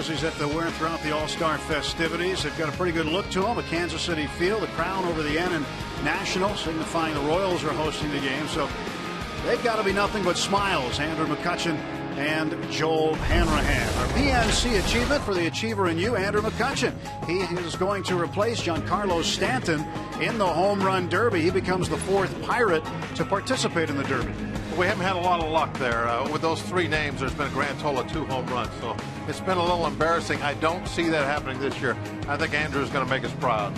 jerseys that they'll wear throughout the All-Star festivities. They've got a pretty good look to them. A Kansas City feel, the crown over the N in National, signifying the Royals are hosting the game. So they've got to be nothing but smiles, Andrew McCutchen and Joel Hanrahan. Our PNC achievement for the achiever in you, Andrew McCutchen. He is going to replace Giancarlo Stanton in the home run derby. He becomes the fourth Pirate to participate in the derby. We haven't had a lot of luck there. With those three names, there's been a grand total of 2 home runs. So it's been a little embarrassing. I don't see that happening this year. I think Andrew's going to make us proud.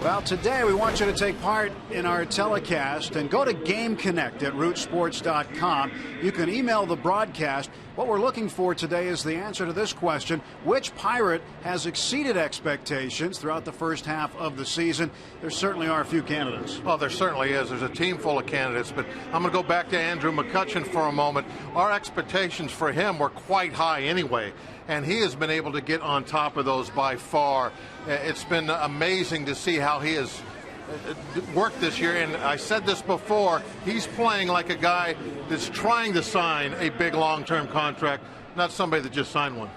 Well, today we want you to take part in our telecast and go to Game Connect at rootsports.com. You can email the broadcast. What we're looking for today is the answer to this question: which Pirate has exceeded expectations throughout the first half of the season? There certainly are a few candidates. Well, there certainly is. There's a team full of candidates, but I'm going to go back to Andrew McCutchen for a moment. Our expectations for him were quite high anyway, and he has been able to get on top of those by far. It's been amazing to see how he has worked this year, and I said this before, he's playing like a guy that's trying to sign a big long-term contract, not somebody that just signed one.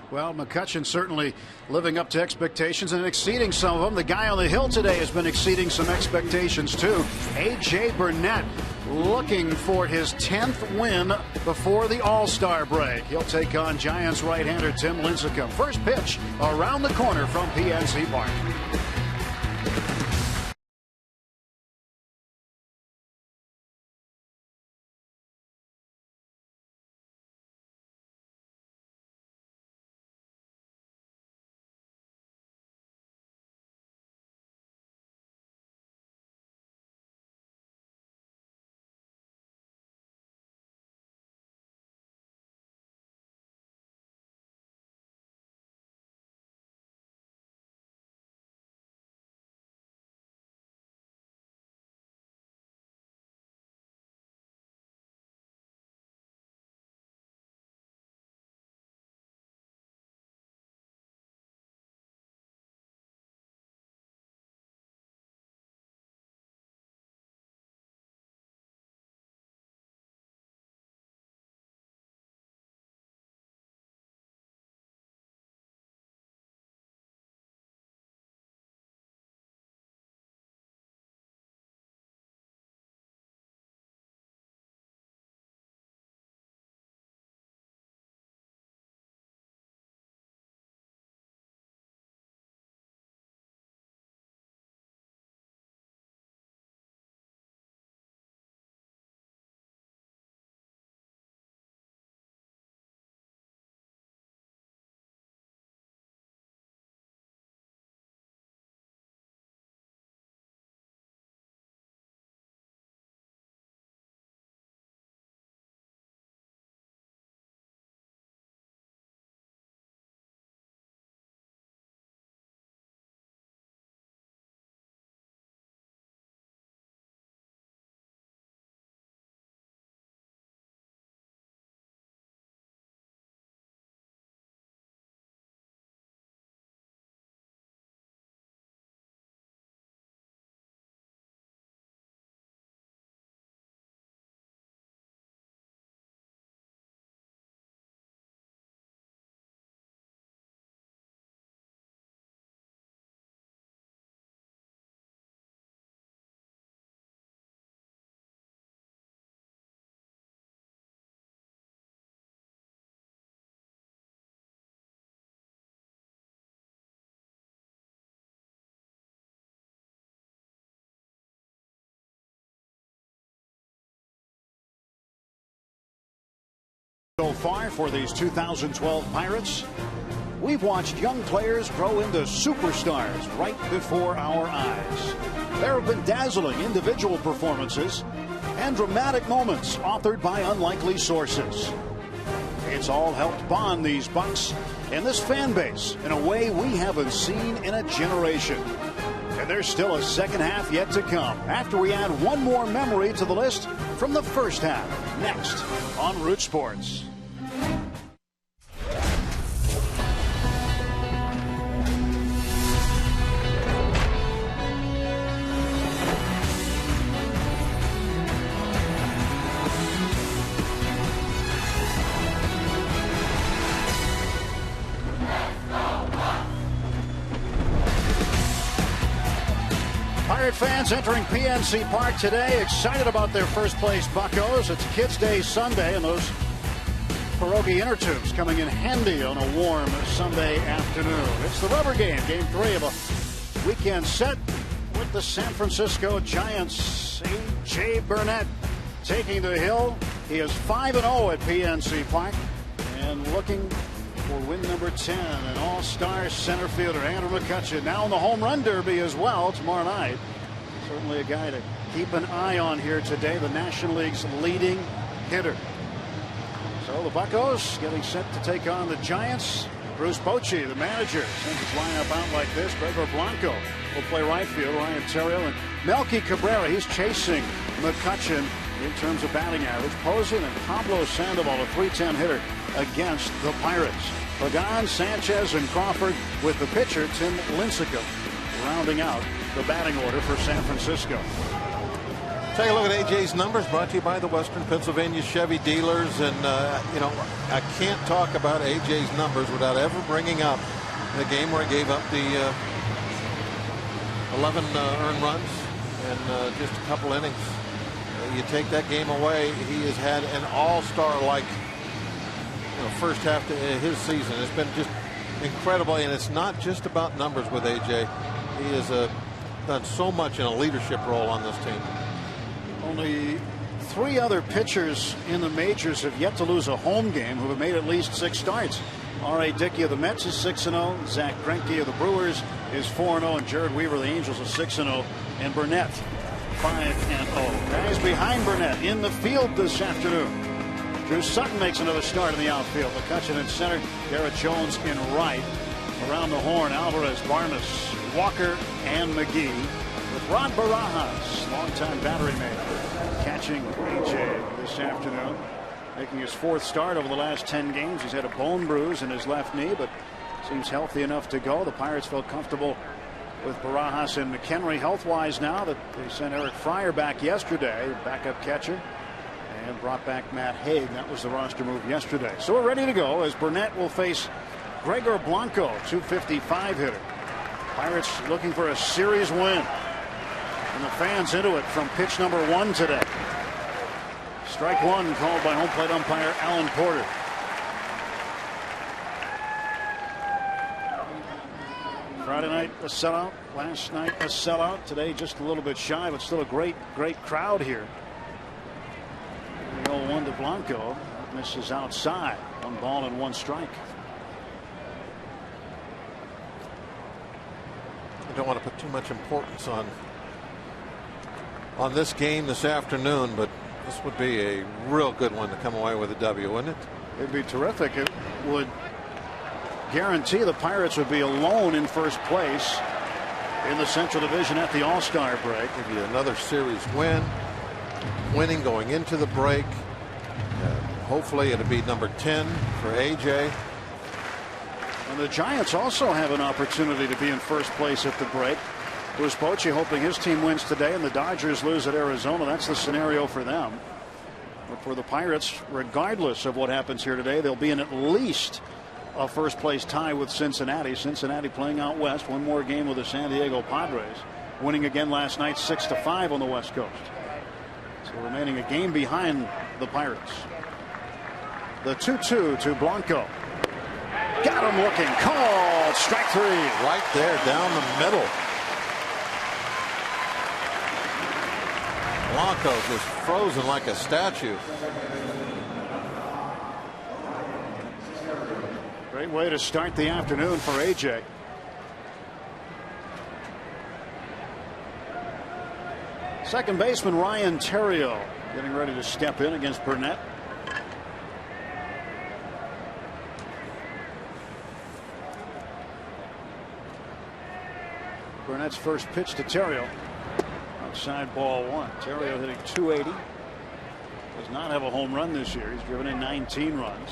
Well, McCutchen certainly living up to expectations and exceeding some of them. The guy on the hill today has been exceeding some expectations too. A.J. Burnett looking for his 10th win before the All-Star break. He'll take on Giants right-hander Tim Lincecum. First pitch around the corner from PNC Park. So far for these 2012 Pirates, we've watched young players grow into superstars right before our eyes. There have been dazzling individual performances and dramatic moments authored by unlikely sources. It's all helped bond these Bucks and this fan base in a way we haven't seen in a generation. And there's still a second half yet to come after we add one more memory to the list from the first half. Next on Root Sports. Pirate fans entering PNC Park today, excited about their first place Buccos. It's Kids Day Sunday, and those pierogi inner tubes coming in handy on a warm Sunday afternoon. It's the rubber game, game 3 of a weekend set with the San Francisco Giants. A.J. Burnett taking the hill. He is 5-0 at PNC Park and looking for win number 10. An all-star center fielder, Andrew McCutchen, now in the home run derby as well tomorrow night. Certainly a guy to keep an eye on here today, the National League's leading hitter. So the Buccos getting set to take on the Giants. Bruce Bochy, the manager, sends his lineup out like this. Gregor Blanco will play right field. Ryan Theriot and Melky Cabrera. He's chasing McCutchen in terms of batting average. Posen and Pablo Sandoval, a .310 hitter against the Pirates. Pagan, Sanchez, and Crawford with the pitcher, Tim Lincecum, rounding out the batting order for San Francisco. Take a look at AJ's numbers, brought to you by the Western Pennsylvania Chevy dealers. And, I can't talk about AJ's numbers without ever bringing up the game where he gave up the 11 earned runs and just a couple innings. You take that game away, he has had an all-star-like first half to his season. It's been just incredible, and it's not just about numbers with AJ. He has done so much in a leadership role on this team. Only 3 other pitchers in the majors have yet to lose a home game who have made at least 6 starts. R.A. Dickey of the Mets is 6-0. Zach Greinke of the Brewers is 4-0. And Jared Weaver of the Angels is 6-0. And Burnett 5-0. Guys behind Burnett in the field this afternoon. Drew Sutton makes another start in the outfield. McCutchen in center. Garrett Jones in right. Around the horn, Alvarez, Barnes, Walker, and McGee. With Rod Barajas, longtime battery mate, catching AJ this afternoon. Making his 4th start over the last 10 games. He's had a bone bruise in his left knee, but seems healthy enough to go. The Pirates felt comfortable with Barajas and McHenry health-wise now that they sent Eric Fryer back yesterday, backup catcher, and brought back Matt Haig. That was the roster move yesterday. So we're ready to go as Burnett will face Gregor Blanco, .255 hitter. Pirates looking for a series win. And the fans into it from pitch number 1 today. Strike 1 called by home plate umpire Alan Porter. Friday night a sellout. Last night a sellout. Today just a little bit shy, but still a great crowd here. The 0-1 to Blanco. Misses outside. 1 ball and 1 strike. I don't want to put too much importance on this game this afternoon, but this would be a real good one to come away with a W, wouldn't it? It'd be terrific. It would guarantee the Pirates would be alone in first place in the Central Division at the All-Star break. Give you another series win. Winning going into the break. Hopefully it'll be number 10 for AJ. And the Giants also have an opportunity to be in first place at the break. Bruce Bochy hoping his team wins today and the Dodgers lose at Arizona. That's the scenario for them. But for the Pirates, regardless of what happens here today, they'll be in at least a first place tie with Cincinnati. Cincinnati playing out west. One more game with the San Diego Padres. Winning again last night 6-5 on the West Coast. So remaining a game behind the Pirates. The 2-2 to Blanco. Got him looking. Called. Strike 3. Right there down the middle. Blanco just frozen like a statue. Great way to start the afternoon for AJ. Second baseman Ryan Theriot getting ready to step in against Burnett. Burnett's first pitch to Theriot. Outside ball 1. Theriot hitting .280. Does not have a home run this year. He's driven in 19 runs.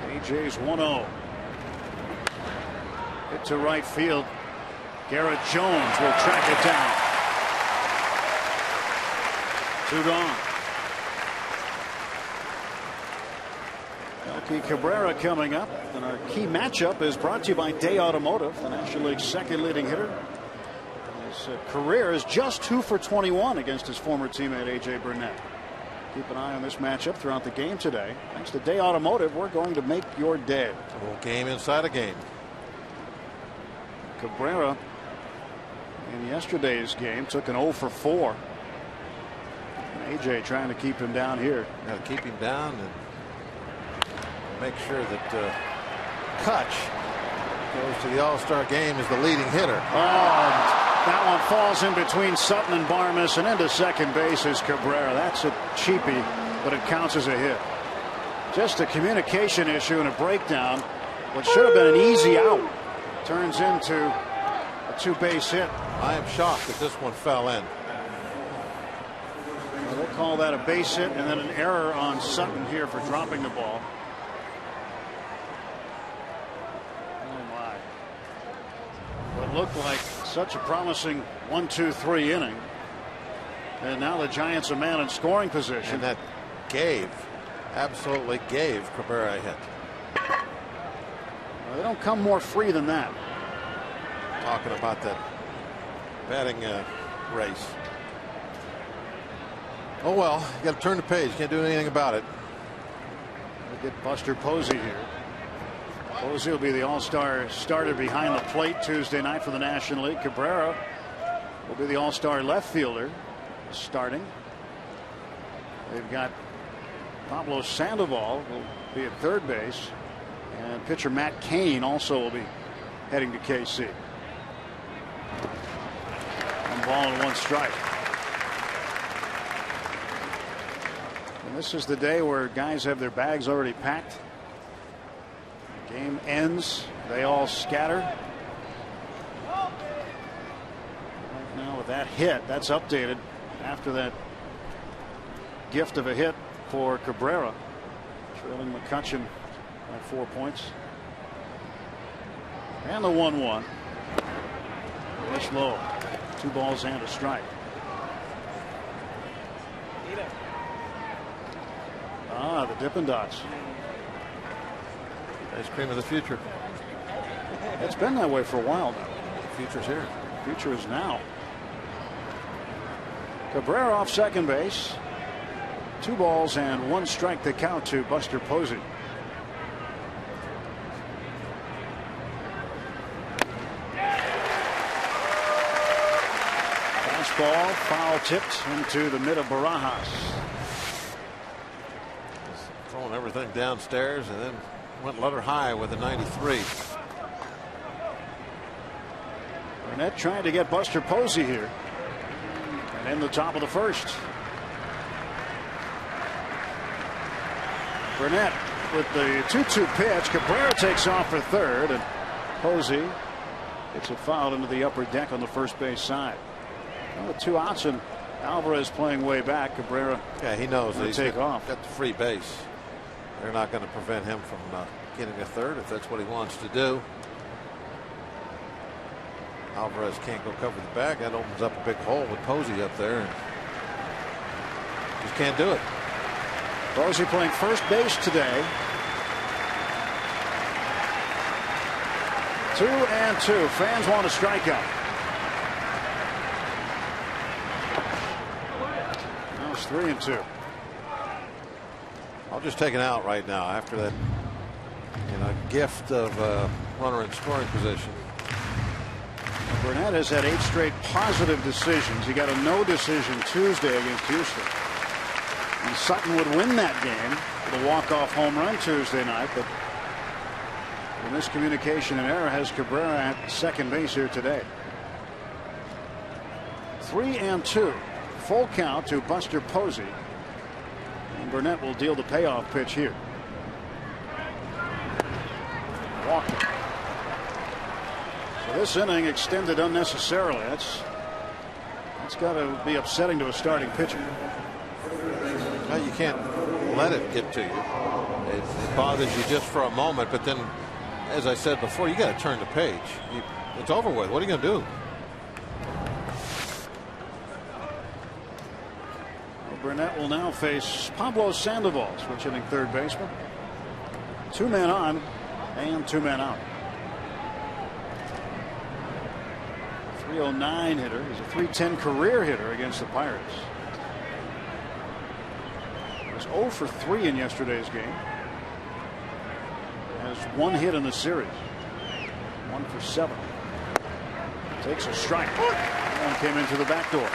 AJ's 1-0. Hit to right field. Garrett Jones will track it down. 2 gone. Melky Cabrera coming up, and our key matchup is brought to you by Day Automotive, the National League's second leading hitter. His career is just 2 for 21 against his former teammate A.J. Burnett. Keep an eye on this matchup throughout the game today. Thanks to Day Automotive, we're going to make your day. A little game inside a game. Cabrera in yesterday's game took an 0 for 4. And A.J. trying to keep him down here. Got to keep him down and make sure that Kutch goes to the All-Star game as the leading hitter. That one falls in between Sutton and Barmes, and into second base is Cabrera. That's a cheapie, but it counts as a hit. Just a communication issue and a breakdown. What should have been an easy out turns into a 2-base hit. I am shocked that this one fell in. Well, they'll call that a base hit and then an error on Sutton here for dropping the ball. What looked like such a promising 1-2-3 inning, and now the Giants a man in scoring position. And that absolutely gave Cabrera a hit. Well, they don't come more free than that. Talking about that batting race. Oh well, you got to turn the page. Can't do anything about it. We'll get Buster Posey here. Posey will be the All-Star starter behind the plate Tuesday night for the National League. Cabrera will be the All-Star left fielder starting. They've got Pablo Sandoval will be at third base, and pitcher Matt Cain also will be heading to KC. 1 ball and 1 strike. And this is the day where guys have their bags already packed. Game ends, they all scatter. Right now with that hit, that's updated after that gift of a hit for Cabrera, trailing McCutchen by 4 points. And the 1-1. Pitch low. 2 balls and a strike. The Dippin' Dots. Ice cream of the future. It's been that way for a while now. The future's here. The future is now. Cabrera off second base. 2 balls and 1 strike to count to Buster Posey. Fastball foul tipped into the mid of Barajas. Throwing everything downstairs and then went letter high with a 93. Burnett trying to get Buster Posey here. And in the top of the first. Burnett with the 2-2 pitch. Cabrera takes off for third, and Posey gets it fouled into the upper deck on the first base side. Well, with 2 outs and Alvarez playing way back, Cabrera. Yeah, he knows that he's take off. Got the free base. They're not going to prevent him from getting a third if that's what he wants to do. Alvarez can't go cover the bag. That opens up a big hole with Posey up there. And just can't do it. Posey playing first base today. 2-2. Fans want a strikeout. Now it's 3-2. I'll just take an out right now after that gift of runner in scoring position. Burnett has had 8 straight positive decisions. He got a no decision Tuesday against Houston. And Sutton would win that game with a walk-off home run Tuesday night, but the miscommunication and error has Cabrera at second base here today. 3-2. Full count to Buster Posey. And Burnett will deal the payoff pitch here. Walking. So this inning extended unnecessarily. That's got to be upsetting to a starting pitcher. Well, you can't let it get to you. It bothers you just for a moment, but then, as I said before, you got to turn the page. It's over with. What are you going to do? Burnett will now face Pablo Sandoval, switch hitting third baseman. 2 men on and 2 men out. 309 hitter. He's a 310 career hitter against the Pirates. He was 0 for 3 in yesterday's game. Has 1 hit in the series. 1 for 7. Takes a strike. One came into the back door.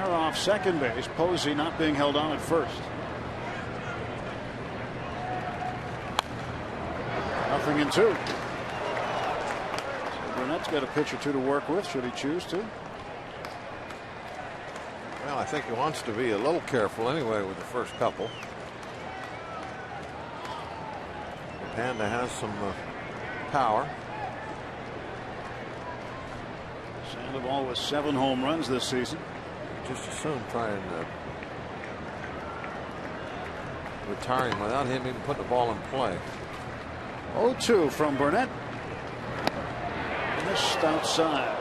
Off second base. Posey not being held on at first. 0-2. So Burnett's got a pitch or 2 to work with should he choose to. Well, I think he wants to be a little careful anyway with the first couple. Panda has some power. Sandoval with 7 home runs this season. Just as soon try and retire him without him even putting the ball in play. 0-2 from Burnett. Missed outside.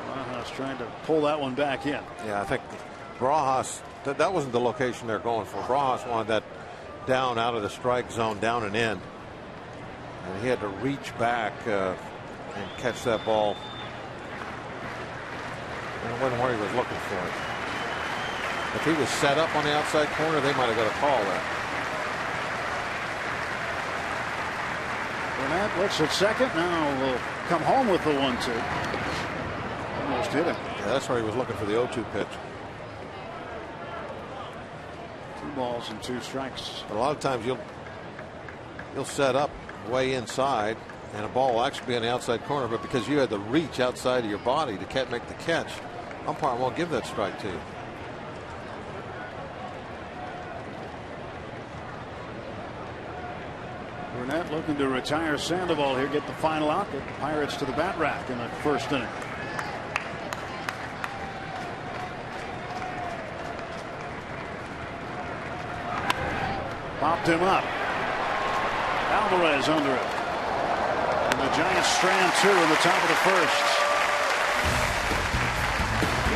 Barajas trying to pull that one back in. Yeah, I think Barajas, that wasn't the location they're going for. Barajas wanted that down out of the strike zone, down and in. And he had to reach back and catch that ball. And it wasn't where he was looking for it. If he was set up on the outside corner, they might have got a call there. Burnett looks at second. Now will come home with the 1-2. Almost hit him. Yeah, that's where he was looking for the 0-2 pitch. 2 balls and 2 strikes. But a lot of times you'll set up way inside, and a ball will actually be on the outside corner, but because you had the reach outside of your body to make the catch, umpire won't give that strike to you. Burnett looking to retire Sandoval here, get the final out, get the Pirates to the bat rack in the first inning. Popped him up. Alvarez under it. And the Giants strand 2 in the top of the first.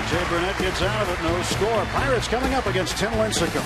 Jay Burnett gets out of it, no score. Pirates coming up against Tim Lincecum.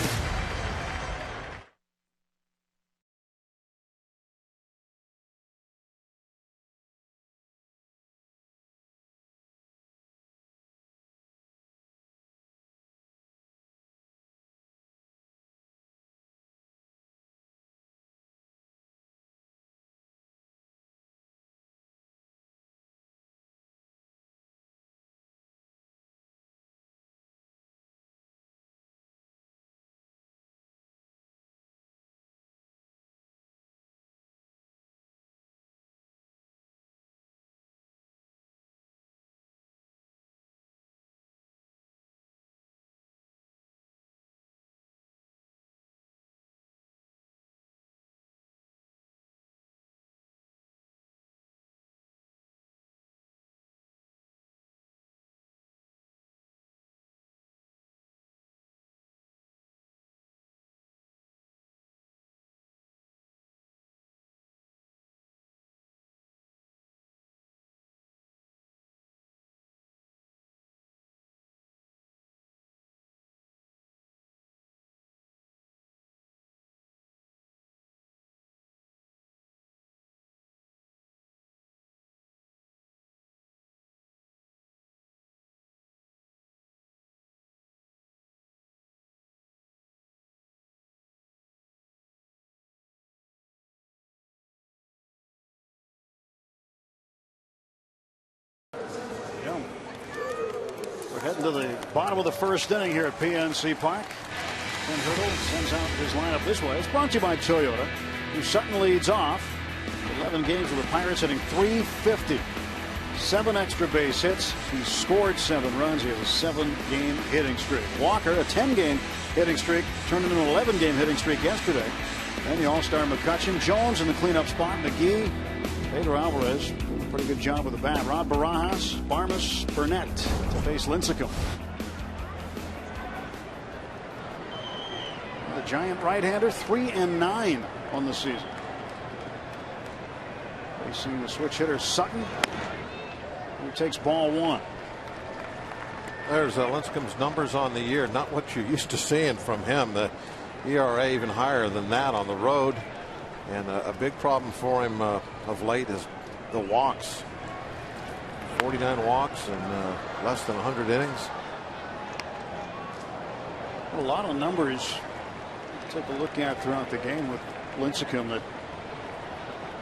Heading to the bottom of the first inning here at PNC Park. Ken Hurdle sends out his lineup this way. It's brought to you by Toyota, who Sutton leads off. 11 games with the Pirates, hitting .350. 7 extra base hits. He's scored 7 runs. He has a 7-game hitting streak. Walker, a 10-game hitting streak, turned into an 11-game hitting streak yesterday. Then the All-Star McCutchen. Jones in the cleanup spot. McGee. Pedro Alvarez doing a pretty good job with the bat. Rod Barajas, Barmas, Burnett to face Lincecum. The Giant right-hander, 3-9 on the season. Facing the switch hitter Sutton, who takes ball 1. There's Lincecum's numbers on the year, not what you're used to seeing from him. The ERA even higher than that on the road, and a big problem for him of late is the walks. 49 walks in less than 100 innings. A lot of numbers to take a look at throughout the game with Lincecum that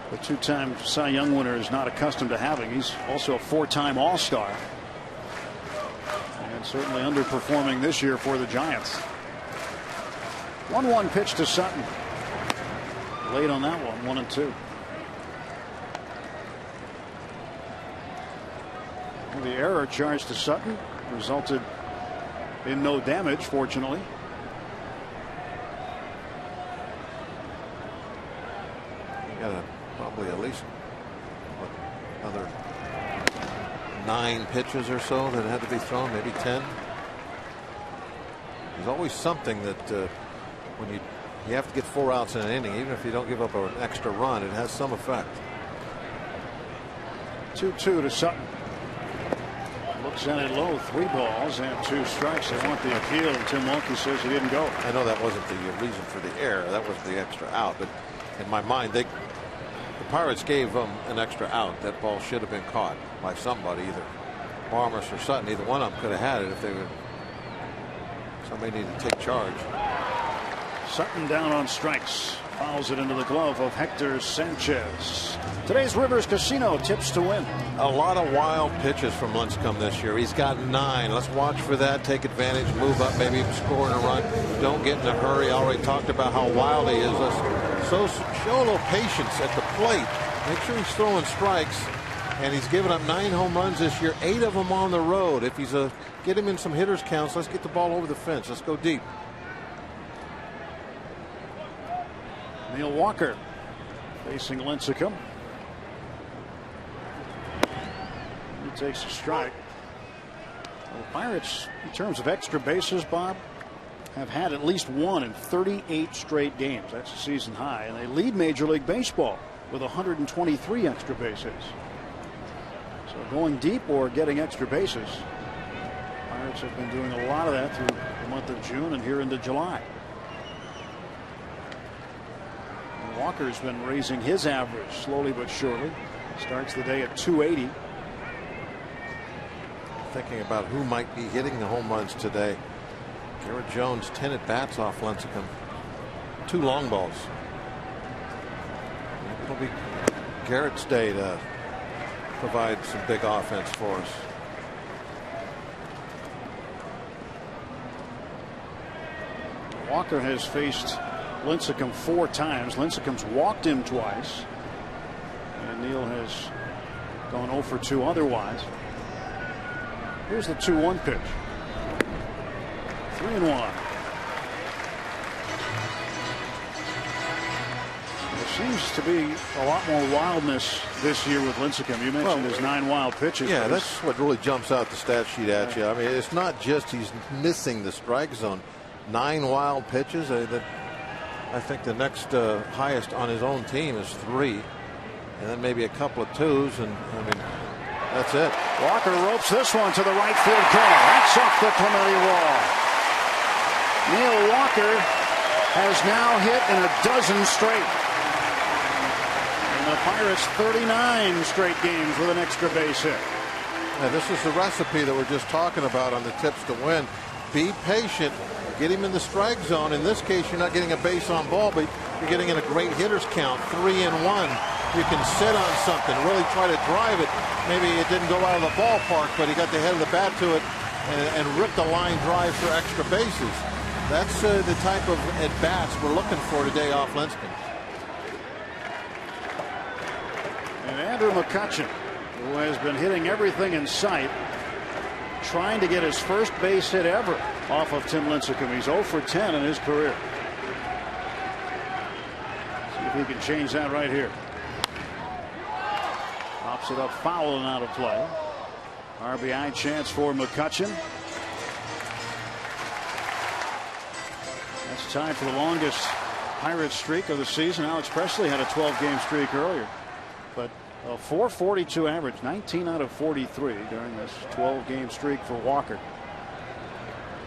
the 2-time Cy Young winner is not accustomed to having. He's also a 4-time All-Star, and certainly underperforming this year for the Giants. 1-1 pitch to Sutton. Late on that one, 1-2. The error charged to Sutton resulted in no damage, fortunately. You got probably at least another 9 pitches or so that had to be thrown, maybe 10. There's always something that when you have to get 4 outs in an inning, even if you don't give up an extra run, it has some effect. 2-2 to Sutton. Looks at it low, 3 balls and 2 strikes. They want the appeal, and Tim Wilkie says he didn't go. I know that wasn't the reason for the error. That was the extra out. But in my mind, the Pirates gave them an extra out. That ball should have been caught by somebody, either Barmes or Sutton. Either one of them could have had it if they would. Somebody needed to take charge. Sutton down on strikes. Fouls it into the glove of Hector Sanchez. Today's Rivers Casino tips to win. A lot of wild pitches from Lincecum this year. He's got 9. Let's watch for that. Take advantage. Move up. Maybe score in a run. Don't get in a hurry. I already talked about how wild he is. So show a little patience at the plate. Make sure he's throwing strikes. And he's given up 9 home runs this year. 8 of them on the road. If he's get him in some hitters counts, let's get the ball over the fence. Let's go deep. Neil Walker facing Lincecum. He takes a strike. The Pirates, in terms of extra bases, Bob, have had at least 1 in 38 straight games. That's a season high, and they lead Major League Baseball with 123 extra bases. So going deep or getting extra bases, Pirates have been doing a lot of that through the month of June and here into July. Walker's been raising his average slowly but surely. Starts the day at 280. Thinking about who might be hitting the home runs today. Garrett Jones 10 at bats off Lincecum. 2 long balls. It'll be Garrett's day to provide some big offense for us. Walker has faced Lincecum 4 times. Lincecum's walked him twice, and Neil has gone 0 for 2 otherwise. Here's the 2-1 pitch. 3-1. There seems to be a lot more wildness this year with Lincecum. You mentioned his 9 wild pitches. Yeah, that's what really jumps out the stat sheet at you. I mean, it's not just he's missing the strike zone. 9 wild pitches. I think the next highest on his own team is 3, and then maybe a couple of 2s, and I mean that's it. Walker ropes this one to the right field corner. That's off the Clemente wall. Neil Walker has now hit in a dozen straight, and the Pirates 39 straight games with an extra base hit. Now, this is the recipe that we're just talking about on the tips to win. Be patient. Get him in the strike zone. In this case, you're not getting a base on ball, but you're getting in a great hitter's count, 3-1. You can sit on something, really try to drive it. Maybe it didn't go out of the ballpark, but he got the head of the bat to it and ripped a line drive for extra bases. That's the type of at-bats we're looking for today off Lincecum. And Andrew McCutchen, who has been hitting everything in sight, trying to get his first base hit ever off of Tim Lincecum. He's 0 for 10 in his career. See if he can change that right here. Pops it up foul and out of play. RBI chance for McCutchen. That's tied for the longest Pirates streak of the season. Alex Presley had a 12-game streak earlier, but A .442 average, 19 out of 43 during this 12-game streak for Walker.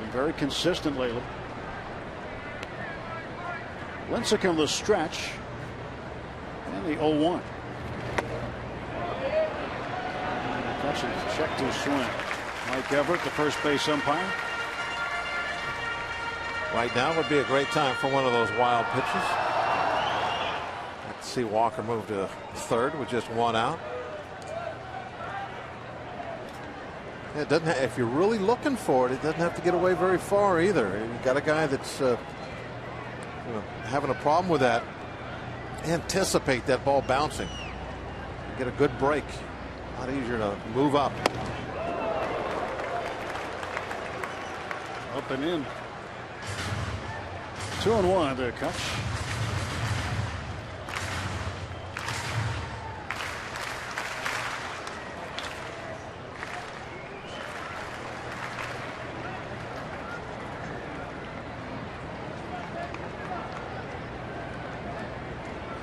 Been very consistent lately. Lincecum the stretch, and the 0-1. McCutchen checked his swing. Mike Everett, the first base umpire. Right now would be a great time for one of those wild pitches. Let's see Walker move to third with just one out. It doesn't. If you're really looking for it, it doesn't have to get away very far either. You got a guy that's having a problem with that. Anticipate that ball bouncing. Get a good break. A lot easier to move up. Up and in. 2-1 to Kutch.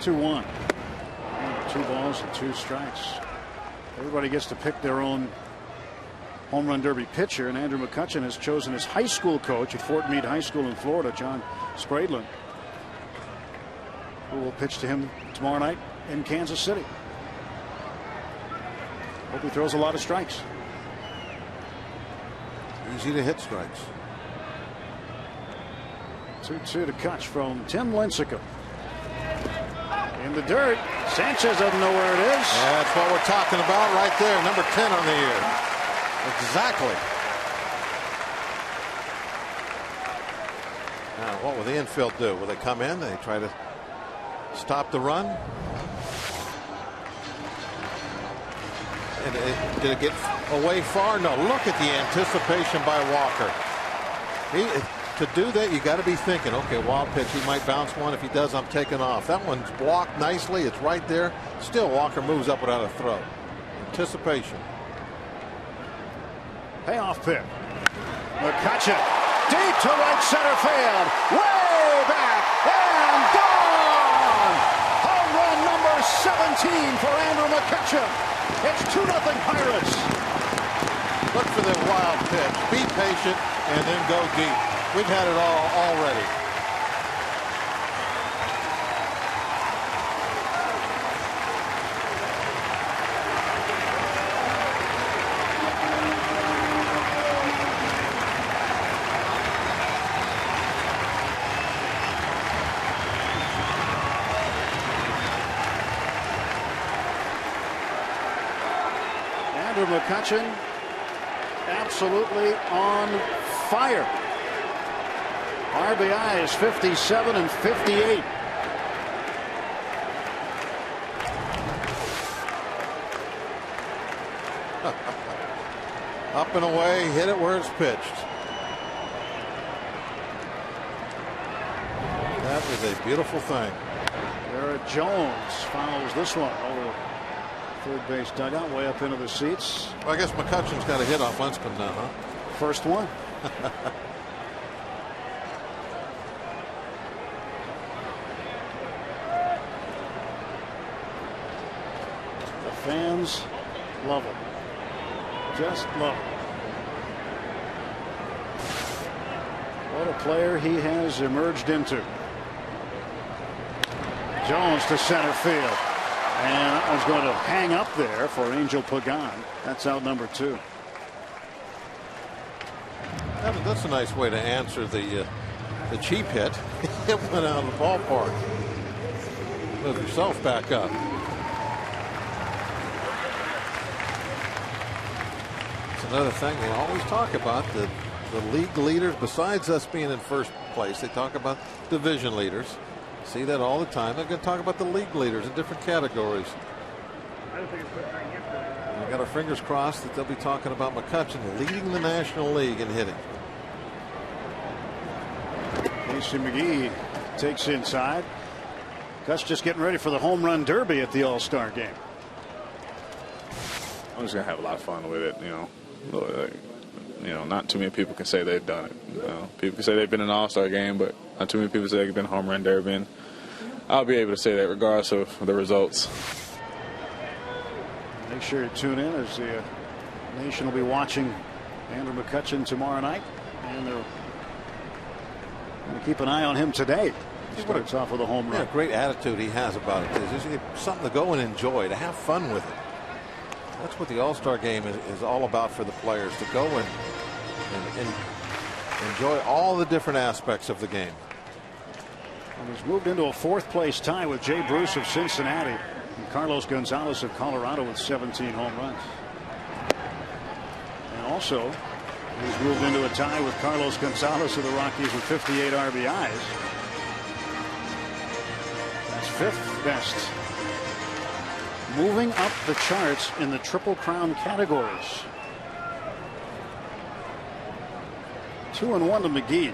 Two 2 balls and 2 strikes. Everybody gets to pick their own home run derby pitcher, and Andrew McCutchen has chosen his high school coach at Fort Meade High School in Florida, John Spradlin, who will pitch to him tomorrow night in Kansas City. Hope he throws a lot of strikes. Easy to hit strikes. 2-2 to Kutch from Tim Lincecum. In the dirt. Sanchez doesn't know where it is. Yeah, that's what we're talking about right there. Number 10 on the year. Exactly. Now, what will the infield do? Will they come in? They try to stop the run? And did it get away far? No. Look at the anticipation by Walker. To do that, you got to be thinking, okay, wild pitch, he might bounce one. If he does, I'm taking off. That one's blocked nicely. It's right there. Still, Walker moves up without a throw. Anticipation. Payoff pick. McCutchen deep to right center field. Way back and gone. Home run number 17 for Andrew McCutchen. It's 2-0 Pirates. Look for the wild pitch. Be patient and then go deep. We've had it all already. Andrew McCutchen absolutely on fire. RBI is 57 and 58. Up and away, hit it where it's pitched. That is a beautiful thing. Garrett Jones fouls this one over third base dugout, way up into the seats. Well, I guess McCutchen's got a hit off Lincecum now, huh? First one. The fans love him. Just love him. What a player he has emerged into. Jones to center field. And that one's going to hang up there for Angel Pagan. That's out number 2. That's a nice way to answer the cheap hit. It went out of the ballpark. Move yourself back up. It's another thing they always talk about, the league leaders. Besides us being in first place, they talk about division leaders. See that all the time. They're going to talk about the league leaders in different categories. We got our fingers crossed that they'll be talking about McCutchen leading the National League in hitting. Casey McGee takes inside. Gus just getting ready for the home run derby at the All-Star game. I'm just gonna have a lot of fun with it. Not too many people can say they've done it. People can say they've been in an All-Star game, but not too many people say they've been home run derby. And I'll be able to say that regardless of the results. Make sure you tune in, as the nation will be watching Andrew McCutchen tomorrow night, and they're going to keep an eye on him today. He starts off with a home run. Yeah, great attitude he has about it. It's something to go and enjoy, to have fun with it. That's what the All-Star game is all about for the players, to go and enjoy all the different aspects of the game. And he's moved into a 4th place tie with Jay Bruce of Cincinnati and Carlos Gonzalez of Colorado with 17 home runs. And also, he's moved into a tie with Carlos Gonzalez of the Rockies with 58 RBIs. That's 5th best. Moving up the charts in the Triple Crown categories. 2-1 to McGee.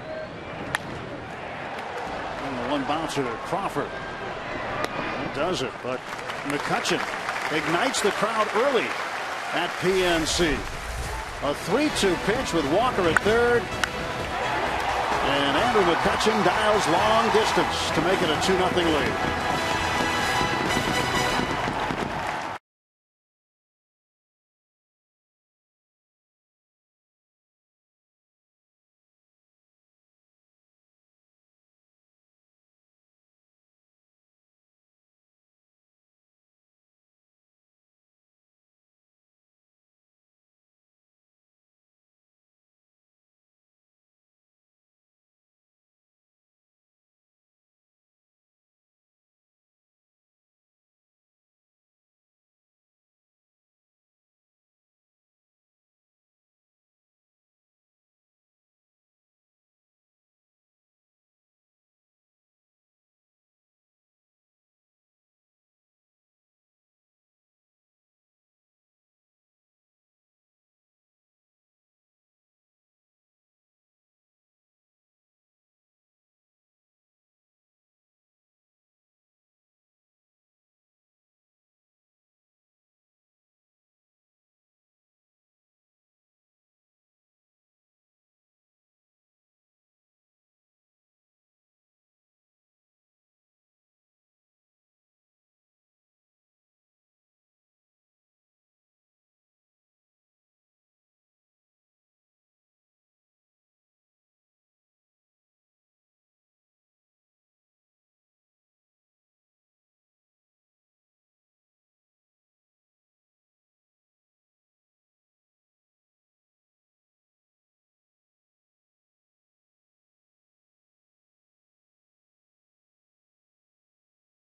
And the one bouncer to Crawford. That does it. But McCutchen ignites the crowd early at PNC. A 3-2 pitch with Walker at third. And Andrew McCutchen dials long distance to make it a 2-0 lead.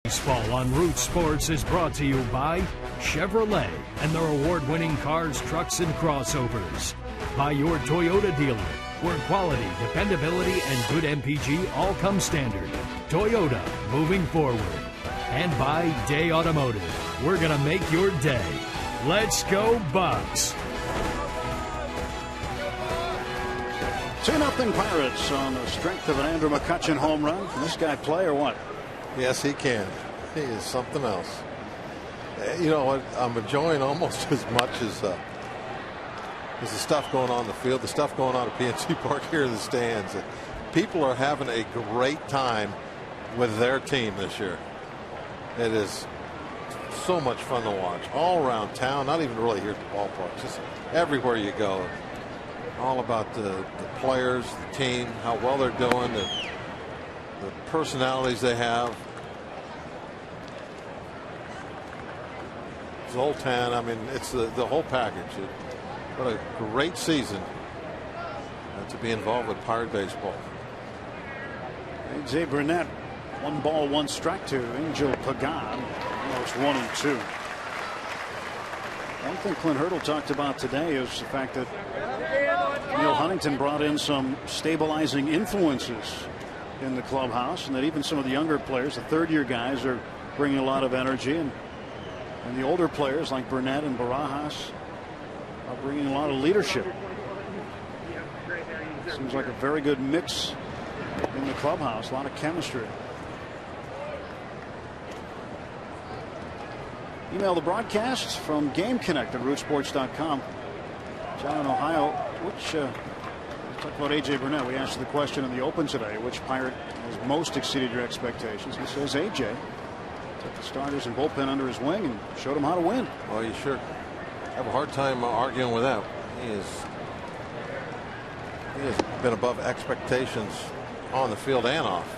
Baseball on Root Sports is brought to you by Chevrolet and their award-winning cars, trucks, and crossovers. By your Toyota dealer, where quality, dependability, and good MPG all come standard. Toyota, moving forward. And by Day Automotive. We're going to make your day. Let's go Bucks! 2-0 Pirates on the strength of an Andrew McCutchen home run. Can this guy play or what? Yes, he can. He is something else. You know what? I'm enjoying almost as much as the stuff going on in the field, the stuff going on at PNC Park here in the stands. People are having a great time with their team this year. It is so much fun to watch all around town, not even really here at the ballpark, just everywhere you go. All about the players, the team, how well they're doing, the personalities they have. Zoltan, I mean, it's the whole package. What a great season to be involved with Pirate baseball. A.J. Burnett, 1 ball, 1 strike to Angel Pagan. It's 1-2. One thing Clint Hurdle talked about today is the fact that Neil Huntington brought in some stabilizing influences in the clubhouse, and that even some of the younger players, the third-year guys, are bringing a lot of energy, and the older players like Burnett and Barajas are bringing a lot of leadership. Seems like a very good mix in the clubhouse, a lot of chemistry. Email the broadcast from Game Connect at rootsports.com. John in Ohio, which talk about A.J. Burnett. We asked the question in the Open today, which Pirate has most exceeded your expectations? He says A.J. Took the starters and bullpen under his wing and showed them how to win. Well, you sure have a hard time arguing with that. He has been above expectations on the field and off.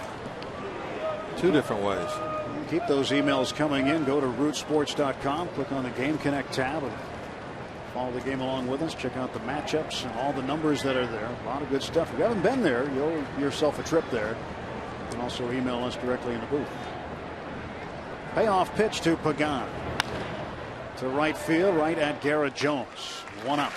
Two different ways. Keep those emails coming in. Go to rootsports.com, click on the Game Connect tab, and follow the game along with us. Check out the matchups and all the numbers that are there. A lot of good stuff. If you haven't been there, you owe yourself a trip there. You can also email us directly in the booth. Payoff pitch to Pagan. To right field, right at Garrett Jones. 1 up.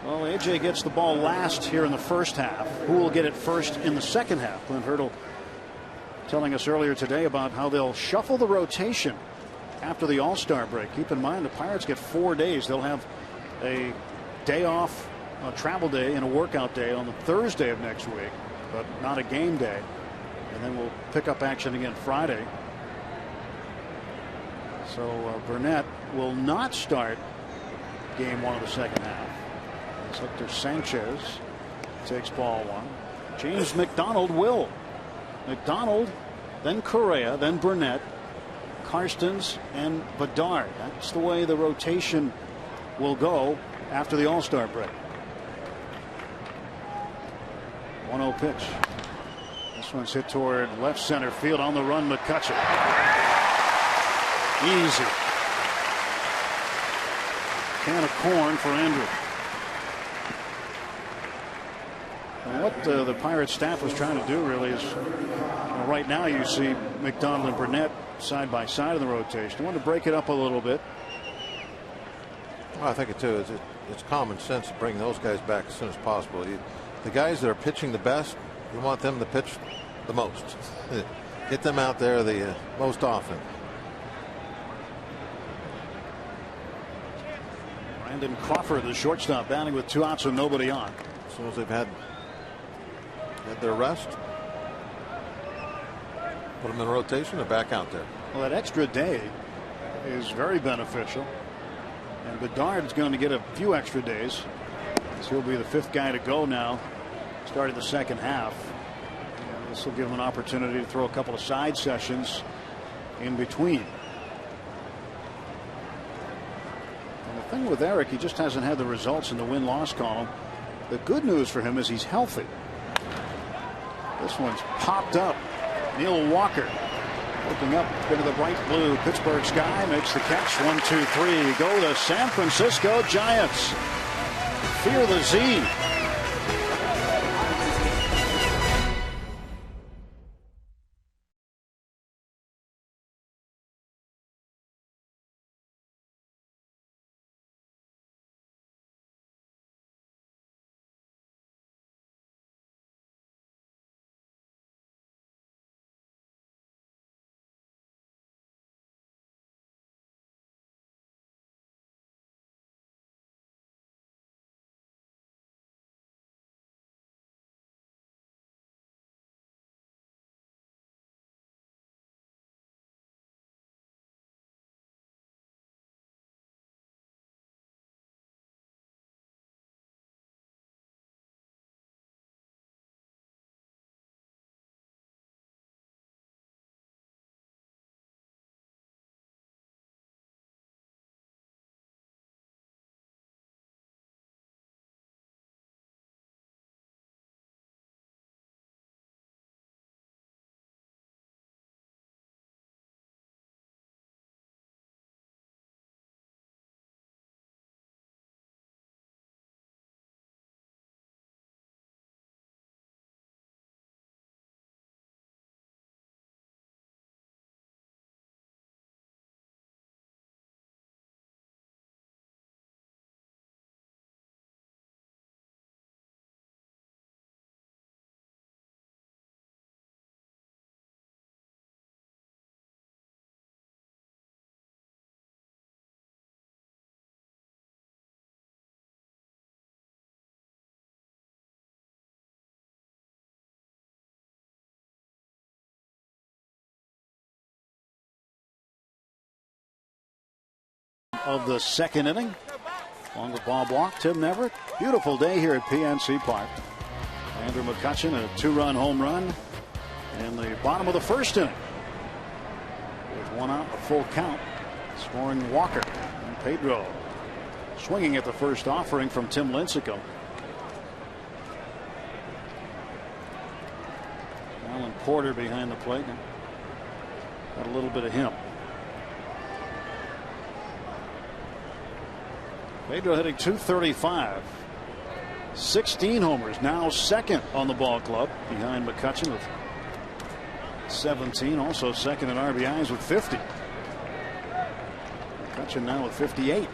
Well, AJ gets the ball last here in the first half. Who will get it first in the second half? Clint Hurdle telling us earlier today about how they'll shuffle the rotation after the All-Star break. Keep in mind the Pirates get 4 days. They'll have a day off, a travel day and a workout day on the Thursday of next week, but not a game day. And then we'll pick up action again Friday. So Burnett will not start game 1 of the second half. Hector Sanchez takes ball 1. James McDonald will. McDonald, then Correa, then Burnett, Karstens, and Bedard. That's the way the rotation will go after the All-Star break. 1-0 pitch. This one's hit toward left center field. On the run, McCutchen. Easy. Can of corn for Andrew. And what the Pirates staff was trying to do really is, right now you see McDonald and Burnett side by side in the rotation. I want to break it up a little bit. Well, I think it too. It's common sense to bring those guys back as soon as possible. The guys that are pitching the best, you want them to pitch the most. Get them out there the most often. Brandon Crawford, the shortstop, batting with 2 outs and nobody on. As soon as they've had their rest, put them in rotation and back out there. Well, that extra day is very beneficial, and Bedard is going to get a few extra days. So he'll be the 5th guy to go now, starting the second half. And this will give him an opportunity to throw a couple of side sessions in between. And the thing with Eric, he just hasn't had the results in the win-loss column. The good news for him is he's healthy. This one's popped up. Neil Walker looking up into the bright blue Pittsburgh sky, makes the catch. 1, 2, 3. Go the San Francisco Giants. Fear the Z. Of the second inning. Along with Bob Walk, Tim Neverett. Beautiful day here at PNC Park. Andrew McCutchen, a 2-run home run. in the bottom of the first inning. With one out, a full count, scoring Walker and Pedro. Swinging at the first offering from Tim Lincecum. Alan Porter behind the plate. Got a little bit of him. Pedro hitting .235. 16 homers, now second on the ball club behind McCutchen with 17, also second in RBIs with 50. McCutchen now with 58.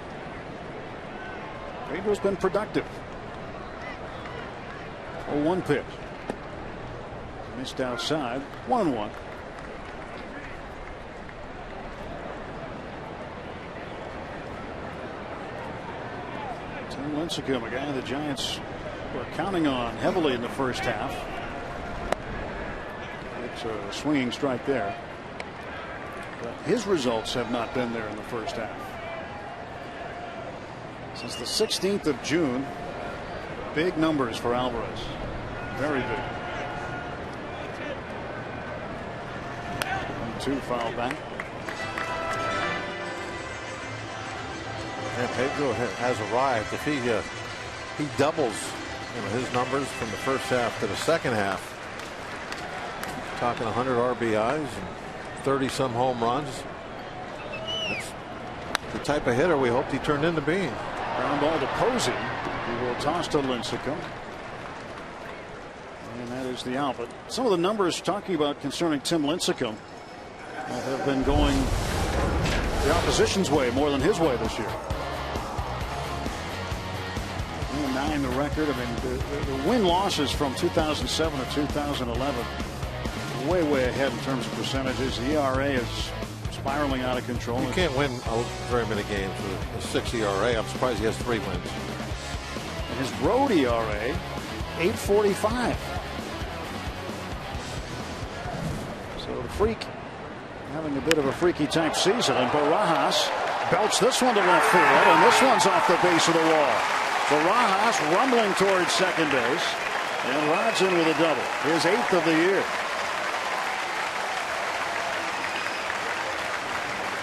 Pedro's been productive. 0-1 pitch. Missed outside. 1-1. Tim Lincecum, a guy the Giants were counting on heavily in the first half. It's a swinging strike there. But his results have not been there in the first half. Since the 16th of June, big numbers for Alvarez. Very big. 1-2 foul back. And Pedro has arrived. If he doubles his numbers from the first half to the second half, talking 100 RBIs and 30 some home runs. That's the type of hitter we hoped he turned into being. Ground ball to Posey, who will toss to Lincecum. And that is the out. But some of the numbers talking about concerning Tim Lincecum have been going the opposition's way more than his way this year. 9 the record. I mean, the win losses from 2007 to 2011 way ahead in terms of percentages. The ERA is spiraling out of control. You can't win very many games with a 6 ERA. I'm surprised he has 3 wins. And his road ERA 8.45. So the Freak having a bit of a freaky type season, and Barajas belts this one to left field, and this one's off the base of the wall. Barajas rumbling towards second base, and rods in with a double, his 8th of the year.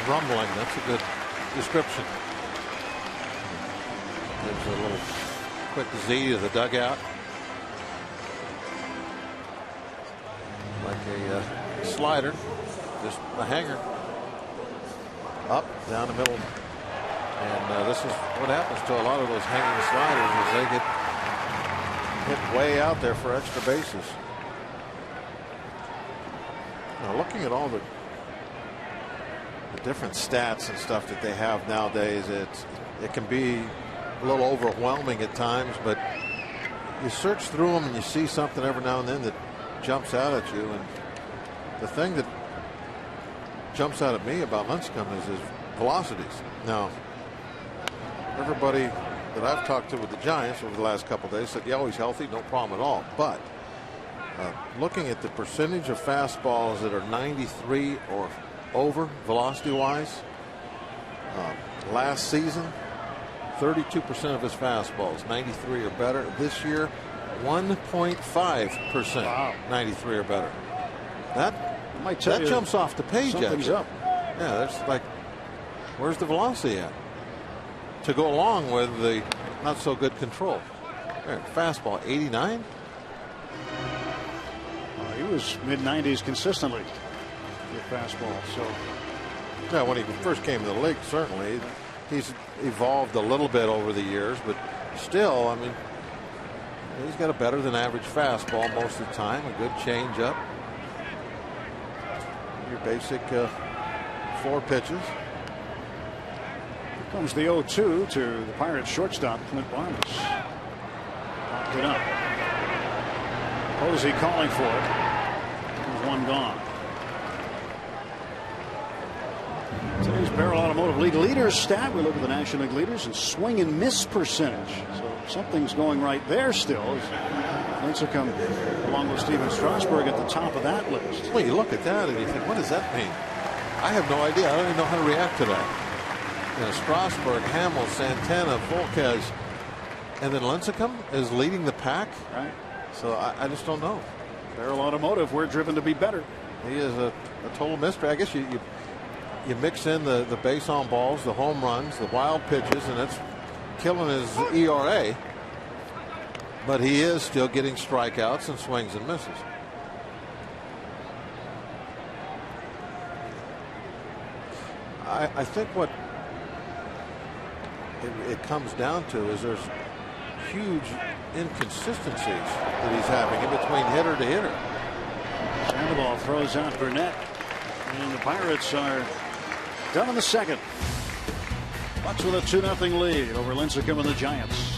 Rumbling, that's a good description. Gives a little quick Z to the dugout, like a slider, just a hanger, up, down the middle. And this is what happens to a lot of those hanging sliders, is they get hit way out there for extra bases. Now, looking at all the different stats and stuff that they have nowadays, it can be a little overwhelming at times, but you search through them and you see something every now and then that jumps out at you. And the thing that jumps out at me about Lincecum is his velocities. Now, everybody that I've talked to with the Giants over the last couple of days said, yeah, he's healthy, no problem at all. But looking at the percentage of fastballs that are 93 or over velocity wise, last season 32% of his fastballs 93 or better. This year 1.5%. Wow. 93 or better. That might tell that you jumps off the page at something's you. up. Yeah, that's like, where's the velocity at to go along with the not so good control? There, fastball 89. He was mid-90s consistently with fastball. So yeah, when he first came to the league, certainly he's evolved a little bit over the years, but still, I mean, he's got a better than average fastball most of the time, a good changeup. Your basic 4 pitches. here comes the 0-2 to the Pirates shortstop Clint Barnes. Popped it up. Posey calling for it. There's one gone. Today's Barrel Automotive League leaders stat. We look at the National League leaders and swing and miss percentage. So something's going right there still. Lincecum, along with Steven Strasburg, at the top of that list. Well, you look at that and you think, what does that mean? I have no idea. I don't even know how to react to that. You know, Strasburg, Hamill, Santana, Volquez, and then Lincecum is leading the pack. Right. So I just don't know. Barrel Automotive, we're driven to be better. He is a total mystery. I guess you mix in the base on balls, the home runs, the wild pitches, and that's killing his ERA. But he is still getting strikeouts and swings and misses. I think what it comes down to is there's huge inconsistencies that he's having in between hitter to hitter. Sandoval throws out Burnett, and the Pirates are done in the second. Bucks with a 2-0 lead over Lincecum and the Giants.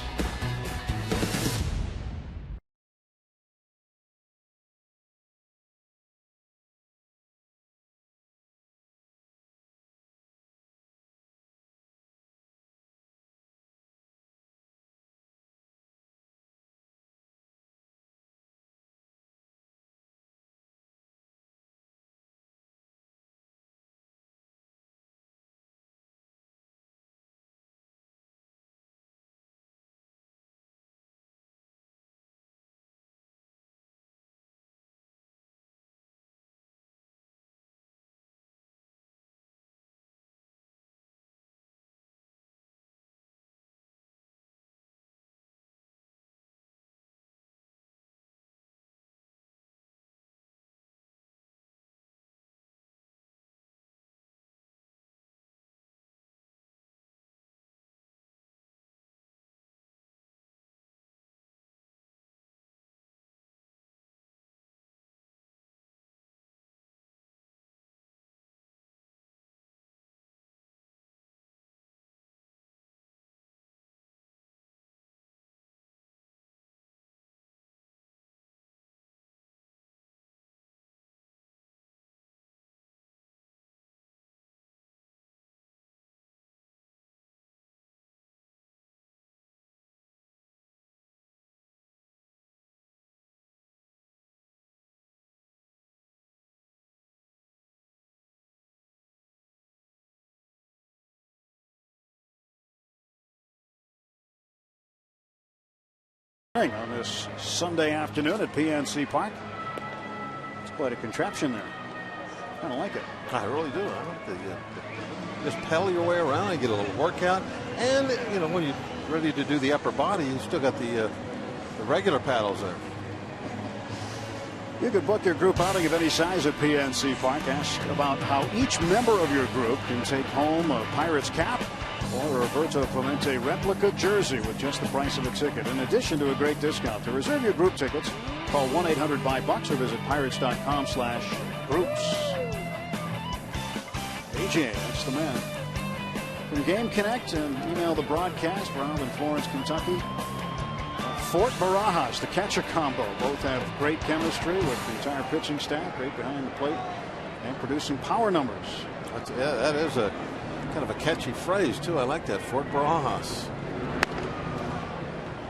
On this Sunday afternoon at PNC Park. It's quite a contraption there. Kind of like it. I really do. I like the just pedal your way around and get a little workout. And you know, when you're ready to do the upper body, you still got the regular paddles there. You could book your group outing of any size at PNC Park. Ask about how each member of your group can take home a Pirates cap or a Roberto Clemente replica jersey with just the price of a ticket, in addition to a great discount. To reserve your group tickets, call 1-800-BUY-BUCKS or visit pirates.com/groups. AJ, that's the man. From Game Connect and email the broadcast, Rob in Florence, Kentucky. Fort Barajas, the catcher combo. Both have great chemistry with the entire pitching staff, great behind the plate, and producing power numbers. That is a kind of a catchy phrase, too. I like that. Fort Barajas.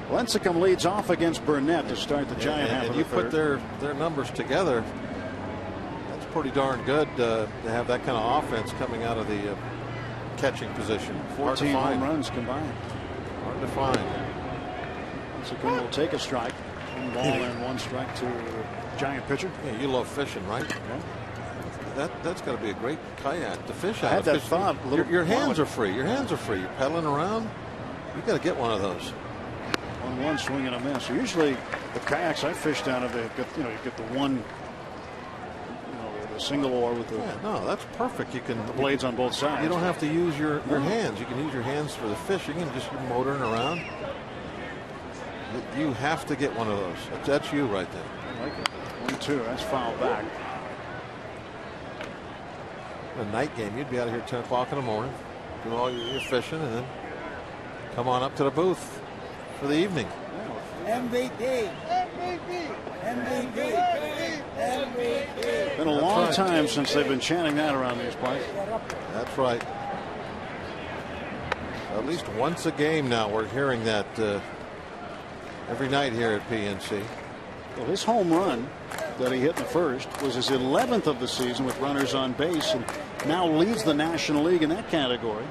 Lincecum leads off against Burnett to start the Giant half of the third. You put their numbers together, that's pretty darn good to have that kind of offense coming out of the catching position. 14 home runs combined. Hard to find. Lincecum will take a strike. 1 ball and 1 strike to the Giant pitcher. Yeah, you love fishing, right? Yeah. That's got to be a great kayak to fish out. I had that thought. Your hands are free. Your hands are free. You're pedaling around. You got to get one of those. 1-1 swing and a miss. So usually the kayaks I fished out of, you get the one, the single oar with the. Yeah, no, that's perfect. You can the blades on both sides. You don't have to use your hands. You can use your hands for the fishing and just motoring around. You have to get one of those. That's you right there. I like it. 1-2. That's foul back. A night game, you'd be out of here at 10 o'clock in the morning, do all your fishing, and then come on up to the booth for the evening. MVP. Been a long time since they've been chanting that around these parts. That's right. At least once a game now we're hearing that every night here at PNC. Well, his home run that he hit in the first was his 11th of the season with runners on base, and now leads the National League in that category.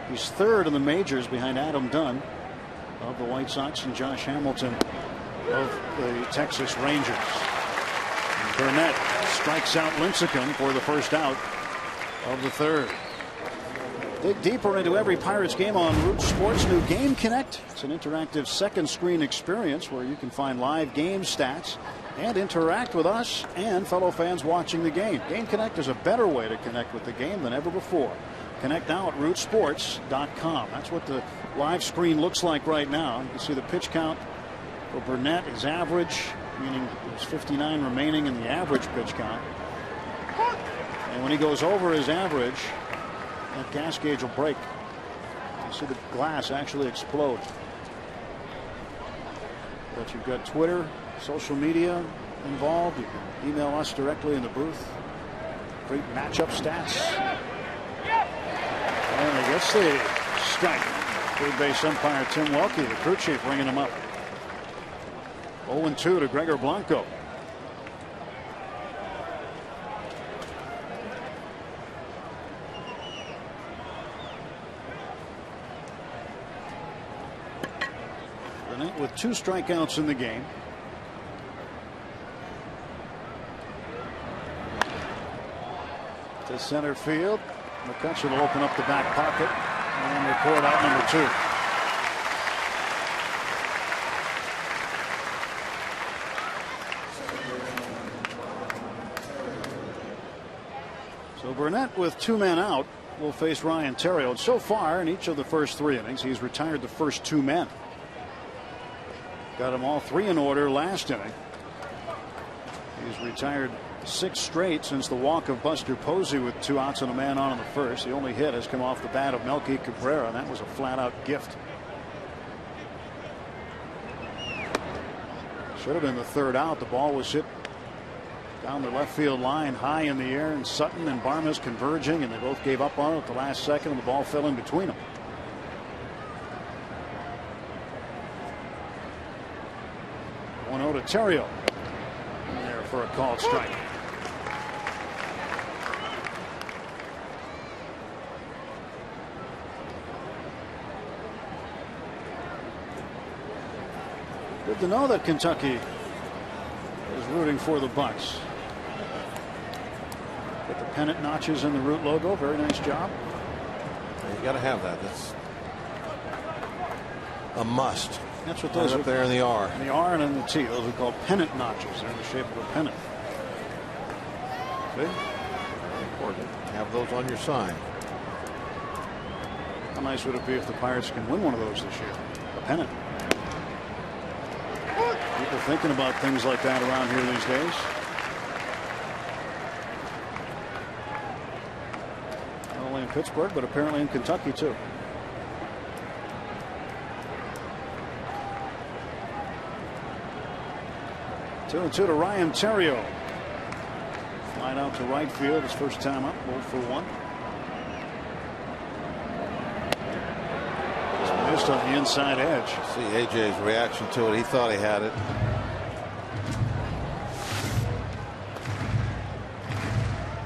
He's third in the majors behind Adam Dunn of the White Sox and Josh Hamilton of the Texas Rangers. Burnett strikes out Lincecum for the first out of the third. Dig deeper into every Pirates game on Root Sports' new Game Connect. It's an interactive second screen experience where you can find live game stats and interact with us and fellow fans watching the game. Game Connect is a better way to connect with the game than ever before. Connect now at rootsports.com. That's what the live screen looks like right now. You can see the pitch count for Burnett is average, meaning there's 59 remaining in the average pitch count. And when he goes over his average, that gas gauge will break. You see the glass actually explode. But you've got Twitter, social media involved. You can email us directly in the booth. Great matchup stats. And he gets the strike. Third base umpire Tim Welke, the crew chief, ringing him up. 0-2 to Gregor Blanco. Burnett with 2 strikeouts in the game. To center field. McCutchen will open up the back pocket and record out number 2. So Burnett with 2 men out will face Ryan Theriot. So far in each of the first 3 innings, he's retired the first 2 men. Got them all 3 in order last inning. He's retired 6 straight since the walk of Buster Posey with 2 outs and a man on in the first. The only hit has come off the bat of Melky Cabrera, and that was a flat-out gift. Should have been the 3rd out. The ball was hit down the left field line, high in the air, and Sutton and Barmes converging, and they both gave up on it at the last second, and the ball fell in between them. 1-0 to Theriot. There for a called strike. Good to know that Kentucky is rooting for the Bucks. Get the pennant notches in the Root logo. Very nice job. You got to have that. That's a must. That's what those up are there in the R. In the R and in the T. Those are called pennant notches. They're in the shape of a pennant. See? Very important. Have those on your sign. How nice would it be if the Pirates can win one of those this year? A pennant. People thinking about things like that around here these days. Not only in Pittsburgh, but apparently in Kentucky too. 2-2 to Ryan Theriot. Flying out to right field his first time up. 0 for 1. Just missed on the inside edge. See AJ's reaction to it. He thought he had it.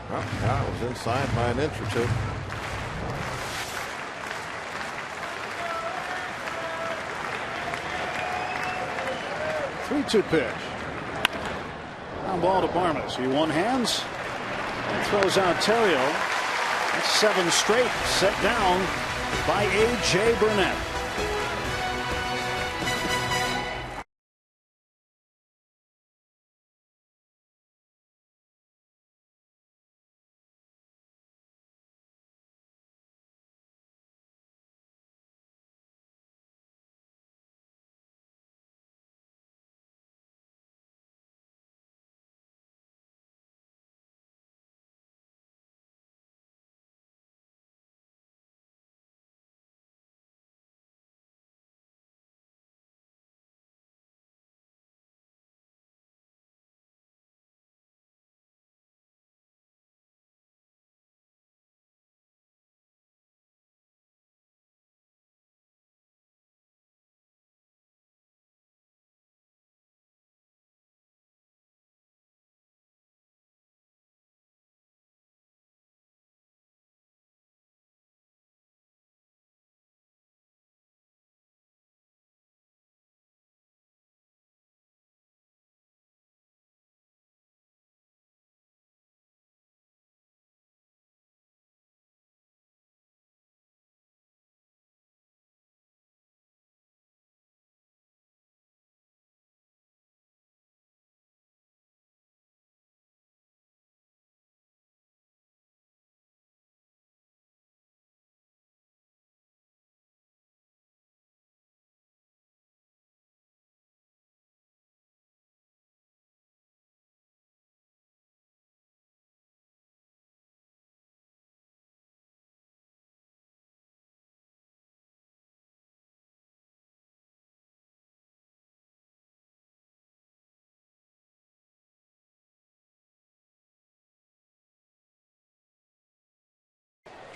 Well, yeah, it was inside by an inch or 2. Three-two pitch. Ground ball to Barmes. He one hands and throws out Theriot. That's 7 straight set down by A.J. Burnett.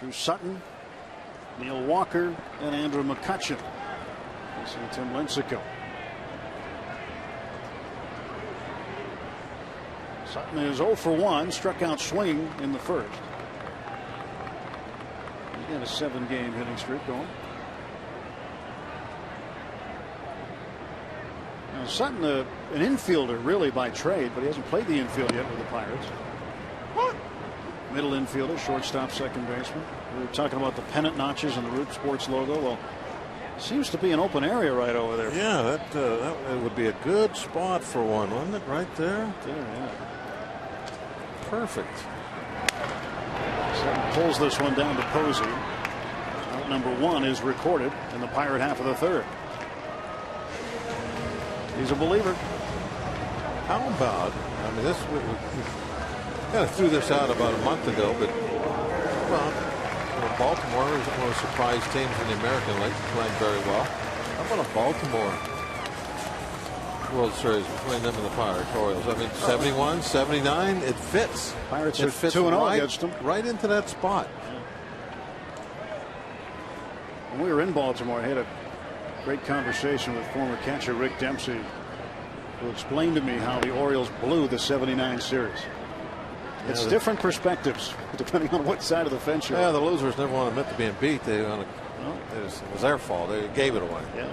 Drew Sutton, Neil Walker, and Andrew McCutchen. Facing Tim Lincecum. Sutton is 0 for 1, struck out swinging in the first. He's got a 7-game hitting streak going. Now Sutton, an infielder really by trade, but he hasn't played the infield yet with the Pirates. Middle infielder, shortstop, second baseman. We were talking about the pennant notches and the Root Sports logo. Well, seems to be an open area right over there. Yeah, that would be a good spot for one, wouldn't it? Right there. Yeah. Perfect. Sutton pulls this one down to Posey. Out number 1 is recorded in the Pirate half of the third. He's a believer. How about? I mean, we kind of threw this out about a month ago, but well, Baltimore is one of the surprise teams in the American League, playing very well. How about a Baltimore World Series between them and the Pirates, Orioles? I mean, 71, 79, it fits. Pirates it are fits 2-0 against them. Right into that spot. When we were in Baltimore, I had a great conversation with former catcher Rick Dempsey, who explained to me how the Orioles blew the '79 series. It's different perspectives depending on what side of the fence you're on. Yeah, the losers never want to admit to being beat. It was their fault. They gave it away. Yeah,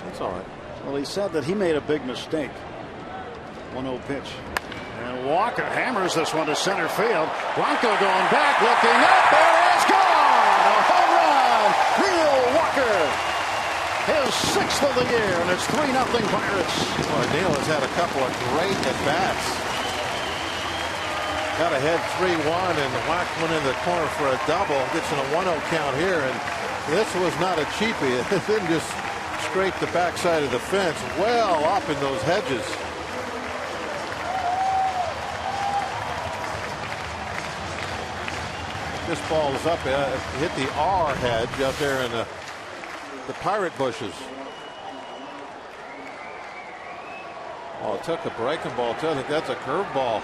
that's all right. Well, he said that he made a big mistake. 1-0 pitch. And Walker hammers this one to center field. Blanco going back, looking up. There it is, gone! A home run! Neil Walker! His 6th of the year, and it's 3-0 Pirates. Well, Neil has had a couple of great at-bats. Got ahead 3-1 and whacked one in the corner for a double. Gets in a 1-0 count here, and this was not a cheapie. It didn't just scrape the backside of the fence, well up in those hedges. This ball is up. It hit the R hedge out there in the Pirate bushes. Oh, it took a breaking ball too. I think that's a curveball.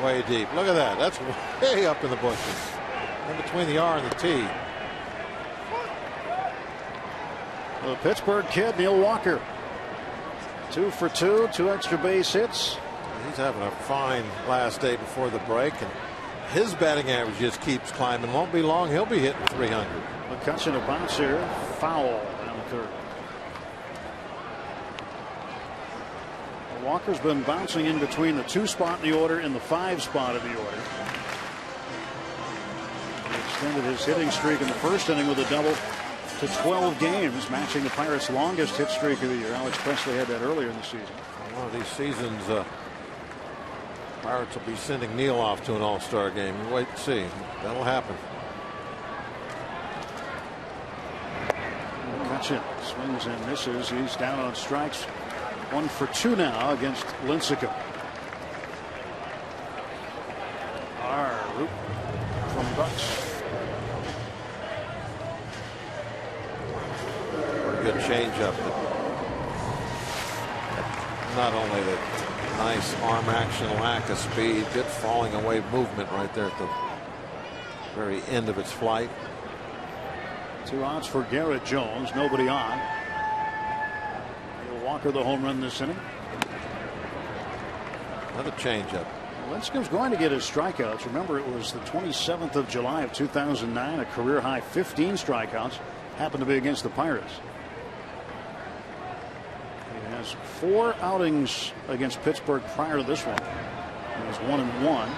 Way deep. Look at that. That's way up in the bushes. In between the R and the T. The Pittsburgh kid, Neil Walker. 2 for 2, 2 extra base hits. He's having a fine last day before the break, and his batting average just keeps climbing. Won't be long. He'll be hitting 300. McCutchen a bounce here. Foul down the third. Walker's been bouncing in between the 2 spot in the order and the 5 spot of the order. He extended his hitting streak in the first inning with a double to 12 games, matching the Pirates' longest hit streak of the year. Alex Presley had that earlier in the season. One of these seasons, Pirates will be sending Neil off to an all-star game. You wait and see. That'll happen. McCutchen swings and misses. He's down on strikes. 1 for 2 now against Lincecum. Root from Bucks. Pretty good changeup. Not only the nice arm action, lack of speed, good falling away movement right there at the very end of its flight. 2 outs for Garrett Jones. Nobody on. Walker the home run this inning. Another changeup. Lincecum's going to get his strikeouts. Remember, it was the 27th of July of 2009, a career high 15 strikeouts. Happened to be against the Pirates. He has 4 outings against Pittsburgh prior to this one. He was 1-1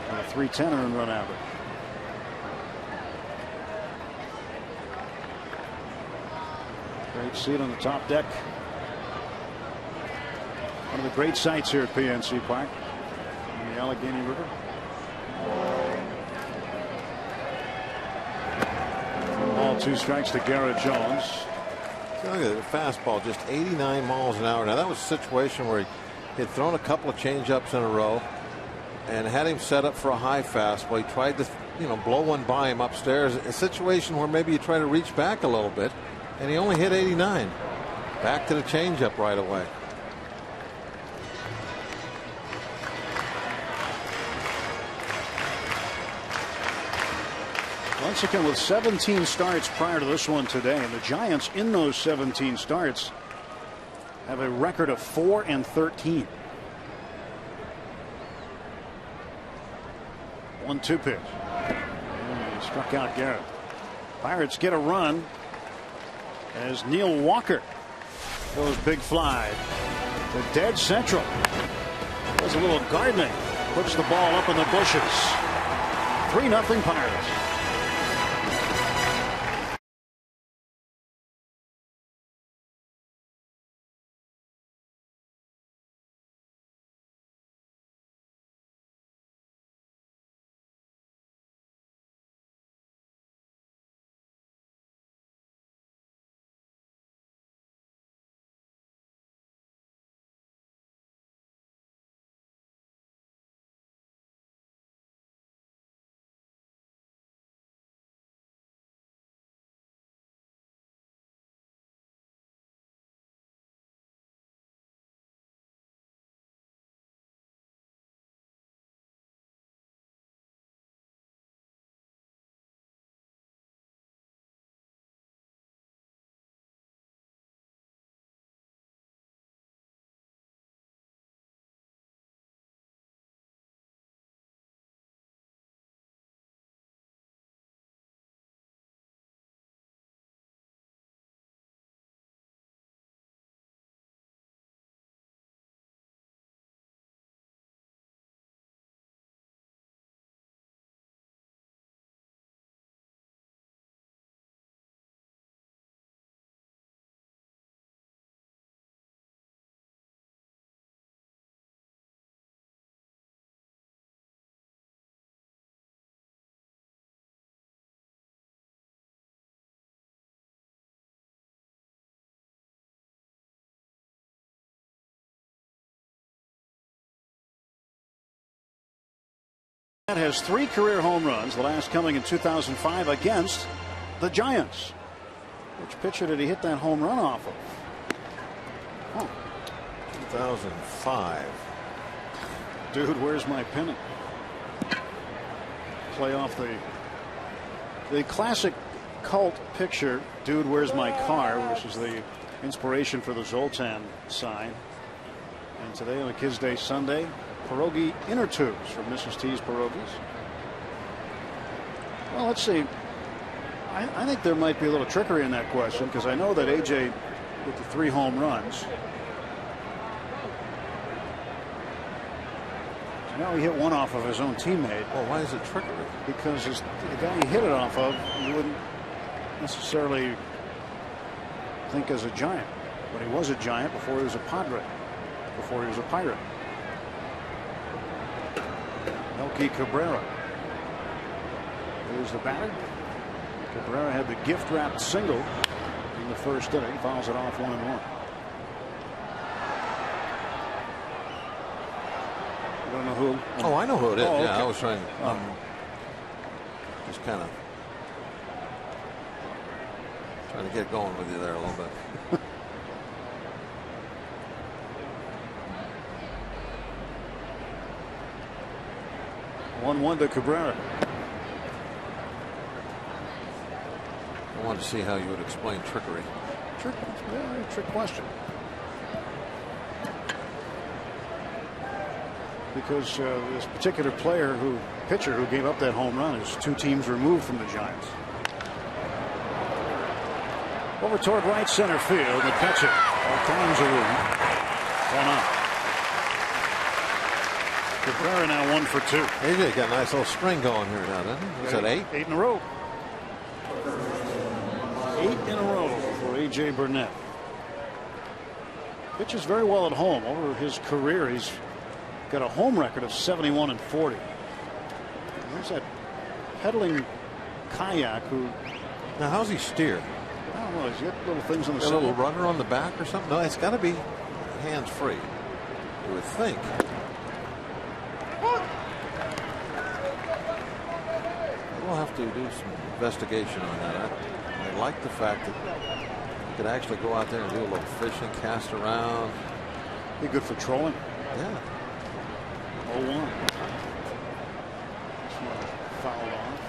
and a .310 earned run average. Great seat on the top deck. One of the great sights here at PNC Park in the Allegheny River. Ball 2 strikes to Garrett Jones. Look at the fastball, just 89 miles an hour. Now that was a situation where he had thrown a couple of changeups in a row and had him set up for a high fastball. He tried to, blow one by him upstairs. A situation where maybe you try to reach back a little bit, and he only hit 89. Back to the changeup right away. Once again with 17 starts prior to this one today, and the Giants in those 17 starts have a record of 4-13. 1-2 pitch. He struck out Garrett. Pirates get a run as Neil Walker goes big fly to dead central. Does a little gardening, puts the ball up in the bushes. 3-0 Pirates. That has 3 career home runs, the last coming in 2005 against the Giants. Which pitcher did he hit that home run off of? Oh. 2005. Dude, where's my pennant? Play off the classic cult picture, Dude, Where's My Car, which is the inspiration for the Zoltan sign. And today on a Kids Day Sunday, pierogi inner tubes from Mrs. T's Pierogies. Well, let's see. I think there might be a little trickery in that question, because I know that AJ with the 3 home runs. So now he hit one off of his own teammate. Well, why is it trickery? Because the guy he hit it off of, you wouldn't necessarily think as a Giant. But he was a Giant before he was a Padre, before he was a Pirate. Melky Cabrera. Here's the batter. Cabrera had the gift-wrapped single in the first inning. Fouls it off 1-1. You don't know who? Oh, I know who it is. Oh, okay. Yeah, I was trying to just kind of trying to get going with you there a little bit. 1-1 to Cabrera. I wanted to see how you would explain trickery. Trick question. Because this particular pitcher who gave up that home run is 2 teams removed from the Giants. Over toward right center field, McCutchen. All kinds of room. 1 out. Cabrera now 1 for 2. AJ got a nice little string going here now, doesn't he? Was that 8? 8 in a row. 8 in a row for AJ Burnett. Pitches very well at home. Over his career, he's got a home record of 71-40. There's that pedaling kayak who. Now, how's he steer? I don't know. He's got little things on the A side. little rudder on the back or something? No, it's got to be hands free, you would think. We'll have to do some investigation on that. I like the fact that you could actually go out there and do a little fishing, cast around. Be good for trolling. Yeah. 0-1. Fouled off.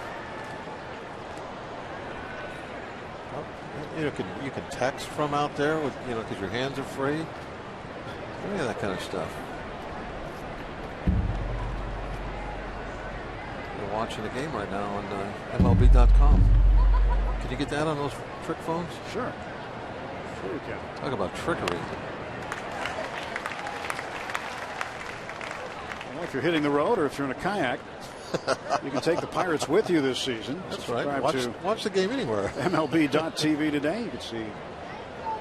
You can text from out there with because your hands are free. Any of that kind of stuff. You're watching the game right now on MLB.com. Can you get that on those trick phones? Sure. Sure you can. Talk about trickery. Well, if you're hitting the road or if you're in a kayak, you can take the Pirates with you this season. That's right. Watch the game anywhere. MLB.TV today. You can see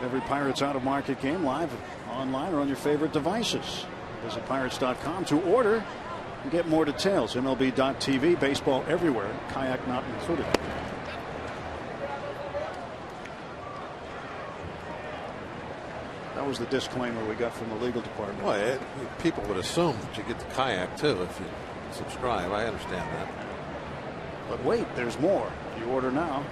every Pirates out-of-market game live online or on your favorite devices. Visit Pirates.com to order and get more details. MLB.TV, baseball everywhere, kayak not included. That was the disclaimer we got from the legal department. Well, people would assume that you get the kayak too if you subscribe. I understand that. But wait, there's more. You order now.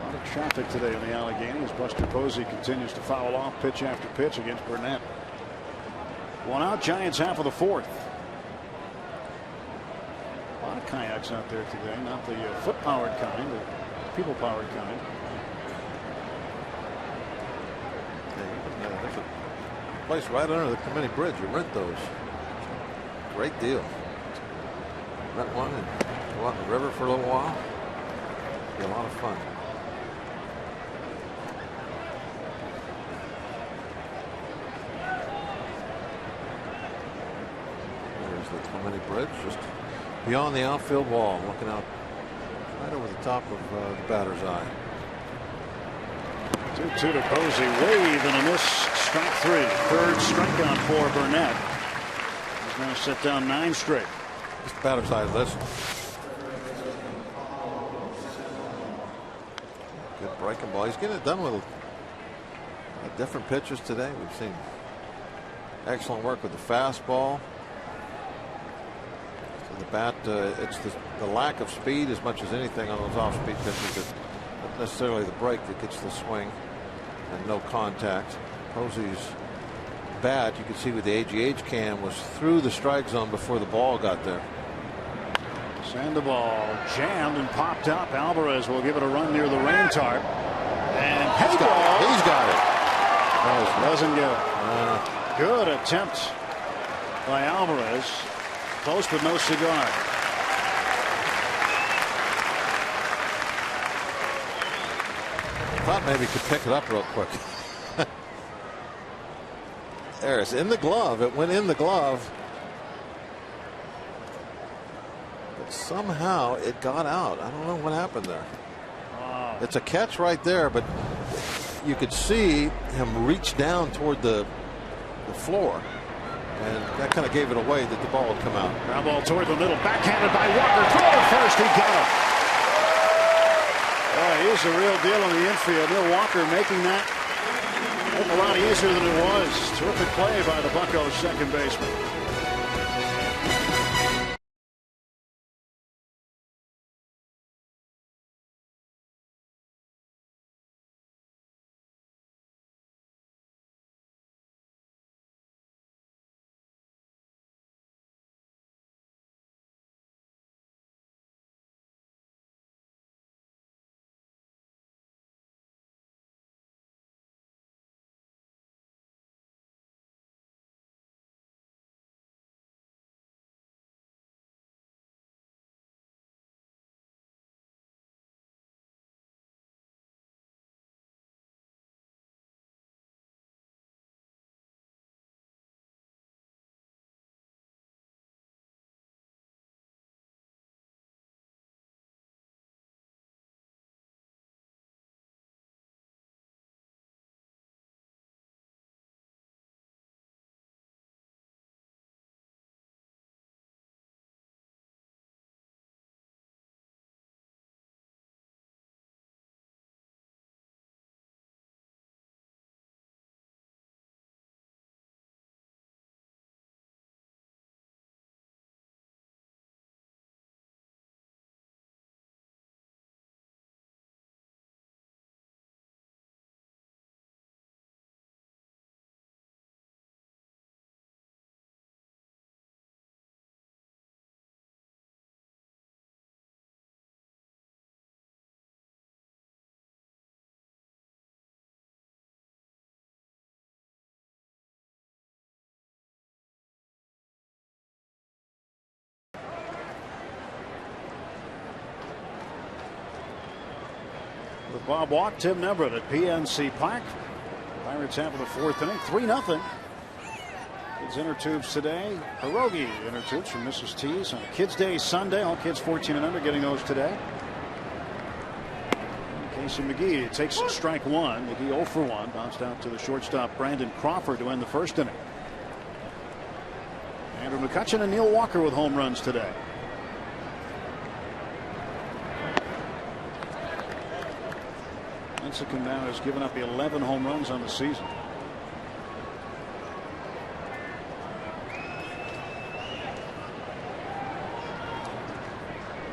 A lot of traffic today in the Allegheny as Buster Posey continues to foul off pitch after pitch against Burnett. One out, Giants half of the fourth. A lot of kayaks out there today, not the foot-powered kind, the people-powered kind. There's a place right under the Committee Bridge. You rent those. Great deal. Rent one and go out in the river for a little while. Be a lot of fun. There's the Committee Bridge, just beyond the outfield wall, looking out right over the top of the batter's eye. 2-2 to Posey, wave and a miss, strike three. Third strikeout for Burnett. He's going to set down 9 straight. Just the batter's eye, listen. Good breaking ball. He's getting it done with different pitches today. We've seen excellent work with the fastball. So the bat, it's the lack of speed as much as anything on those off-speed pitches. That not necessarily the break that gets the swing and no contact. Posey's bat, you can see with the AGH cam, was through the strike zone before the ball got there. Sandoval jammed and popped up. Alvarez will give it a run near the rain tarp. And he's got it. Doesn't get it. Good attempt by Alvarez. Close but no cigar. Thought maybe he could pick it up real quick. There, it's in the glove. It went in the glove. But somehow it got out. I don't know what happened there. Wow. It's a catch right there, but you could see him reach down toward the floor. And that kind of gave it away that the ball would come out. Ground ball toward the middle. Backhanded by Walker. Throw to first. He got him. He's the real deal on the infield. Neil Walker making that a lot easier than it was. Terrific play by the Buccos second baseman. Bob Walk, Tim Neverett at PNC Park. Pirates have in the 4th inning, 3-0. Kids inner tubes today. Pierogi inner tubes from Mrs. T's on Kids Day Sunday. All kids 14 and under getting those today. Casey McGee takes strike one. McGee 0 for 1. Bounced out to the shortstop Brandon Crawford to end the 1st inning. Andrew McCutchen and Neil Walker with home runs today. Lincecum now has given up 11 home runs on the season.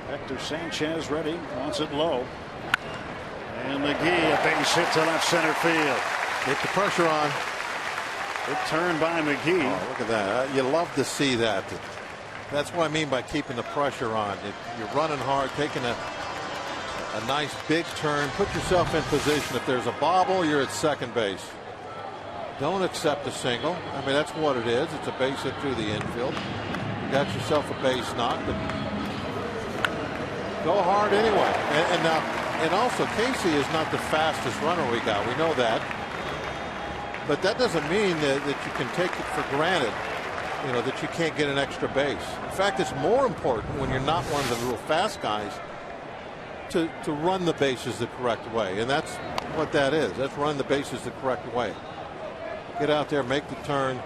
Hector Sanchez ready, wants it low. And McGee, a base hit to left center field. Get the pressure on. Good turn by McGee. Oh, look at that. You love to see that. That's what I mean by keeping the pressure on. You're running hard, taking a nice big turn. Put yourself in position. If there's a bobble, you're at second base. Don't accept a single. I mean, that's what it is. It's a base hit through the infield. You got yourself a base knock, but go hard anyway. And also, Casey is not the fastest runner we got. We know that. But that doesn't mean that you can take it for granted, you know, that you can't get an extra base. In fact, it's more important when you're not one of the real fast guys to run the bases the correct way. And that's what that is. That's run the bases the correct way. Get out there, make the turn.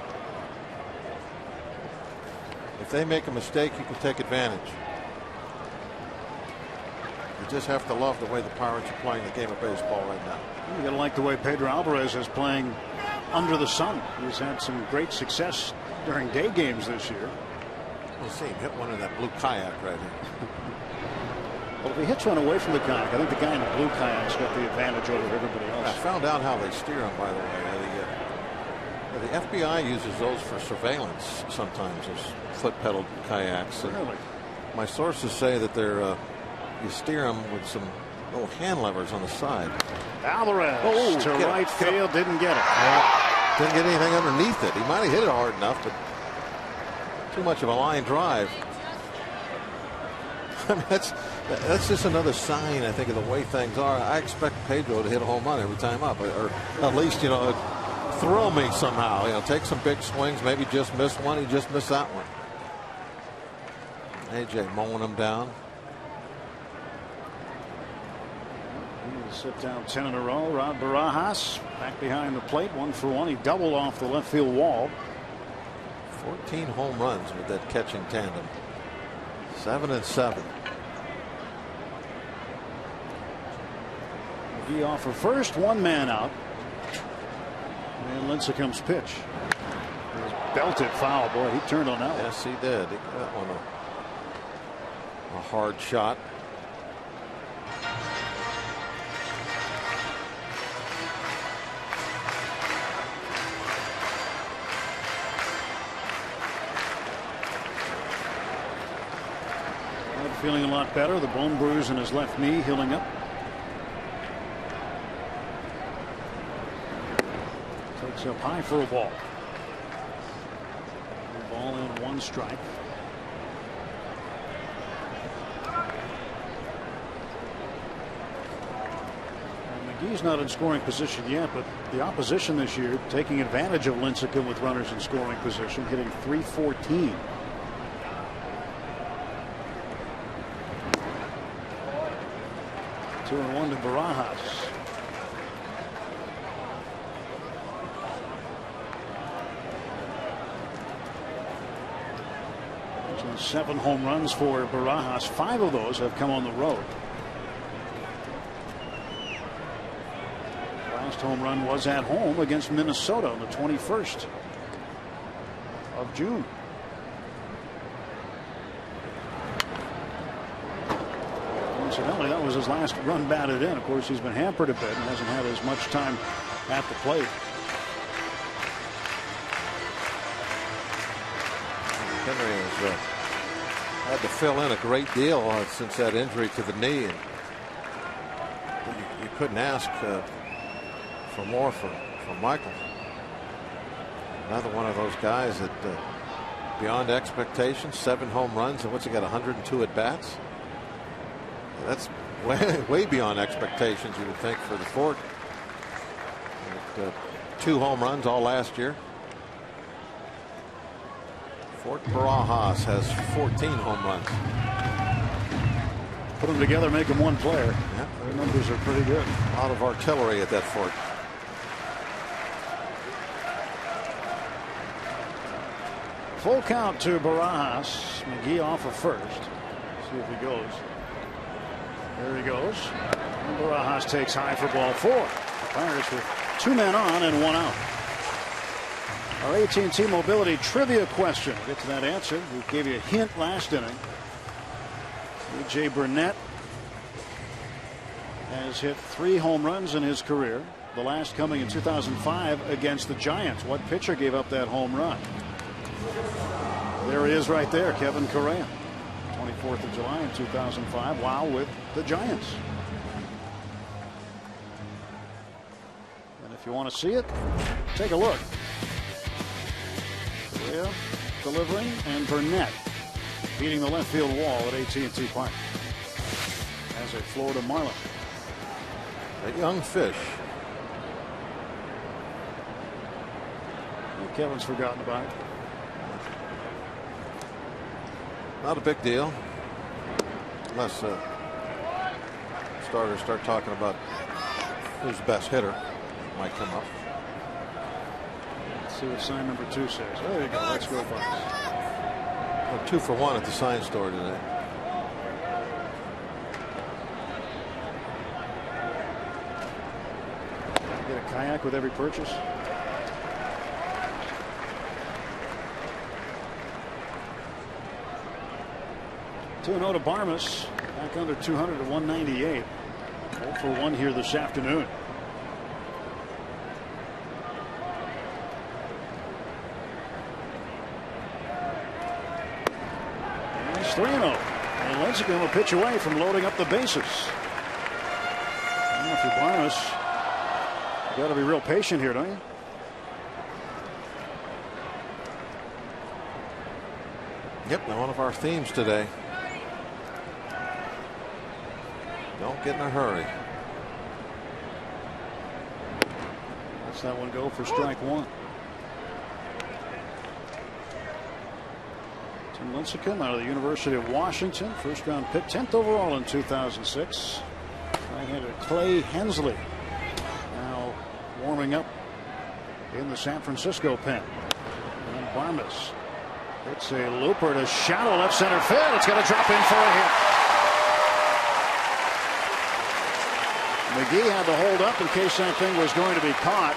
If they make a mistake, you can take advantage. You just have to love the way the Pirates are playing the game of baseball right now. You gotta like the way Pedro Alvarez is playing under the sun. He's had some great success during day games this year. We'll see him hit one in that blue kayak right here. Well, if he hits one away from the kayak, I think the guy in the blue kayak's got the advantage over everybody else. I found out how they steer them, by the way. The FBI uses those for surveillance sometimes, those foot-pedaled kayaks. Really? My sources say that they're you steer them with some little hand levers on the side. Alvarez to right field, didn't get it. Didn't get anything underneath it. He might have hit it hard enough, but too much of a line drive. I mean, that's just another sign, I think, of the way things are. I expect Pedro to hit a home run every time up, or at least, you know, thrill me somehow. You know, take some big swings, maybe just miss one. He just missed that one. AJ mowing him down. Sit down 10 in a row. Rod Barajas back behind the plate, 1 for 1. He doubled off the left field wall. 14 home runs with that catching tandem. 7 and 7. McGee off for first, 1 man out. And Lincecum's pitch. Belted foul. Boy, he turned on that one. Yes, he did. He got that one a hard shot. Feeling a lot better. The bone bruise in his left knee healing up. Takes up high for a ball. Ball in, 1 strike. McGee's not in scoring position yet, but the opposition this year taking advantage of Lincecum with runners in scoring position, hitting .314. Two and 1 to Barajas. So 7 home runs for Barajas. 5 of those have come on the road. Last home run was at home against Minnesota on the 21st of June. Incidentally, that was his last run batted in. Of course, he's been hampered a bit and hasn't had as much time at the plate. Henry has had to fill in a great deal since that injury to the knee. And you couldn't ask for more from Michael. Another one of those guys that beyond expectations, 7 home runs, and what's he got, 102 at bats? That's way beyond expectations, you would think, for the Fort. 2 home runs all last year. Fort Barajas has 14 home runs. Put them together, make them one player. Yeah. Their numbers are pretty good. A lot of artillery at that Fort. Full count to Barajas. McGee off of first. See if he goes. There he goes. And Barajas takes high for ball 4. The Pirates with 2 men on and 1 out. Our AT&T Mobility trivia question. We'll get to that answer. We gave you a hint last inning. A.J. Burnett has hit 3 home runs in his career. The last coming in 2005 against the Giants. What pitcher gave up that home run? There he is right there, Kevin Correa. 24th of July in 2005 while with the Giants. And if you want to see it, take a look. Correa delivering and Burnett beating the left field wall at AT&T Park as a Florida Marlin. A young fish. And Kevin's forgotten about it. Not a big deal. Unless starters start talking about who's the best hitter. Might come up. Let's see what sign number 2 says. There you go. Let's go, Bucks. 2 for 1 at the sign store today. Get a kayak with every purchase. Two 0 to Barmas. Back under 200 to 198. 0 for 1 here this afternoon. And he's 3-0. And Lincecum will pitch away from loading up the bases. If you're Barmas, you got to be real patient here, don't you? Yep, one of our themes today. Don't get in a hurry. Let's that one go for strike 1. Tim Lincecum out of the University of Washington, first round pick, 10th overall in 2006. Right-hander Clay Hensley now warming up in the San Francisco pen. And Barmas hits a looper to shallow left center field. It's going to drop in for a hit. McGee had to hold up in case that thing was going to be caught.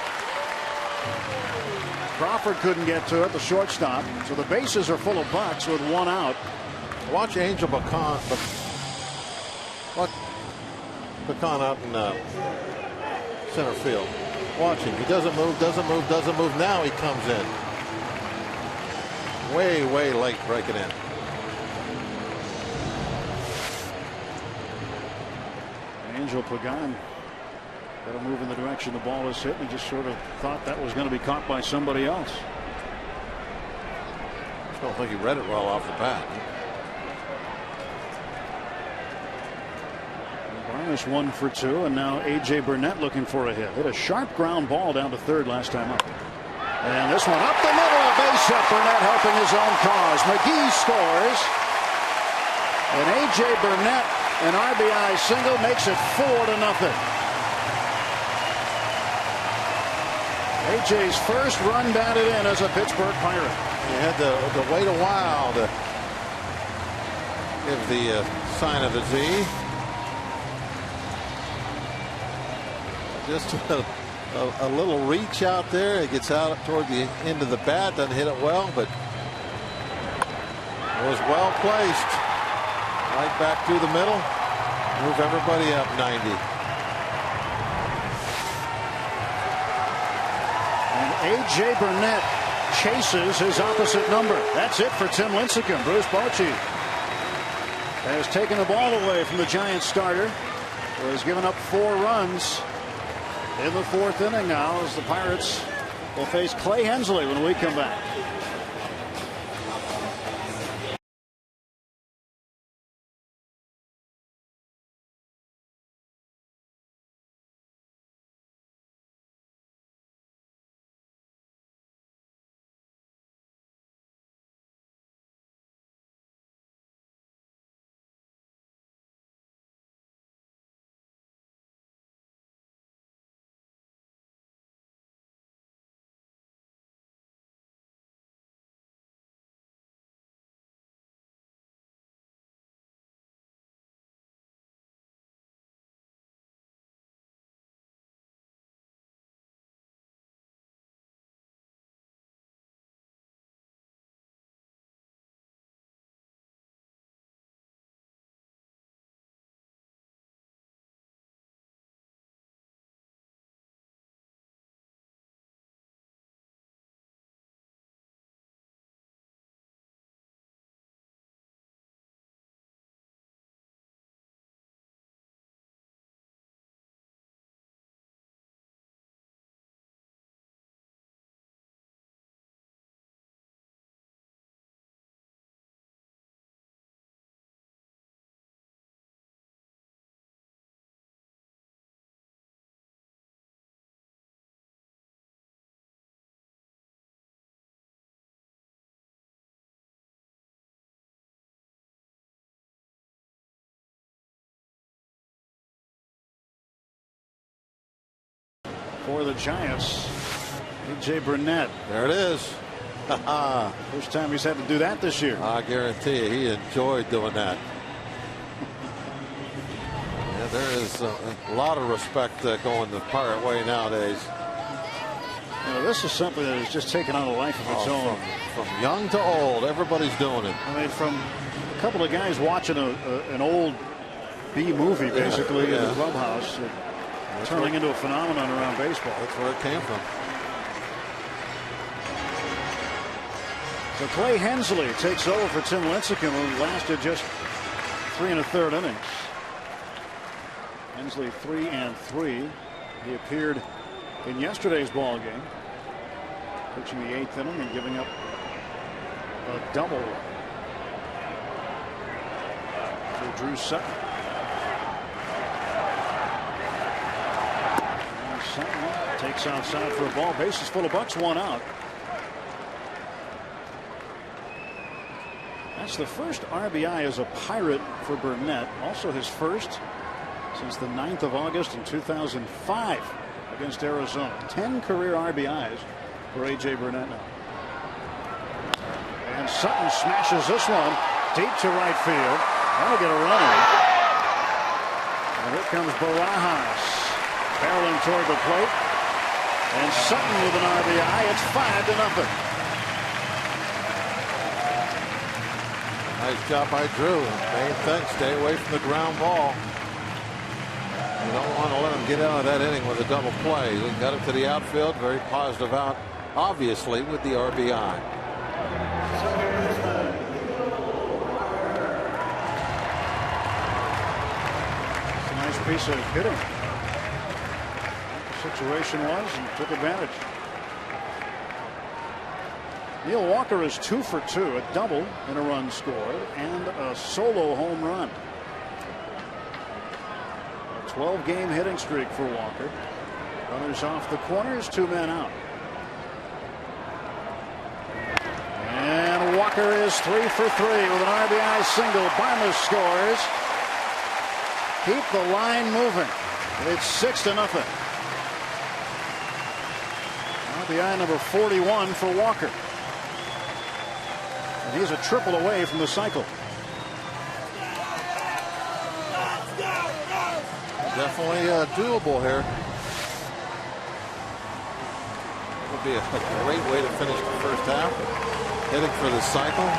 Crawford couldn't get to it, the shortstop. So the bases are full of Bucks with 1 out. Watch Angel Bacon out in center field. Watch him. He doesn't move, doesn't move, doesn't move. Now he comes in. Way late breaking in. Angel Pagan got to move in the direction the ball is hit. He just sort of thought that was going to be caught by somebody else. I don't think he read it well off the bat. Barnes 1 for 2, and now A.J. Burnett looking for a hit. Hit a sharp ground ball down to third last time up. And this one up the middle, a base hit. Burnett helping his own cause. McGee scores. And A.J. Burnett, an RBI single, makes it 4-0. A.J.'s first run batted in as a Pittsburgh Pirate. He had to wait a while to give the sign of the Z. Just a little reach out there. It gets out toward the end of the bat. Doesn't hit it well, but it was well placed. Right back through the middle. Move everybody up 90. And A.J. Burnett chases his opposite number. That's it for Tim Lincecum. Bruce Bochy has taken the ball away from the Giants starter, who has given up 4 runs in the 4th inning now, as the Pirates will face Clay Hensley when we come back. for the Giants. A.J. Burnett. There it is. First time he's had to do that this year. I guarantee you he enjoyed doing that. Yeah, there is a lot of respect going the Pirate way nowadays. You know, this is something that has just taken on a life of its own. From young to old, everybody's doing it. I mean, from a couple of guys watching an old B movie, basically, in the clubhouse, turning into a phenomenon around baseball. That's where it came from. So Clay Hensley takes over for Tim Lincecum, who lasted just 3 1/3 innings. Hensley 3 3. He appeared in yesterday's ball game, pitching the 8th inning and giving up a double to Drew Sutton. And Sutton takes outside for a ball. Bases full of Bucks, 1 out. That's the first RBI as a Pirate for Burnett. Also his first since the 9th of August in 2005 against Arizona. 10 career RBIs for A.J. Burnett now. And Sutton smashes this one deep to right field. That'll get a run in. And here comes Barajas barreling toward the plate. And Sutton with an RBI. It's 5-0. Nice job by Drew. Main thing, stay away from the ground ball. You don't want to let him get out of that inning with a double play. He got it to the outfield. Very positive out, obviously, with the RBI. It's a nice piece of hitting. The situation was, and took advantage. Neil Walker is 2 for 2, a double and a run scored, and a solo home run. A 12-game hitting streak for Walker. Runners off the corners, 2 men out. And Walker is 3 for 3 with an RBI single. Barnes scores. Keep the line moving. It's 6-0. RBI number 41 for Walker. And he's a triple away from the cycle. Definitely doable here. It would be a great way to finish the first half. Heading for the cycle.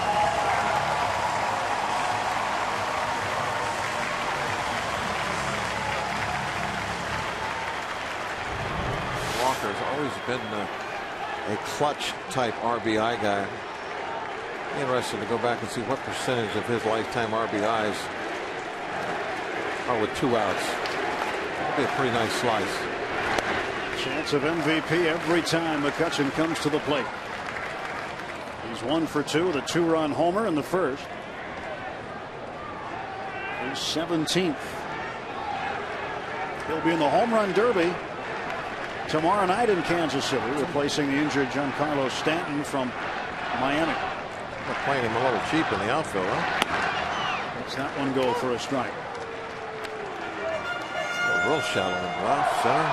Walker's always been a clutch type RBI guy. Interesting to go back and see what percentage of his lifetime RBIs are with 2 outs. That'd be a pretty nice slice. Chance of MVP every time McCutchen comes to the plate. He's 1 for 2 with a 2-run homer in the first. His 17th. He'll be in the home run derby tomorrow night in Kansas City, replacing the injured Giancarlo Stanton from Miami. They're playing him a little cheap in the outfield, huh? Lets that one go for a strike. Real shallow in left center.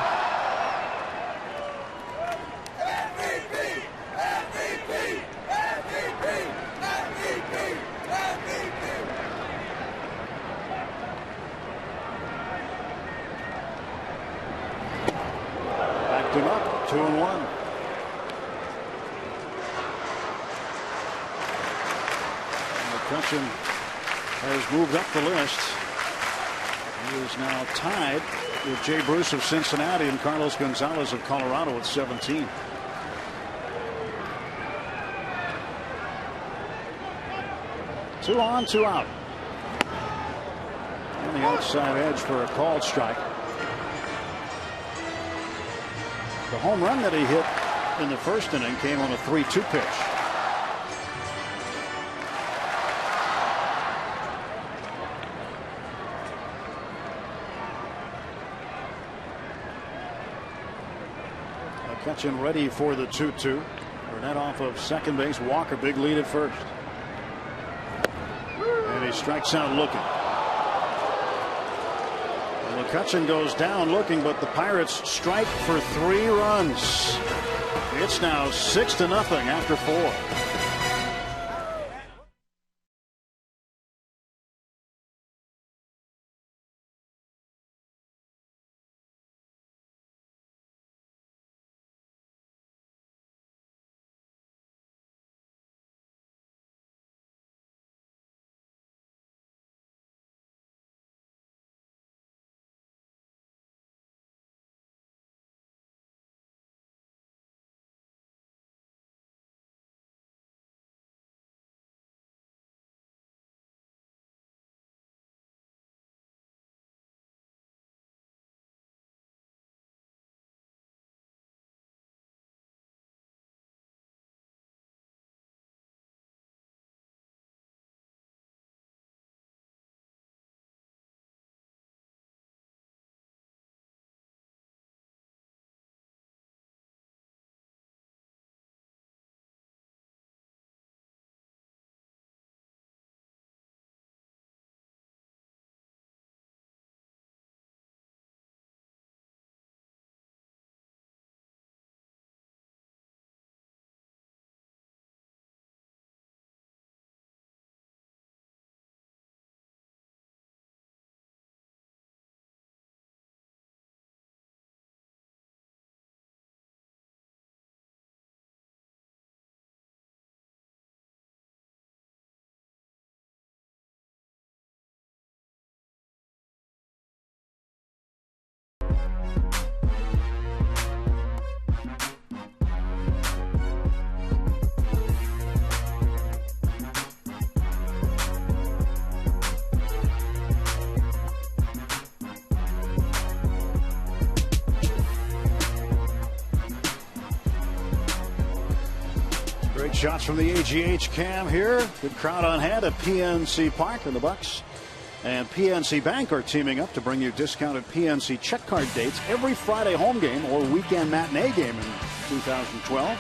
Backed him up, 2-1. McCutchen has moved up the list. He is now tied with Jay Bruce of Cincinnati and Carlos Gonzalez of Colorado at 17. Two on, 2 out. On the outside edge for a called strike. The home run that he hit in the first inning came on a 3-2 pitch. McCutchen ready for the 2-2. Burnett off of second base. Walker big lead at first. And he strikes out looking. McCutchen goes down looking, but the Pirates strike for 3 runs. It's now 6-0 after 4. Great shots from the AGH cam here. Good crowd on hand at PNC Park, and the Bucks and PNC Bank are teaming up to bring you discounted PNC check card dates every Friday home game or weekend matinee game in 2012.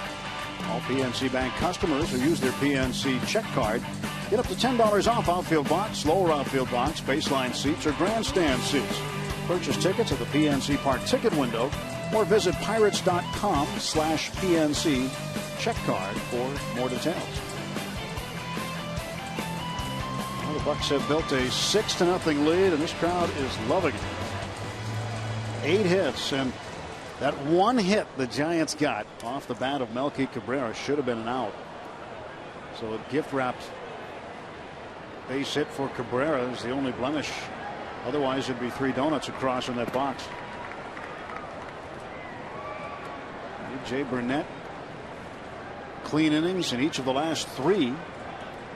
All PNC Bank customers who use their PNC check card get up to $10 off outfield box, lower outfield box, baseline seats, or grandstand seats. Purchase tickets at the PNC Park ticket window or visit pirates.com/PNC check card for more details. Well, the Bucks have built a 6-0 lead, and this crowd is loving it. 8 hits, and that one hit the Giants got off the bat of Melky Cabrera should have been an out. So a gift-wrapped base hit for Cabrera is the only blemish. Otherwise, it'd be 3 donuts across in that box. Jay Burnett, clean innings in each of the last 3.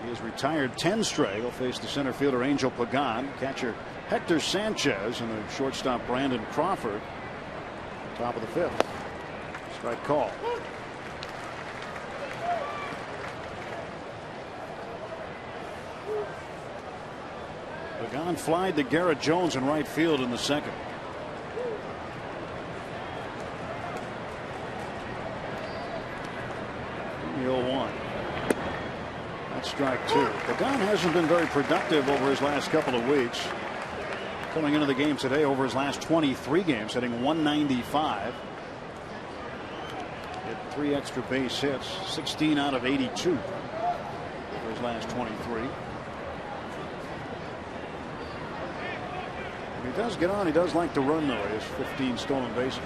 He has retired 10 straight. He'll face the center fielder Angel Pagan, catcher Hector Sanchez, and the shortstop Brandon Crawford. Top of the 5th. Strike call. Pagan flied to Garrett Jones in right field in the 2nd. 0-1. That's strike 2. Pagan hasn't been very productive over his last couple of weeks. Coming into the game today, over his last 23 games, hitting .195. Hit 3 extra base hits, 16 out of 82 over his last 23. When he does get on, he does like to run, though. He has 15 stolen bases.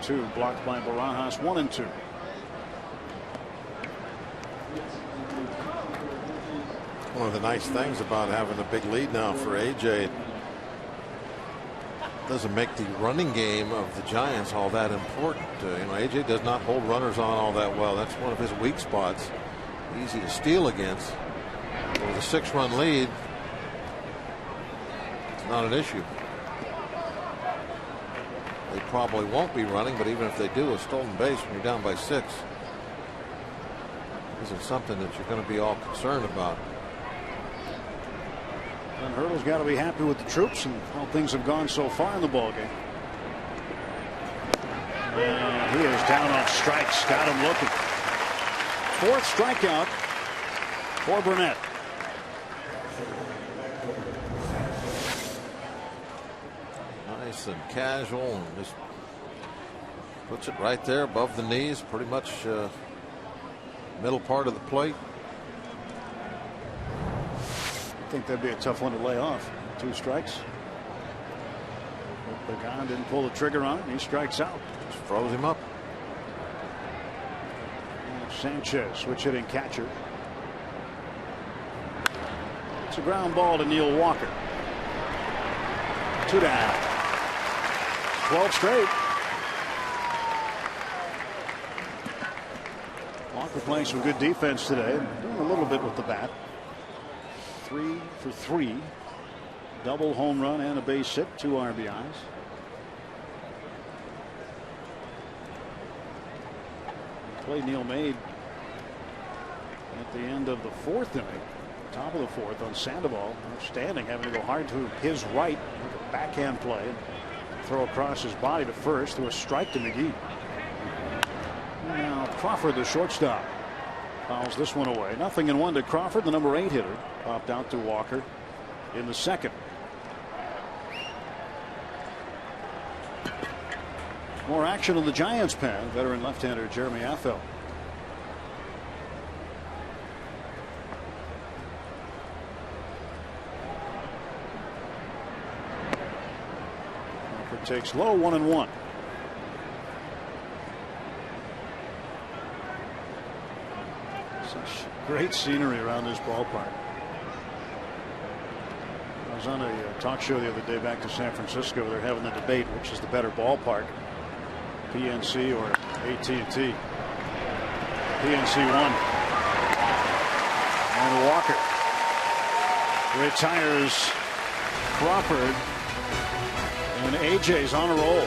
0-2 blocked by Barajas, 1-2. One of the nice things about having a big lead now for AJ, it doesn't make the running game of the Giants all that important. AJ does not hold runners on all that well. That's one of his weak spots. Easy to steal against. With a 6-run lead, it's not an issue. They probably won't be running, but even if they do, a stolen base when you're down by 6 isn't something that you're going to be all concerned about. And Hurdle's got to be happy with the troops and how things have gone so far in the ballgame. And he is down on strikes. Got him looking. 4th strikeout for Burnett. Nice and casual, and just puts it right there above the knees, pretty much middle part of the plate. I think that'd be a tough one to lay off. 2 strikes. But Pagan didn't pull the trigger on it, and he strikes out. Just froze him up. Sanchez, switch hitting catcher. It's a ground ball to Neil Walker. 2 down. 12 straight. Walker playing some good defense today, doing a little bit with the bat. 3 for 3. Double home run and a base hit, 2 RBIs. Play Neil made at the end of the 4th inning, top of the 4th on Sandoval. Standing, having to go hard to his right, a backhand play, and throw across his body to first, through a strike to McGee. Now Crawford, the shortstop, fouls this one away. 0-1 to Crawford, the number 8 hitter, popped out to Walker in the 2nd. More action in the Giants pen. Veteran left-hander Jeremy Affeldt. Walker takes low, 1-1. Such great scenery around this ballpark. I was on a talk show the other day back to San Francisco. They're having the debate, which is the better ballpark, PNC or AT&T. PNC won. And Walker retires Crawford, and AJ's on a roll.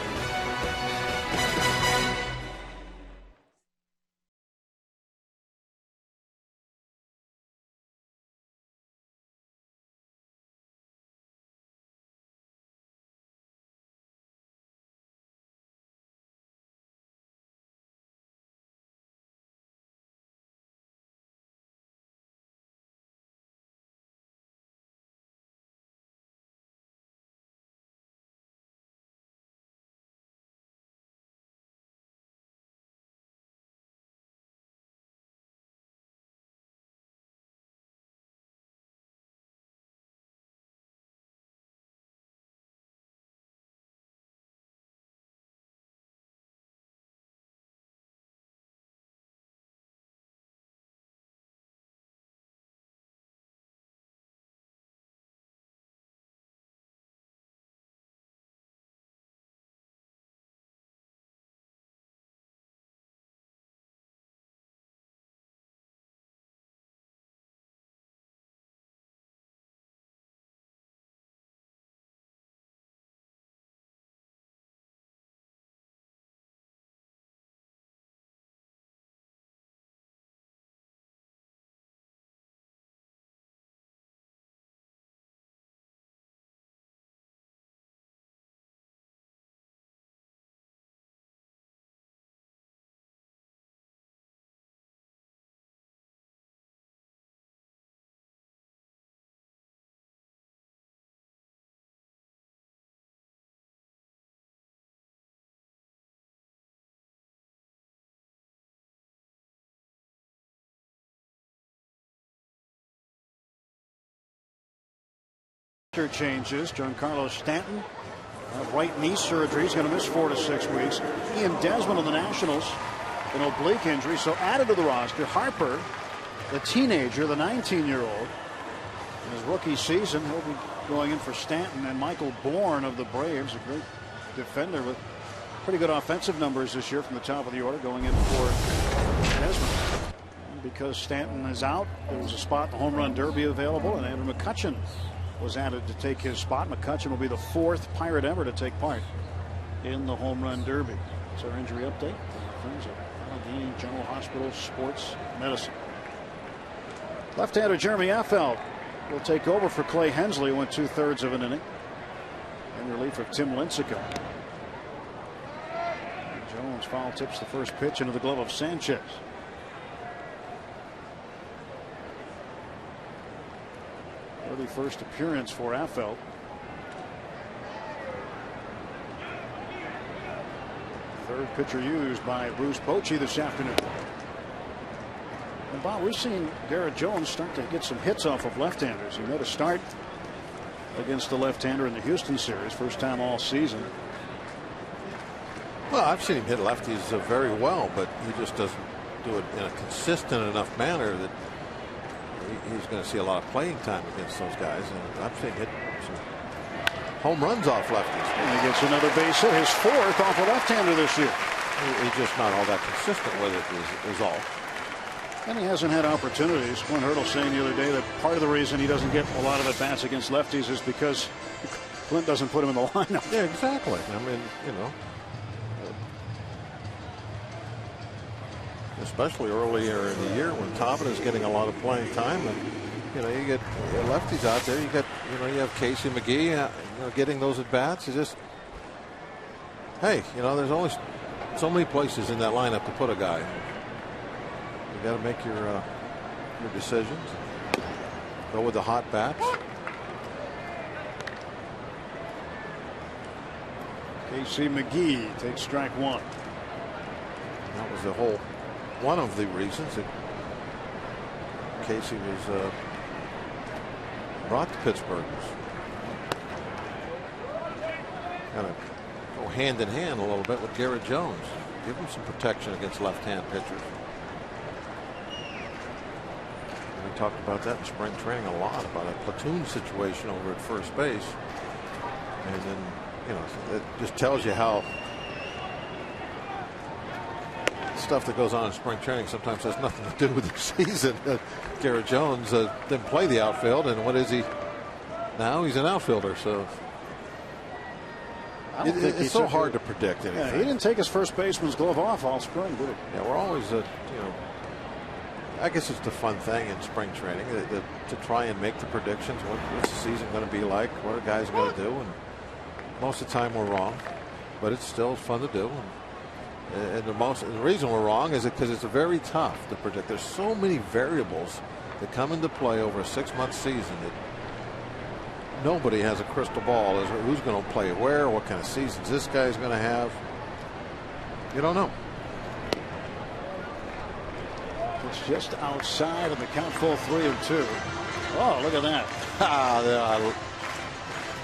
Changes. Giancarlo Stanton, right knee surgery. He's going to miss 4 to 6 weeks. Ian Desmond of the Nationals, an oblique injury, so added to the roster. Harper, the teenager, the 19-year-old, in his rookie season, he'll be going in for Stanton. And Michael Bourne of the Braves, a great defender with pretty good offensive numbers this year from the top of the order, going in for Desmond. And because Stanton is out, there was a spot in the home run derby available, and Andrew McCutchen was added to take his spot. McCutchen will be the 4th Pirate ever to take part in the home run derby. It's our injury update. Friends of Allegheny General Hospital Sports Medicine. Left-hander Jeremy Affeldt will take over for Clay Hensley. Went 2/3 of an inning in relief of Tim Lincecum. Jones foul tips the first pitch into the glove of Sanchez. First appearance for Affeldt. Third pitcher used by Bruce Bochy this afternoon. And Bob, we've seen Garrett Jones start to get some hits off of left-handers. He made a start against the left-hander in the Houston series, first time all season. Well, I've seen him hit lefties very well, but he just doesn't do it in a consistent enough manner that he's going to see a lot of playing time against those guys. And I've seen him hit some home runs off lefties. And he gets another base hit, his fourth off a left-hander this year. He's just not all that consistent with it is all. And he hasn't had opportunities. Clint Hurdle saying the other day that part of the reason he doesn't get a lot of at-bats against lefties is because Clint doesn't put him in the lineup. Yeah, exactly. I mean, you know, especially earlier in the year when Tobin is getting a lot of playing time, and you know, you get lefties out there. You have Casey McGee, you know, getting those at bats. It's just, hey, you know, there's only so many places in that lineup to put a guy. You got to make your decisions. Go with the hot bats. Casey McGee takes strike one. That was the whole one of the reasons that Casey was brought to Pittsburgh. Kind of go hand in hand a little bit with Garrett Jones. Give him some protection against left-hand pitchers. We talked about that in spring training a lot, about a platoon situation over at first base. And then, you know, it just tells you how stuff that goes on in spring training sometimes has nothing to do with the season. Garrett Jones didn't play the outfield, and what is he now? He's an outfielder, so it's so hard to predict anything. Yeah, he didn't take his first baseman's glove off all spring, did he? Yeah, we're always, you know, I guess it's the fun thing in spring training to try and make the predictions. What's the season going to be like? What are guys going to do? And most of the time we're wrong, but it's still fun to do. And the reason we're wrong is because it's very tough to predict. There's so many variables that come into play over a 6-month season that nobody has a crystal ball as to who's going to play where, what kind of seasons this guy's going to have. You don't know. It's just outside of the count, full 3-2. Oh, look at that.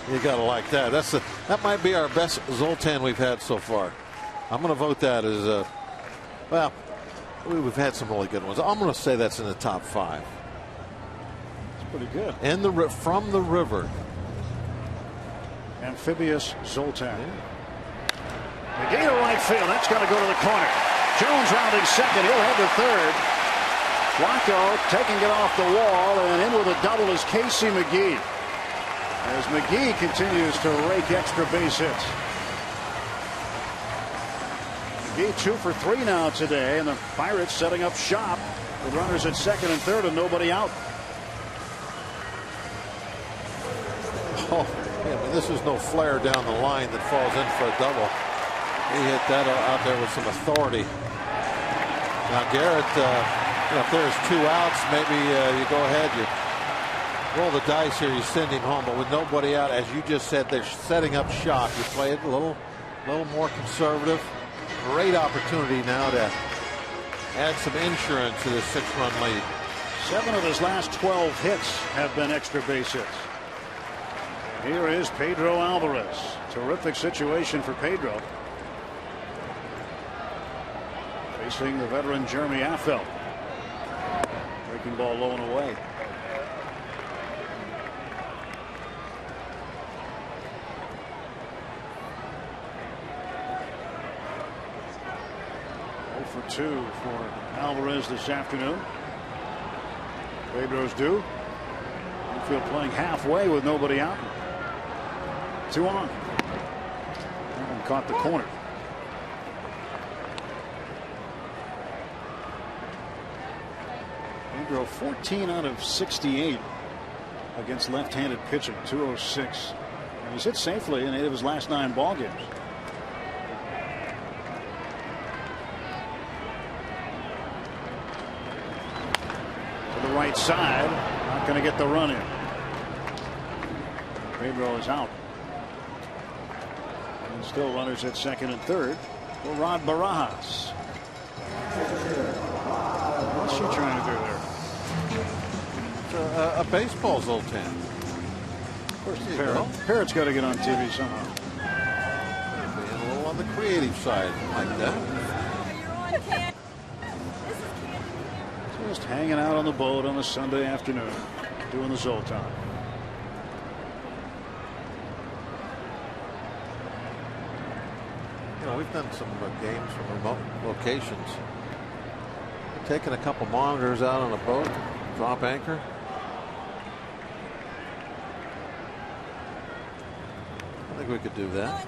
You got to like that. That might be our best Zoltan we've had so far. I'm going to vote that as well, we've had some really good ones. I'm going to say that's in the top 5. It's pretty good. And from the river. Amphibious Zoltan. McGee to right field. That's got to go to the corner. Jones rounding second. He'll head to third. Flacco taking it off the wall, and in with a double is Casey McGee. As McGee continues to rake extra base hits. McGee 2 for 3 now today, and the Pirates setting up shop with runners at second and third and nobody out. Oh, yeah, but this is no flare down the line that falls in for a double. He hit that out there with some authority. Now Garrett, if there's 2 outs, maybe you go ahead, you roll the dice here, you send him home. But with nobody out, as you just said, they're setting up shop. You play it a little more conservative. Great opportunity now to add some insurance to this 6-run lead. 7 of his last 12 hits have been extra base hits. Here is Pedro Alvarez. Terrific situation for Pedro. Facing the veteran Jeremy Affeldt. Breaking ball low and away. For 2 for Alvarez this afternoon. Pedro's due. Infield playing halfway with nobody out. 2 on. And caught the corner. Pedro 14 out of 68 against left-handed pitching. 206. And he's hit safely in 8 of his last 9 ball games. To the right side. Not going to get the run in. Pedro is out. And still runners at second and third. for Rod Barajas. What's she trying to do there? It's a baseball Zoltan. Of course, the parrot's got to get on TV somehow. Being a little on the creative side like that. Just hanging out on the boat on a Sunday afternoon, doing the Zoltan. You know, we've done some games from remote locations. Taking a couple monitors out on a boat, drop anchor. I think we could do that.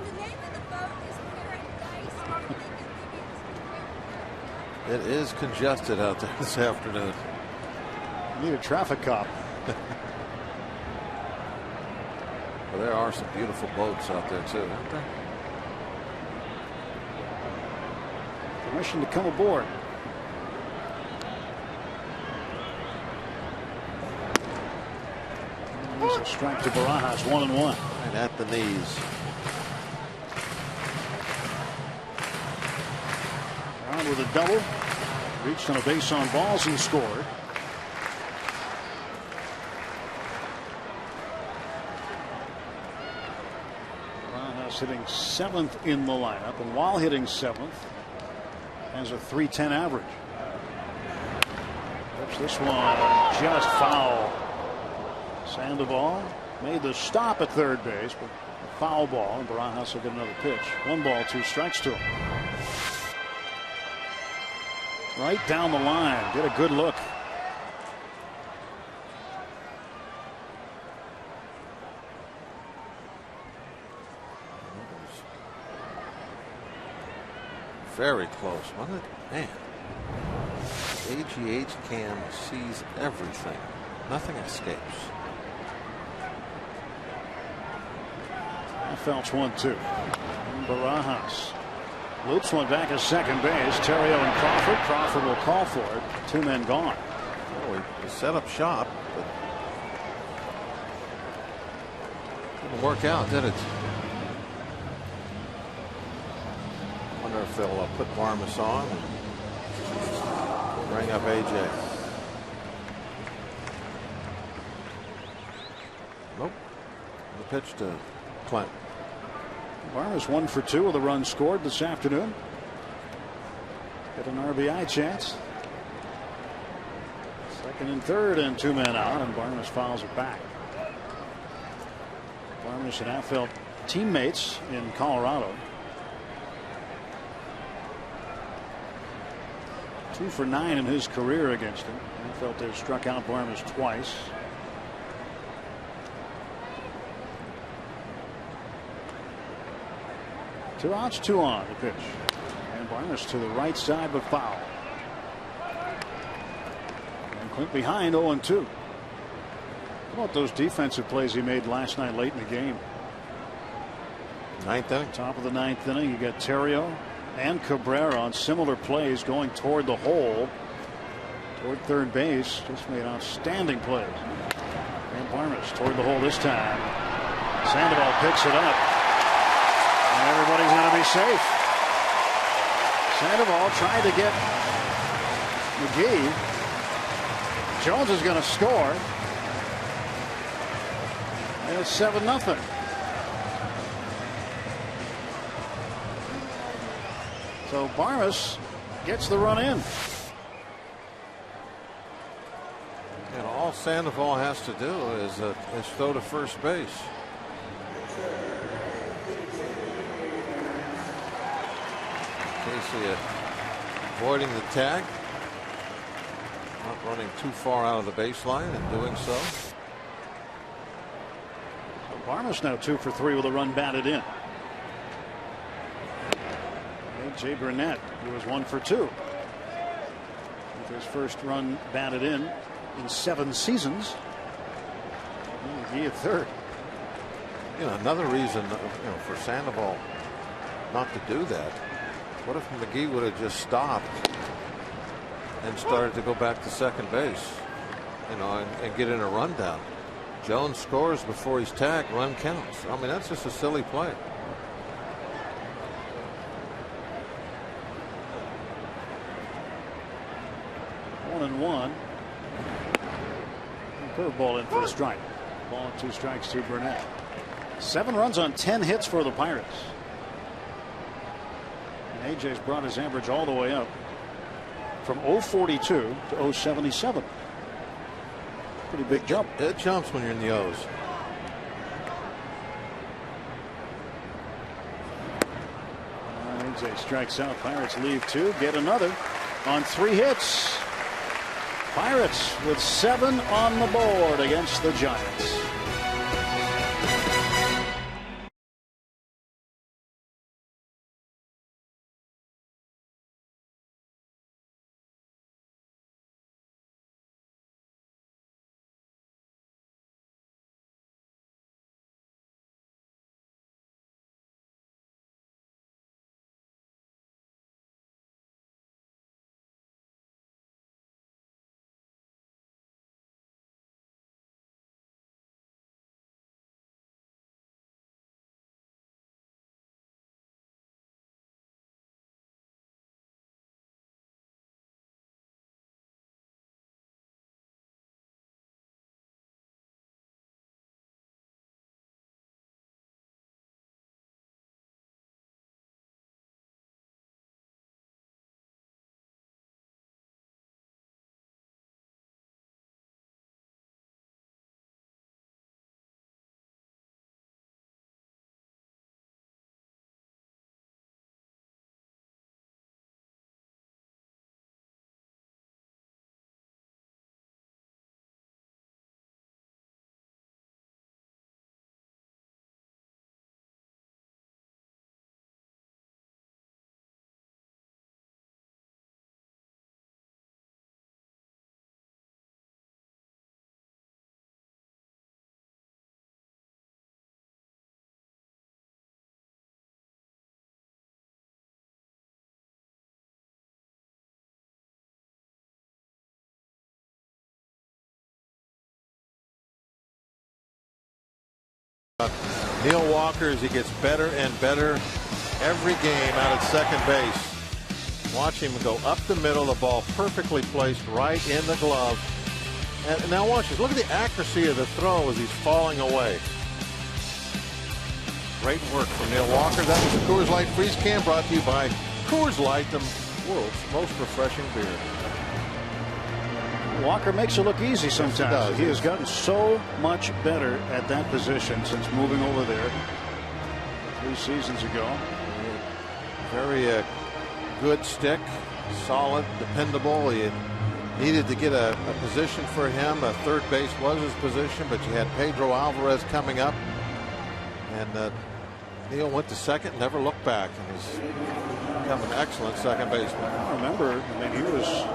It is congested out there this afternoon. Need a traffic cop. Well, there are some beautiful boats out there too, aren't there? Permission to come aboard. There's a strike to Barajas, 1-1. And at the knees. Brown with a double. Reached on a base on balls and scored. Barajas hitting 7th in the lineup, and while hitting 7th, has a .310 average. This one just foul. Sandoval made the stop at third base, but a foul ball, and Barajas will get another pitch. 1 ball, 2 strikes to him. Right down the line. Get a good look. Very close, wasn't it? Man. AGH cam sees everything. Nothing escapes. Felts 1-2. Barajas loops one back at second base. Terrio and Crawford. Crawford will call for it. 2 men gone. Oh, he set up shop, but didn't work out, did it? Wonder if they'll put Varmus on and bring up AJ. Nope. The pitch to Clint. Varmus 1 for 2 with a run scored this afternoon. Get an RBI chance. Second and third, and 2 men out, and Varmus fouls it back. Varmus and Affeldt teammates in Colorado. 2 for 9 in his career against him. Affeldt has struck out Varmus twice. Two outs, 2 on the pitch. And Varmus to the right side, but foul. And Clint behind 0-2. How about those defensive plays he made last night late in the game? 9th inning. Top of the 9th inning, you got Terrio and Cabrera on similar plays going toward the hole, toward third base. Just made outstanding plays. And Varmus toward the hole this time. Sandoval picks it up. And everybody's going to be safe. Sandoval tried to get McGee. Jones is going to score. And it's 7-0. So Varmus gets the run in. And all Sandoval has to do is throw to first base. Casey avoiding the tag, not running too far out of the baseline and doing so. Varmus now 2 for 3 with a run batted in. A.J. Burnett, who was 1 for 2 with his first run batted in 7 seasons. McGee at third. You know, another reason, for Sandoval not to do that. What if McGee would have just stopped and started to go back to second base, and get in a rundown? Jones scores before he's tagged, run counts. I mean, that's just a silly play. 1-1. Curveball in for a strike. Ball and 2 strikes to Burnett. 7 runs on 10 hits for the Pirates. And AJ's brought his average all the way up from 0.42 to 0.77. Pretty big jump. It jumps when you're in the O's. AJ strikes out. Pirates leave 2, get another on 3 hits. Pirates with 7 on the board against the Giants. Neil Walker, as he gets better and better every game out at second base. Watch him go up the middle, the ball perfectly placed right in the glove. And now watch this. Look at the accuracy of the throw as he's falling away. Great work from Neil Walker. That was the Coors Light Freeze Can, brought to you by Coors Light, the world's most refreshing beer. Walker makes it look easy sometimes. Yes, he has gotten so much better at that position since moving over there 3 seasons ago. Very good stick, solid, dependable. He needed to get a position for him. Third base was his position, but you had Pedro Alvarez coming up. And Neil went to second, never looked back, and he's become an excellent second baseman. I remember, he was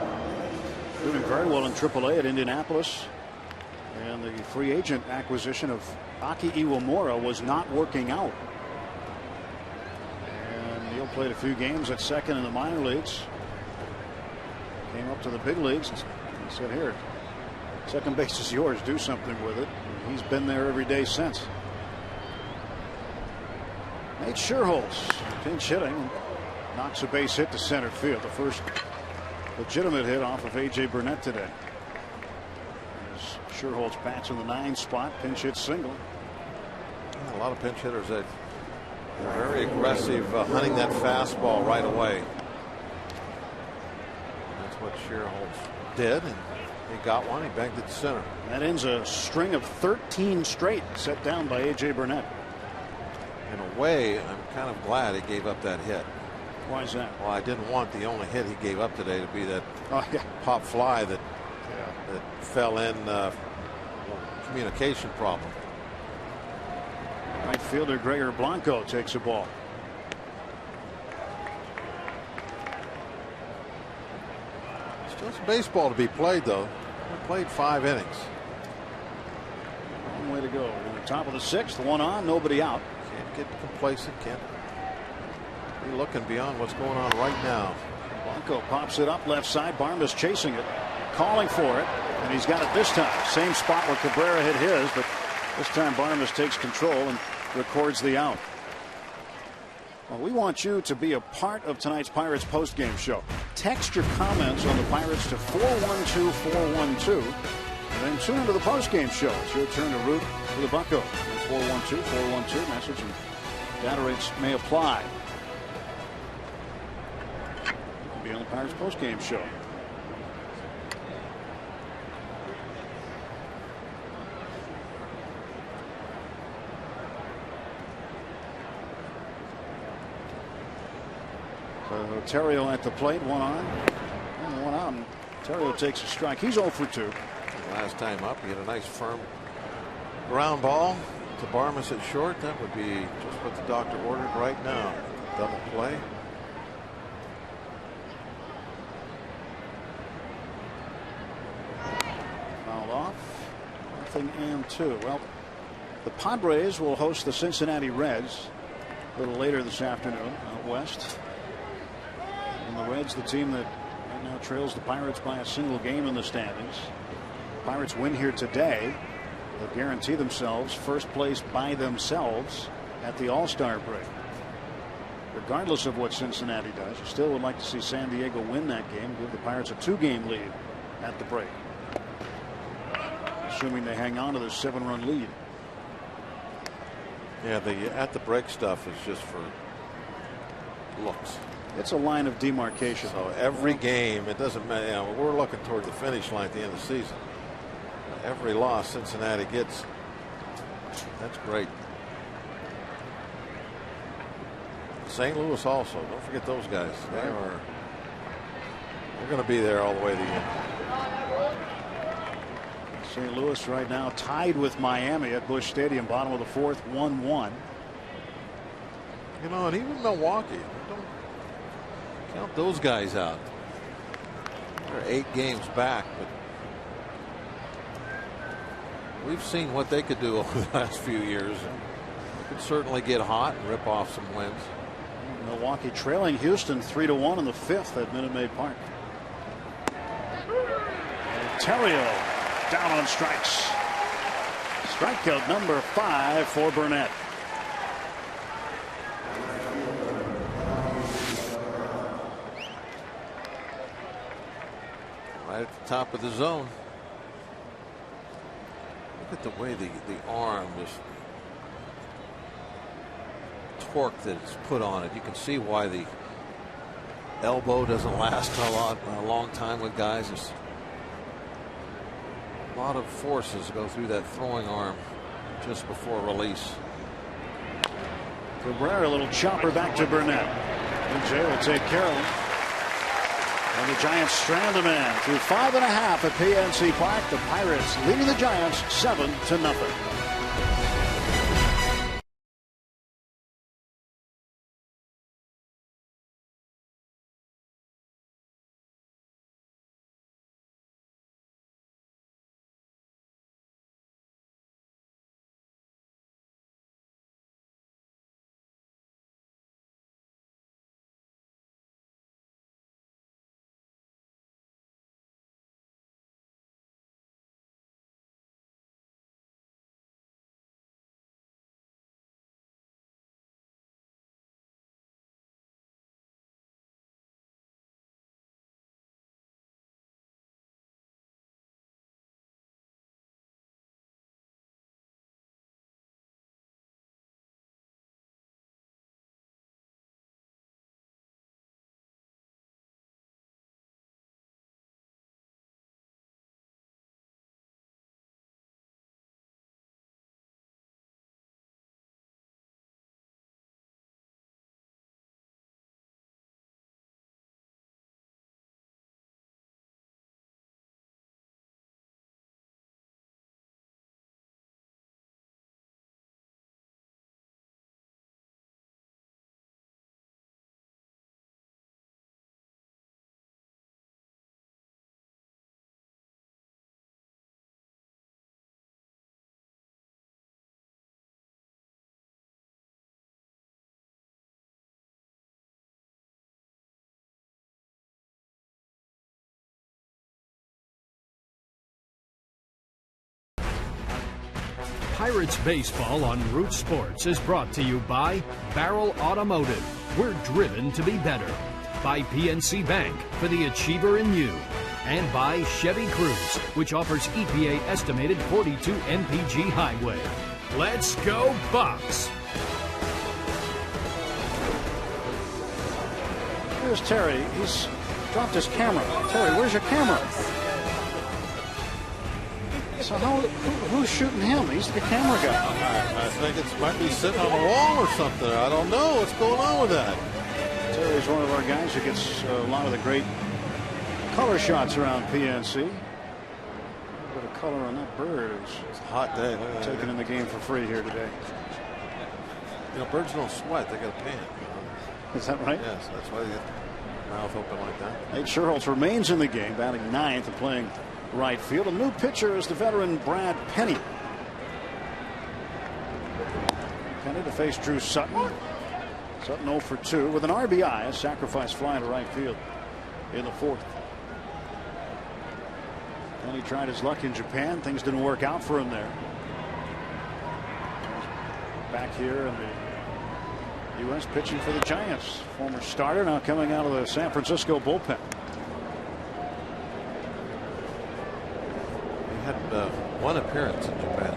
doing very well in AAA at Indianapolis, and the free agent acquisition of Aki Iwamura was not working out. And Neil played a few games at second in the minor leagues, came up to the big leagues, and he said, "Here, second base is yours, do something with it." And he's been there every day since. Nate Scherholz pinch hitting, knocks a base hit to center field, the first legitimate hit off of A.J. Burnett today. As Scherholz bats in the 9 spot, pinch hit single. A lot of pinch hitters that are very aggressive, hunting that fastball right away. That's what Scherholz did, and he got one. He banked it to center. That ends a string of 13 straight set down by A.J. Burnett. In a way, I'm kind of glad he gave up that hit. Why is that? Well, I didn't want the only hit he gave up today to be that pop fly that fell in communication problem. Right fielder Gregor Blanco takes a ball. Still some baseball to be played, though. We played 5 innings. Long way to go. In the top of the 6th, 1 on, nobody out. Can't get complacent. Can't be looking beyond what's going on right now. Blanco pops it up left side. Barnes chasing it, calling for it, and he's got it this time. Same spot where Cabrera hit his, but this time Barnes takes control and records the out. Well, we want you to be a part of tonight's Pirates postgame show. text your comments on the Pirates to 412-412. And then tune into the postgame show. It's your turn to root for the Buccos. 412-412 message and data rates may apply. Be on the Pirates postgame show. So Terrio at the plate, one on, and one out. Terrio takes a strike. He's 0 for 2. Last time up, he had a nice firm ground ball to Barmas at short. That would be just what the doctor ordered right now. Double play. Fouled off. 0-2. Well, the Padres will host the Cincinnati Reds a little later this afternoon out west. And the Reds, the team that right now trails the Pirates by a single game in the standings. Pirates win here today. They'll guarantee themselves first place by themselves at the All-Star break. Regardless of what Cincinnati does, you still would like to see San Diego win that game, give the Pirates a 2-game lead at the break, assuming they hang on to this 7-run lead. Yeah, the at the break stuff is just for looks. It's a line of demarcation. So every game, it doesn't matter. You know, we're looking toward the finish line at the end of the season. Every loss Cincinnati gets, that's great. St. Louis also. Don't forget those guys. They're going to be there all the way to the end. St. Louis right now tied with Miami at Busch Stadium, bottom of the fourth, 1-1. You know, and even Milwaukee, don't count those guys out. They're 8 games back, but we've seen what they could do over the last few years, and they could certainly get hot and rip off some wins. Milwaukee trailing Houston 3-1 in the 5th at Minute Maid Park. Terrio down on strikes. Strikeout number 5 for Burnett. Right at the top of the zone. Look at the way the arm just torque that is put on it. You can see why the elbow doesn't last a long time with guys. There's a lot of forces go through that throwing arm just before release. Cabrera, a little chopper back to Burnett. And Jay will take care of him. And the Giants strand a man through 5.5 at PNC Park. The Pirates leading the Giants 7-0. Pirates Baseball on Root Sports is brought to you by Barrel Automotive. We're driven to be better. by PNC Bank for the achiever in you. And by Chevy Cruze, which offers EPA estimated 42 mpg highway. Let's go Bucks! Here's Terry. He's dropped his camera. Terry, where's your camera? So who's shooting him? He's the camera guy. I think it might be sitting on the wall or something. I don't know what's going on with that. Terry's one of our guys who gets a lot of the great color shots around PNC. A bit of color on that bird. It's a hot day. Taken in the game for free here today. You know, birds don't sweat. They got a pan. Is that right? Yes, that's why they get their mouth open like that. Nate Sherholtz remains in the game, batting ninth and playing right field. A new pitcher is the veteran Brad Penny. Penny to face Drew Sutton. Sutton 0 for 2 with an RBI, a sacrifice fly to right field in the fourth. Penny tried his luck in Japan. Things didn't work out for him there. Back here in the U.S. pitching for the Giants. Former starter now coming out of the San Francisco bullpen. He had one appearance in Japan.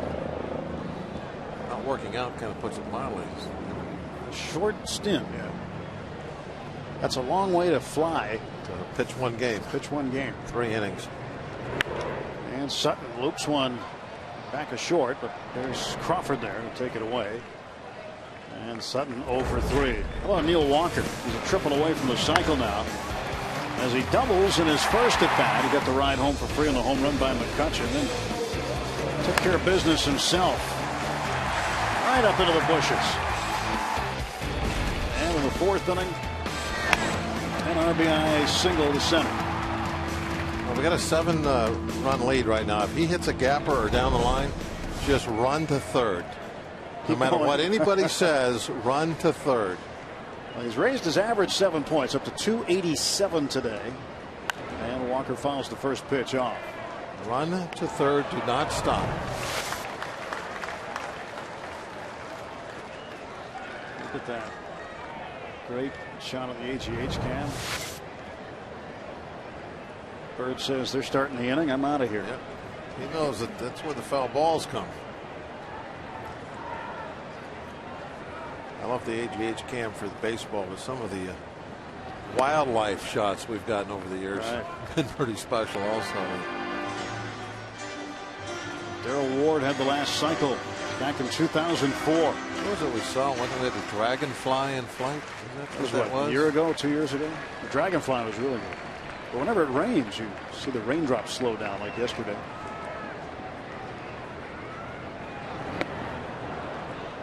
Not working out kind of puts it mildly. A short stint. Yeah. That's a long way to fly. To pitch one game. Pitch one game. 3 innings. And Sutton loops one back a short, but there's Crawford there to take it away. And Sutton 0 for 3. How about Neil Walker? He's a triple away from the cycle now. As he doubles in his first at bat, he got the ride home for free on the home run by McCutchen. Then took care of business himself. Right up into the bushes. And in the fourth inning, an RBI single to center. Well, we got a 7-run lead right now. If he hits a gapper or down the line, just run to third. No matter what anybody says, run to third. Well, he's raised his average 7 points up to 287 today. And Walker fouls the first pitch off. Run to third. Do not stop. Look at that. Great shot on the AGH cam. Bird says they're starting the inning. I'm out of here. Yep. He knows that that's where the foul balls come. I love the AGH cam for the baseball, but some of the wildlife shots we've gotten over the years have been pretty special also. Darrell Ward had the last cycle back in 2004. What was it we saw? When we had the dragonfly in flight? Is that what, a year ago, 2 years ago? The dragonfly was really good. But whenever it rains, you see the raindrops slow down like yesterday.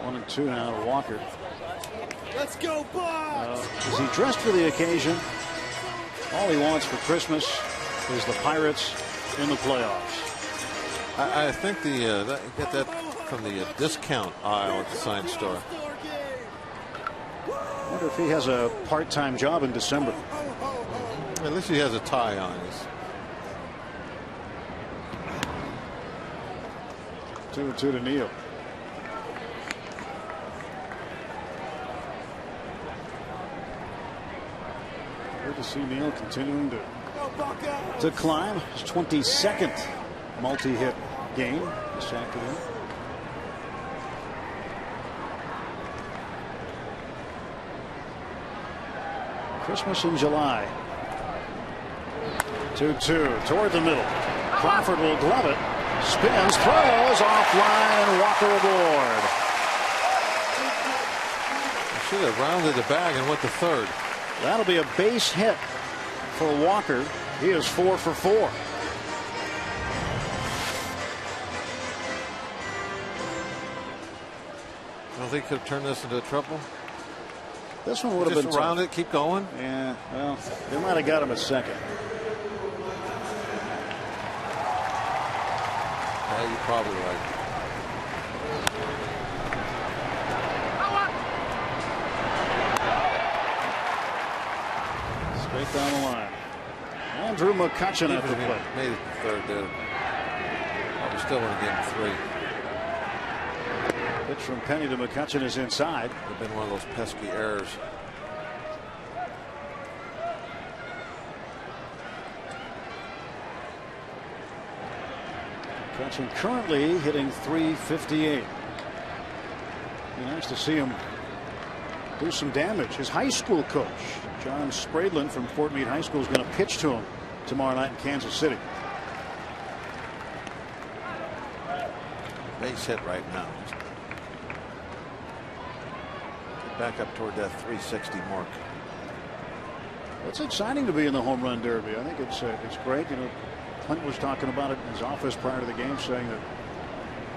1-2 now to Walker. Let's go, Bucks! Is he dressed for the occasion? All he wants for Christmas is the Pirates in the playoffs. I think you get that from the discount aisle at the sign store. I wonder if he has a part-time job in December. At least he has a tie on. 2-2 to Neal. Good to see Neal continuing to climb. His 22nd multi-hit game this afternoon. Christmas in July. 2-2 toward the middle. Crawford will glove it. Spins, throws offline, and Walker aboard. Should have rounded the bag and went to third. That'll be a base hit for Walker. He is 4 for 4. I don't think he could have turned this into a triple. This one would have been just round it, keep going. Yeah, well, they might have got him a second. Yeah, you're probably right. Straight down the line. Andrew McCutchen at the plate. Made it to third there. Probably still want to game 3. Pitch from Penny to McCutchen is inside. Would have been one of those pesky errors. McCutchen currently hitting .358. Be nice to see him do some damage. His high school coach, John Spradlin from Fort Meade High School, is going to pitch to him tomorrow night in Kansas City. Base hit right now. Get back up toward that 360 mark. It's exciting to be in the home run derby. I think it's great. You know, Hunt was talking about it in his office prior to the game, saying that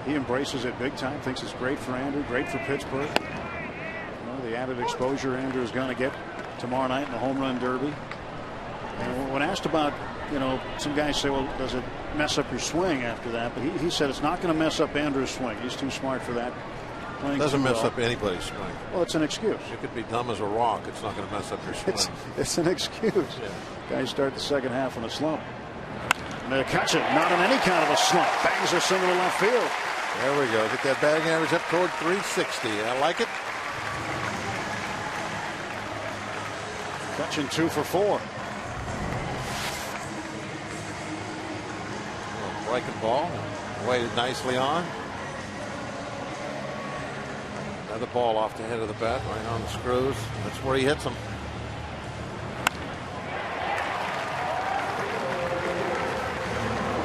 he embraces it big time. Thinks it's great for Andrew, great for Pittsburgh. You know, the added exposure Andrew is going to get tomorrow night in the home run derby. And when asked about, you know, some guys say, well, does it mess up your swing after that? But he said it's not going to mess up Andrew's swing. He's too smart for that. It doesn't mess up anybody's swing. Well, it's an excuse. You could be dumb as a rock. It's not going to mess up your swing. It's an excuse. Yeah. Guys start the second half on a slump. McCutchen not in any kind of a slump. Bangs a single to left field. There we go. Get that batting average up toward 360. I like it. McCutchen 2 for 4. Breaking ball. Weighted nicely on. Another ball off the head of the bat, right on the screws. That's where he hits them.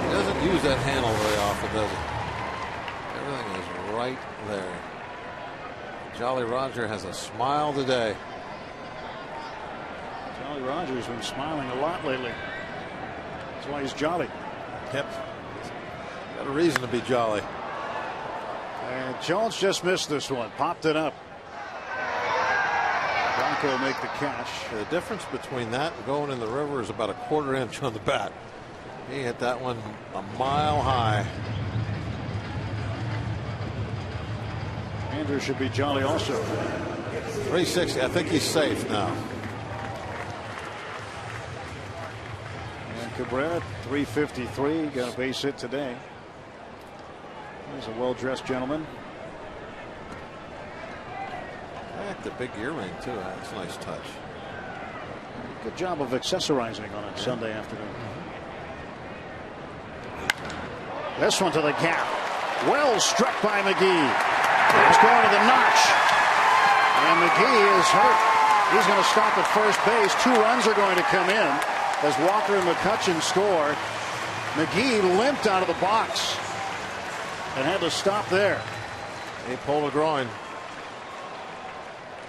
He doesn't use that handle very often, does he? Everything is right there. Jolly Roger has a smile today. Jolly Roger's been smiling a lot lately. That's why he's jolly. Yep. Got a reason to be jolly. And Jones just missed this one. Popped it up. Bronco will make the catch. The difference between that and going in the river is about a quarter inch on the bat. He hit that one a mile high. Andrew should be jolly also. 360. I think he's safe now. And Cabrera 353. Got a base hit today. He's a well-dressed gentleman. I like the big earring too. That's a nice touch. Good job of accessorizing on a Sunday afternoon. This one to the gap. Well struck by McGee. He's going to the notch. And McGee is hurt. He's going to stop at first base. 2 runs are going to come in as Walker and McCutchen score. McGee limped out of the box and had to stop there. He pulled a groin.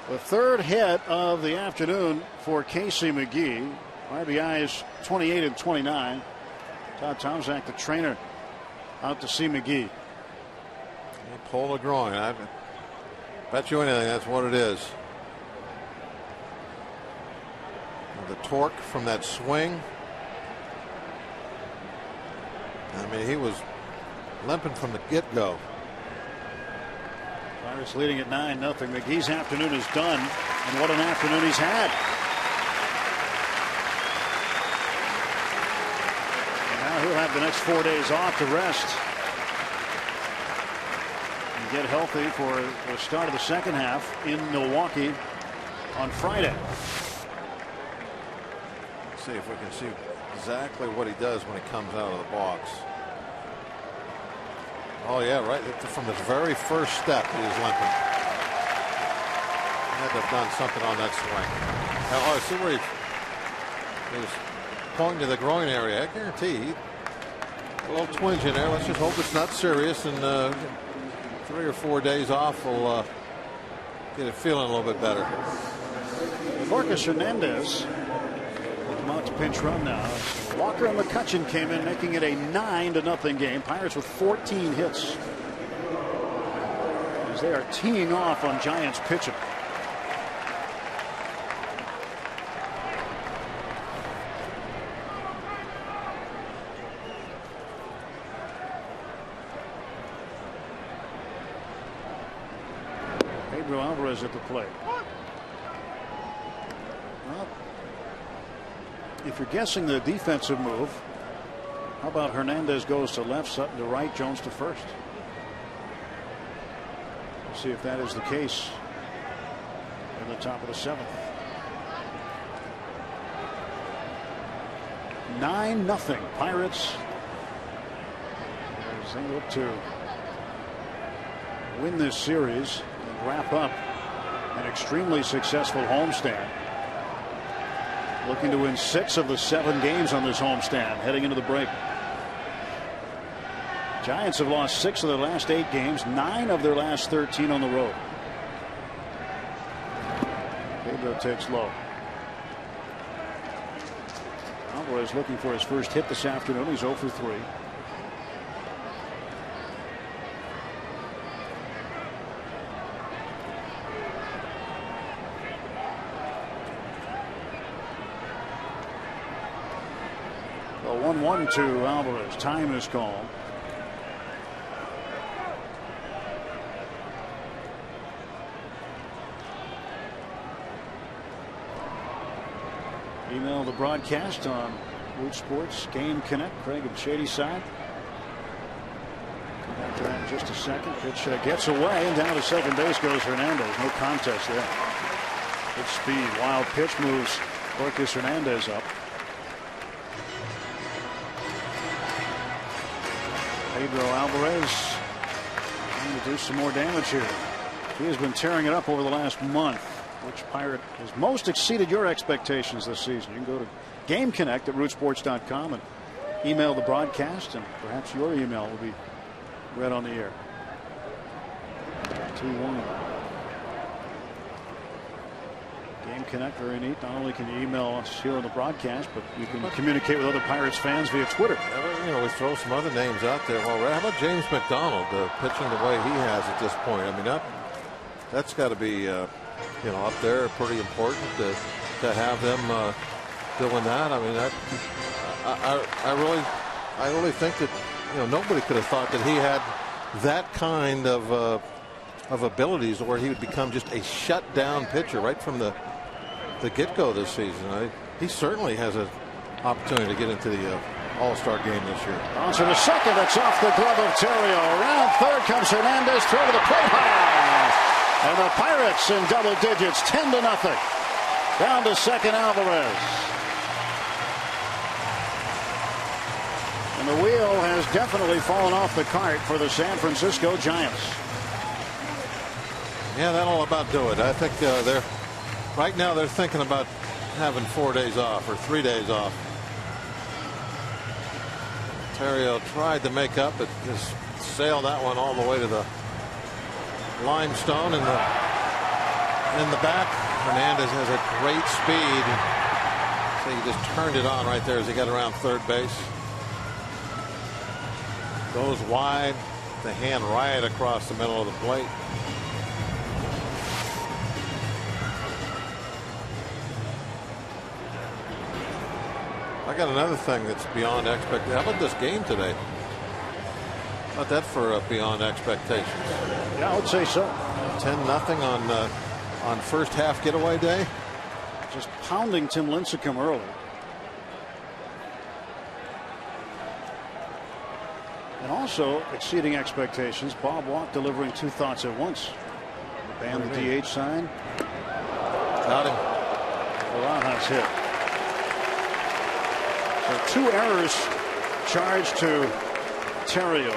The third hit of the afternoon for Casey McGee. RBIs 28 and 29. Todd Tomczak, the trainer, out to see McGee. He pulled a groin. I bet you anything that's what it is. And the torque from that swing. I mean, he was limping from the get-go. Pirates leading at 9-0. McGee's afternoon is done, and what an afternoon he's had. And now he'll have the next 4 days off to rest and get healthy for the start of the second half in Milwaukee on Friday. Let's see if we can see exactly what he does when he comes out of the box. Oh yeah, right from his very first step he was limping. He had to have done something on that swing. Now, I see where he was pointing to the groin area. I guarantee a little twinge in there. Let's just hope it's not serious, and 3 or 4 days off will get it feeling a little bit better. Marcus Hernandez come out to pinch run now. Walker and McCutchen came in, making it a 9-0 game. Pirates with 14 hits as they are teeing off on Giants pitching. Pedro Alvarez at the plate. Well, if you're guessing the defensive move, how about Hernandez goes to left, Sutton to right, Jones to first? We'll see if that is the case in the top of the 7th. 9-0 Pirates. as they look to win this series and wrap up an extremely successful homestand. Looking to win 6 of the 7 games on this homestand heading into the break. Giants have lost 6 of their last 8 games, 9 of their last 13 on the road. Pedro takes low. Alvarez looking for his first hit this afternoon. He's 0 for 3. The 1-1 to Alvarez. Time is called. Email the broadcast on Root Sports Game Connect. Craig and Shadyside. Come back to that in just a second. Pitch gets away, and down to second base goes Hernandez. No contest there. Good speed. Wild pitch moves Marcus Hernandez up. Pedro Alvarez trying to do some more damage here. He has been tearing it up over the last month. Which Pirate has most exceeded your expectations this season? You can go to Game Connect at rootsports.com and email the broadcast, and perhaps your email will be read on the air. 2-1. Game Connect, very neat. Not only can you email us here on the broadcast, but you can communicate with other Pirates fans via Twitter. You know, we throw some other names out there. Well, how about James McDonald pitching the way he has at this point? I mean, that's got to be you know, up there, pretty important to have them doing that. I mean, I really think that, you know, nobody could have thought that he had that kind of abilities where he would become just a shutdown pitcher right from the get-go this season. He certainly has an opportunity to get into the All-Star game this year. On to the second. That's off the glove of Terrio. Around third comes Hernandez. Throw to the plate high. And the Pirates in double digits, 10-0. Down to second, Alvarez. And the wheel has definitely fallen off the cart for the San Francisco Giants. Yeah, that'll about do it. I think right now they're thinking about having 4 days off or 3 days off. Terrio tried to make up, but just sailed that one all the way to the limestone in the back. Hernandez has a great speed. So he just turned it on right there as he got around third base. Goes wide. The hand right across the middle of the plate. I got another thing that's beyond expectation. How about this game today? How about that for beyond expectations? Yeah, I would say so. 10-0 on first half getaway day. Just pounding Tim Lincecum early. And also exceeding expectations. Bob Walk delivering 2 thoughts at once. Banned the DH sign. Got him. Barajas hit. So 2 errors charged to Terrio.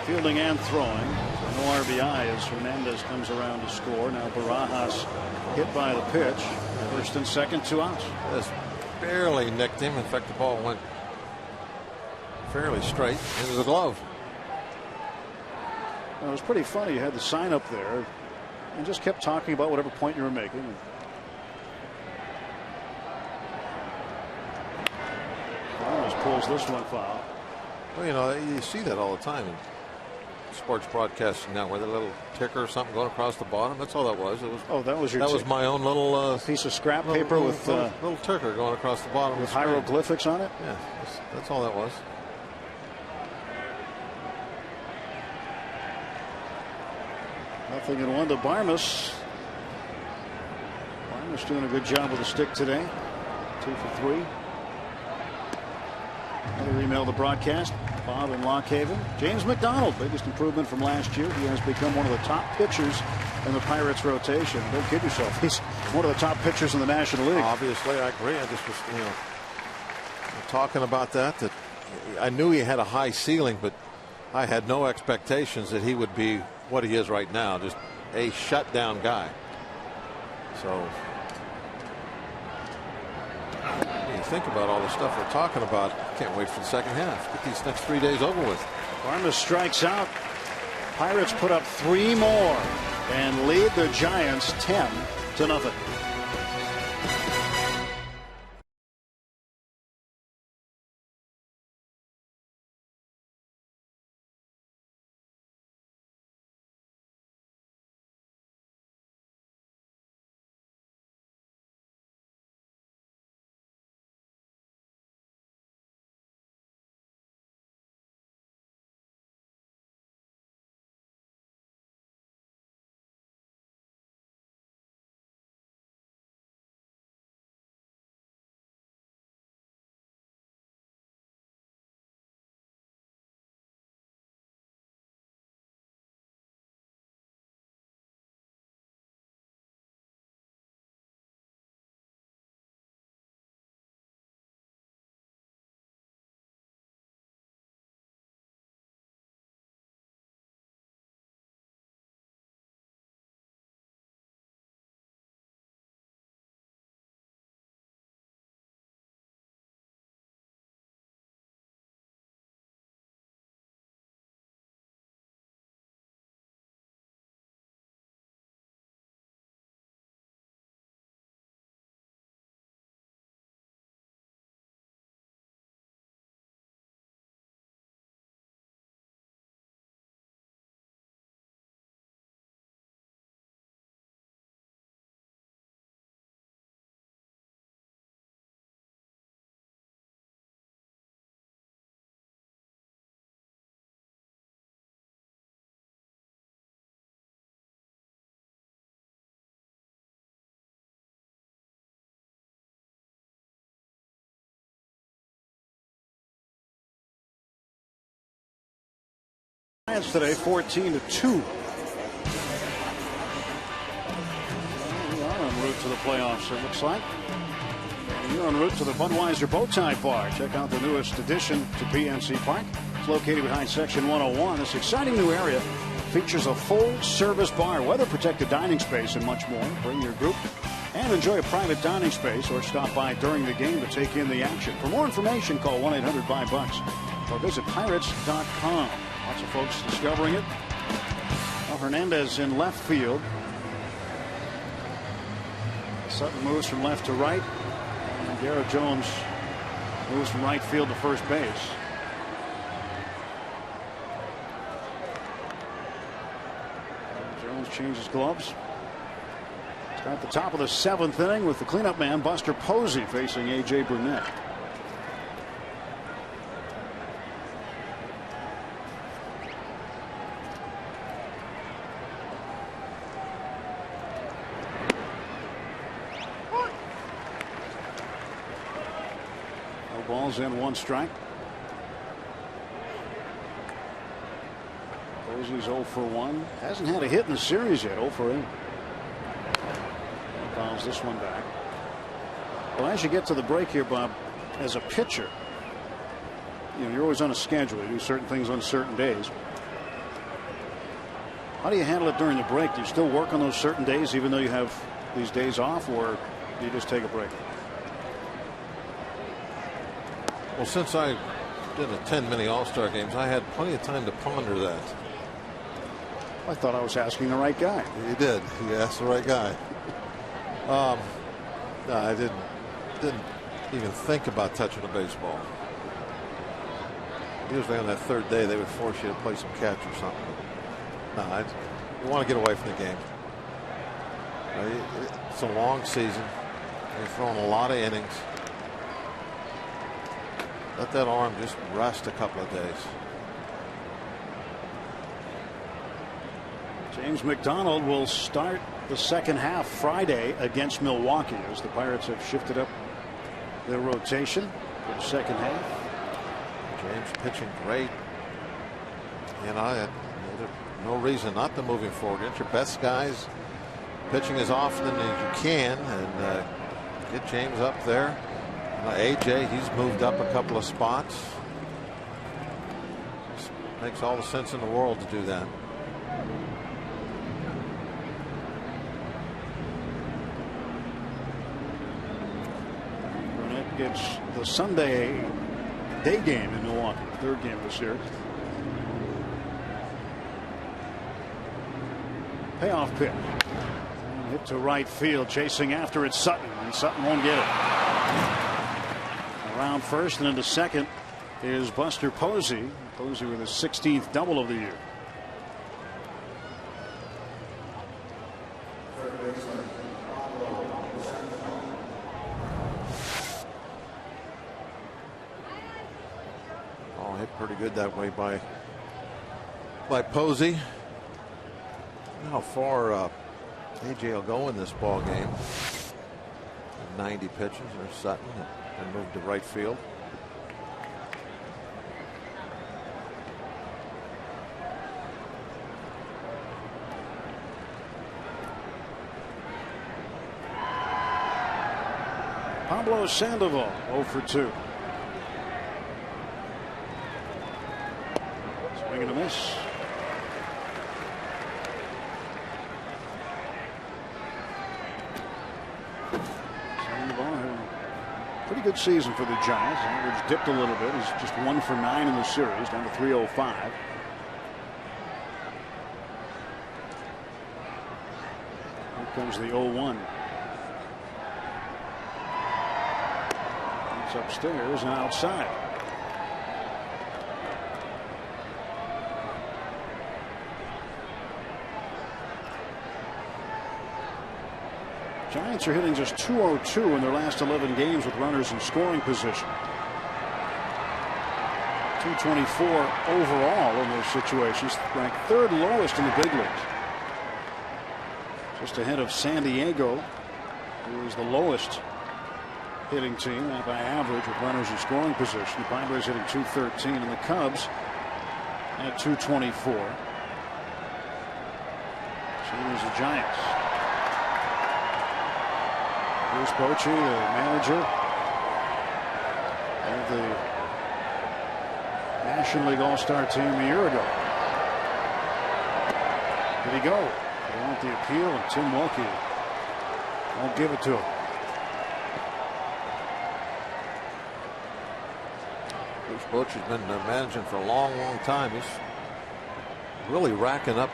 Fielding and throwing. No RBI as Hernandez comes around to score. Now Barajas hit by the pitch. First and second, 2 outs. Just barely nicked him. In fact, the ball went fairly straight into the glove. Well, it was pretty funny. You had the sign up there and just kept talking about whatever point you were making. Almost pulls this one foul. Well, you know, you see that all the time in sports broadcasting now, where the little ticker or something going across the bottom. That's all that was. It was. Oh, that was your. That was my own little piece of scrap paper with little ticker going across the bottom with hieroglyphics on it. Yeah, that's all that was. Nothing in 1 to Barmes. Barmes doing a good job with the stick today. 2 for 3. Another email the broadcast. Bob in Lockhaven. James McDonald, biggest improvement from last year. He has become one of the top pitchers in the Pirates rotation. Don't kid yourself. He's one of the top pitchers in the National League. Obviously, I agree. I just was, talking about that I knew he had a high ceiling, but I had no expectations that he would be what he is right now, just a shutdown guy. So when you think about all the stuff we're talking about, can't wait for the second half. Get these next 3 days over with. Farmer strikes out. Pirates put up 3 more and lead the Giants 10-0. Giants today 14-2. We are en route to the playoffs, it looks like. You're en route to the Budweiser Bowtie Bar. Check out the newest addition to PNC Park. It's located behind Section 101. This exciting new area features a full-service bar, weather-protected dining space, and much more. Bring your group and enjoy a private dining space, or stop by during the game to take in the action. For more information, call 1-800-5BUCKS or visit pirates.com. Lots of folks discovering it. Well, Hernandez in left field. Sutton moves from left to right. And Garrett Jones moves from right field to first base. Jones changes gloves. Start the top of the 7th inning with the cleanup man Buster Posey facing A.J. Burnett. Balls in, 1 strike. Posey's 0 for 1. Hasn't had a hit in the series yet. 0 for 8. Fouls this one back. Well, as you get to the break here, Bob, as a pitcher, you're always on a schedule. You do certain things on certain days. How do you handle it during the break? Do you still work on those certain days even though you have these days off, or do you just take a break? Well, since I didn't attend many All-Star games, I had plenty of time to ponder that. I thought I was asking the right guy. You did. You asked the right guy. No, I didn't even think about touching a baseball. Usually on that 3rd day, they would force you to play some catch or something. No, you want to get away from the game. It's a long season. You're throwing a lot of innings. Let that arm just rest a couple of days. James McDonald will start the second half Friday against Milwaukee, as the Pirates have shifted up their rotation for the second half. James pitching great. No reason not to move him forward. Get your best guys pitching as often as you can, and get James up there. AJ, he's moved up a couple of spots. Makes all the sense in the world to do that. Burnett gets the Sunday day game in Milwaukee, third game of the series. Payoff pitch. Hit to right field, chasing after it Sutton, and Sutton won't get it. Around first and into second is Buster Posey. Posey with his 16th double of the year. Oh, hit pretty good that way by Posey. How far AJ will go in this ball game. 90 pitches. There's Sutton and moved to right field. Pablo Sandoval 0 for 2. Swing and a miss. Pretty good season for the Giants. Average dipped a little bit. He's just 1 for 9 in the series, down to 305. Here comes the 0-1. It's upstairs and outside. Giants are hitting just .202 in their last 11 games with runners in scoring position. .224 overall in those situations, ranked third lowest in the big leagues. Just ahead of San Diego, who is the lowest hitting team by average with runners in scoring position. The Padres hitting .213, and the Cubs at .224. Same as the Giants. Here's Bochy, the manager of the National League All-Star team a year ago. Did he go? They want the appeal, and Tim Wilkie won't give it to him. Bruce Bochy's been managing for a long time. He's really racking up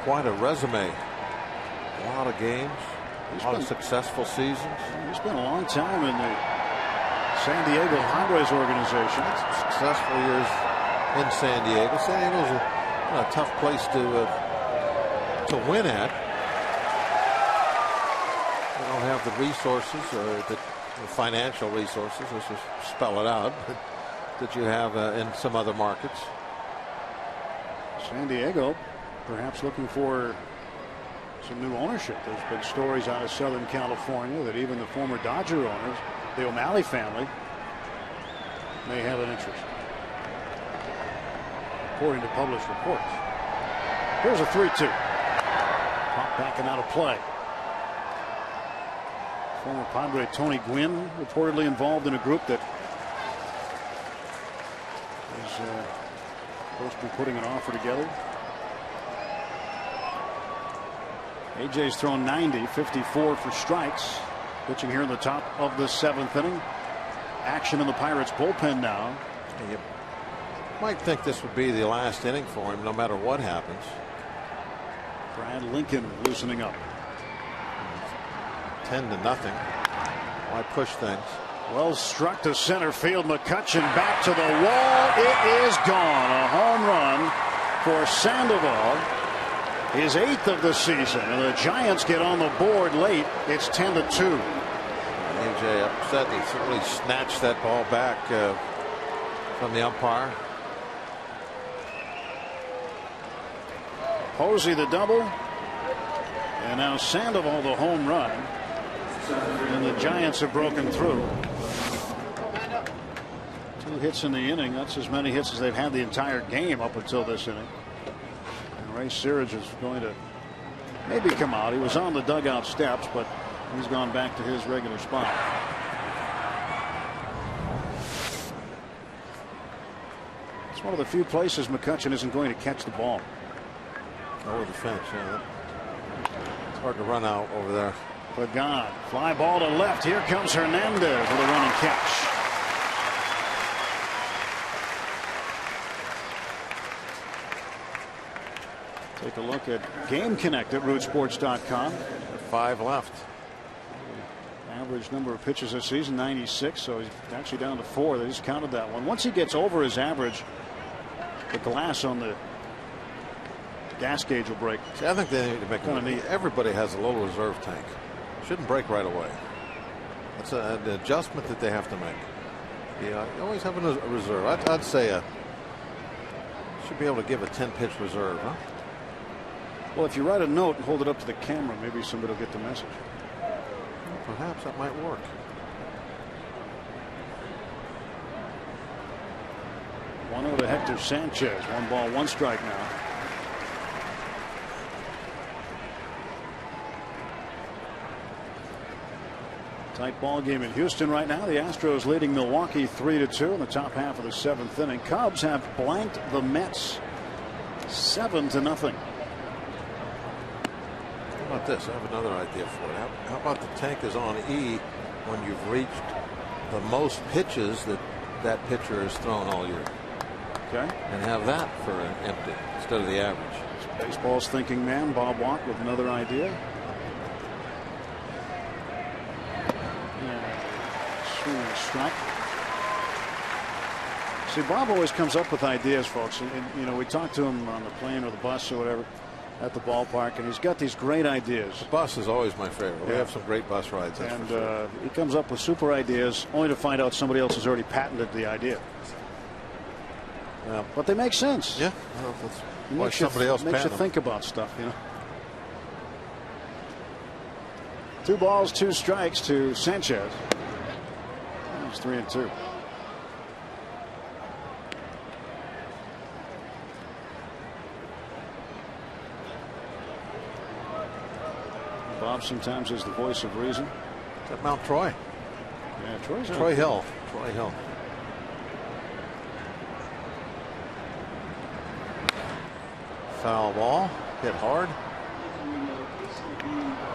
quite a resume. A lot of games. A lot of successful seasons. He's been a long time in the San Diego Padres organization. Successful years in San Diego. San Diego's a tough place to win at. They don't have the resources or the financial resources, let's just spell it out, that you have in some other markets. San Diego perhaps looking for some new ownership. There's been stories out of Southern California that even the former Dodger owners, the O'Malley family, may have an interest, according to published reports. Here's a 3-2. Pop backing out of play. Former Padre Tony Gwynn reportedly involved in a group that is supposed to be putting an offer together. AJ's thrown 90, 54 for strikes. Pitching here in the top of the 7th inning. Action in the Pirates bullpen now. You might think this would be the last inning for him, no matter what happens. Brad Lincoln loosening up. 10-0. Why push things? Well struck to center field. McCutchen back to the wall. It is gone. A home run for Sandoval. His 8th of the season, and the Giants get on the board late. It's 10-2. AJ upset. He really snatched that ball back from the umpire. Posey the double, and now Sandoval the home run, and the Giants have broken through. 2 hits in the inning. That's as many hits as they've had the entire game up until this inning. Ray Searage is going to maybe come out. He was on the dugout steps, but he's gone back to his regular spot. It's one of the few places McCutchen isn't going to catch the ball. Over the fence, yeah. It's hard to run out over there. Pagan, fly ball to left. Here comes Hernandez with a running catch. Take a look at Game Connect at rootsports.com. 5 left. Average number of pitches this season, 96, so he's actually down to 4. They just counted that one. Once he gets over his average, the glass on the gas gauge will break. See, I think they need to make everybody has a little reserve tank. Shouldn't break right away. That's an adjustment that they have to make. Yeah, you always have a reserve. I'd say should be able to give a 10-pitch reserve, huh? Well, if you write a note and hold it up to the camera, maybe somebody will get the message. Well, perhaps that might work. One over to Hector Sanchez. 1 ball, 1 strike now. Tight ball game in Houston right now. The Astros leading Milwaukee 3-2 in the top half of the 7th inning. Cubs have blanked the Mets 7-0. How about this? I have another idea for it. How about the tank is on E when you've reached the most pitches that pitcher has thrown all year? Okay. And have that for an empty instead of the average. Baseball's thinking man, Bob Watt, with another idea. Swing and strike. See, Bob always comes up with ideas, folks. And you know, we talk to him on the plane or the bus or whatever at the ballpark, and he's got these great ideas. The bus is always my favorite. Yeah. We have some great bus rides. That's and for sure. He comes up with super ideas, only to find out somebody else has already patented the idea. But they make sense. Yeah, well, that's why somebody else makes you think about stuff, you know. 2 balls, 2 strikes to Sanchez. He's 3-2. Bob sometimes is the voice of reason. Is that Mount Troy? Yeah, Troy Hill. Troy Hill. Foul ball, hit hard.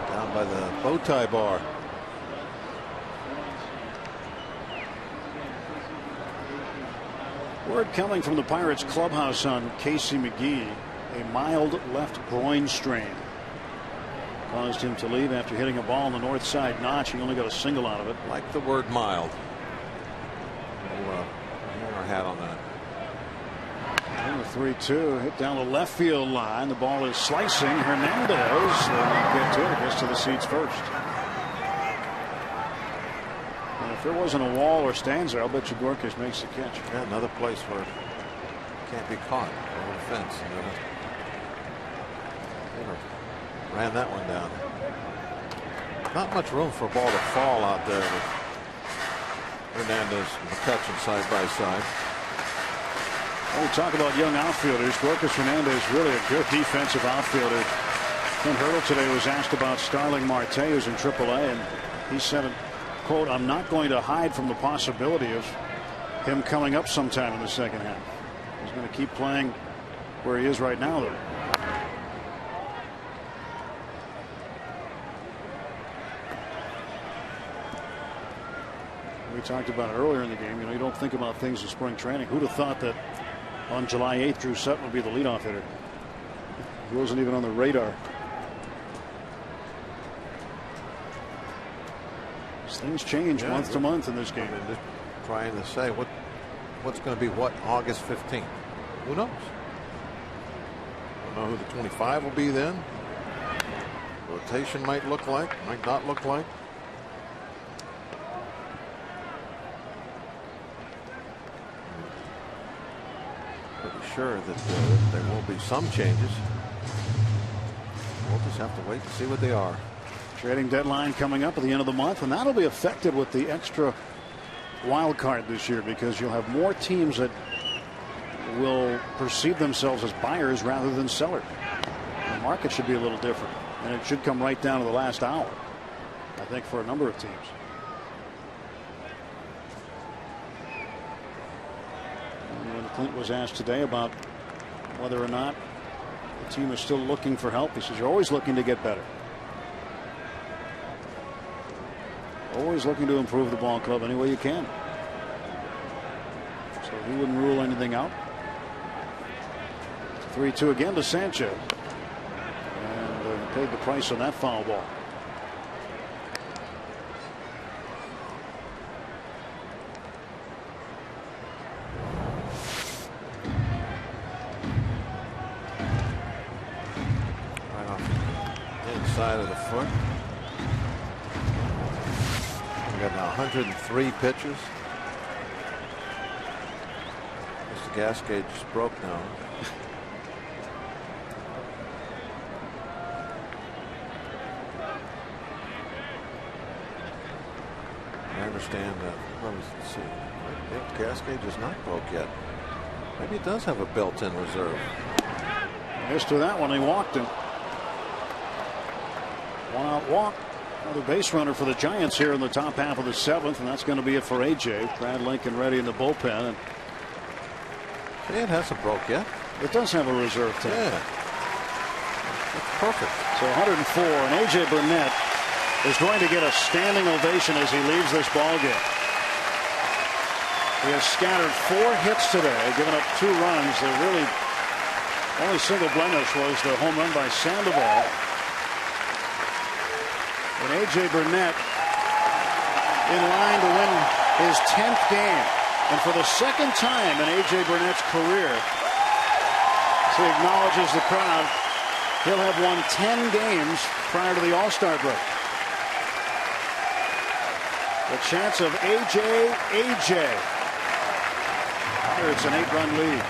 Down by the bow tie bar. Word coming from the Pirates clubhouse on Casey McGee. A mild left groin strain caused him to leave after hitting a ball on the north side notch. He only got a single out of it. Like the word mild. We'll hang our hat on that. And the 3-2 hit down the left field line. The ball is slicing. Hernandez will get to it. It gets to the seats first. And if there wasn't a wall or stands there, I'll bet you Gorkas makes the catch. Yeah, another place where it can't be caught over the fence. Ran that one down. Not much room for a ball to fall out there with Hernandez and McCutchen side by side. Oh, talk about young outfielders. Gorkas Hernandez, really a good defensive outfielder. Ken Hurdle today was asked about Starling Marte, who's in AAA, and he said, quote, "I'm not going to hide from the possibility of him coming up sometime in the second half." He's going to keep playing where he is right now, though. We talked about it earlier in the game. You know, you don't think about things in spring training. Who'd have thought that on July 8th, Drew Sutton would be the leadoff hitter? He wasn't even on the radar. Things change month to month in this game. I'm just trying to say what's going to be what August 15th. Who knows? Don't know who the 25 will be then. Rotation might look like, might not look like. Pretty sure that there will be some changes. We'll just have to wait and see what they are. Trading deadline coming up at the end of the month, and that'll be affected with the extra wild card this year, because you'll have more teams that will perceive themselves as buyers rather than sellers. The market should be a little different, and it should come right down to the last hour, I think, for a number of teams. And when Clint was asked today about whether or not the team is still looking for help. He says, you're always looking to get better. Always looking to improve the ball club any way you can. So he wouldn't rule anything out. 3-2 again to Sanchez. And paid the price on that foul ball. Right off the inside of the foot. We got now 103 pitches. The gas gauge just broke now. I understand that. Let's see. The gas gauge is not broke yet. Maybe it does have a built-in reserve. Missed with that one. He walked him. One out walk. Another base runner for the Giants here in the top half of the 7th, and that's going to be it for AJ. Brad Lincoln ready in the bullpen. And it hasn't broke yet. It does have a reserve tank. Yeah. That's perfect. So 104, and AJ Burnett is going to get a standing ovation as he leaves this ball game. He has scattered 4 hits today, given up 2 runs. The really only single blemish was the home run by Sandoval. And AJ Burnett in line to win his 10th game. And for the second time in AJ Burnett's career, as he acknowledges the crowd, he'll have won 10 games prior to the All-Star break. The chance of AJ. Here it's an 8-run lead.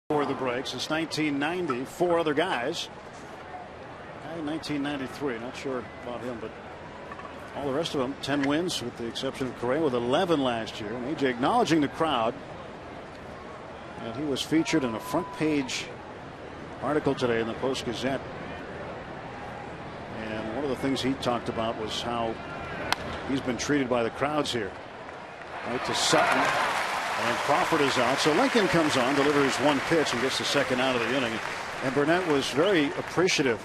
For the breaks, it's 1990. 4 other guys. 1993. Not sure about him, but all the rest of them 10 wins, with the exception of Correa with 11 last year. And AJ acknowledging the crowd, and he was featured in a front page article today in the Post-Gazette. And one of the things he talked about was how he's been treated by the crowds here. Right to Sutton. And Crawford is out. So Lincoln comes on, delivers 1 pitch, and gets the second out of the inning. And Burnett was very appreciative.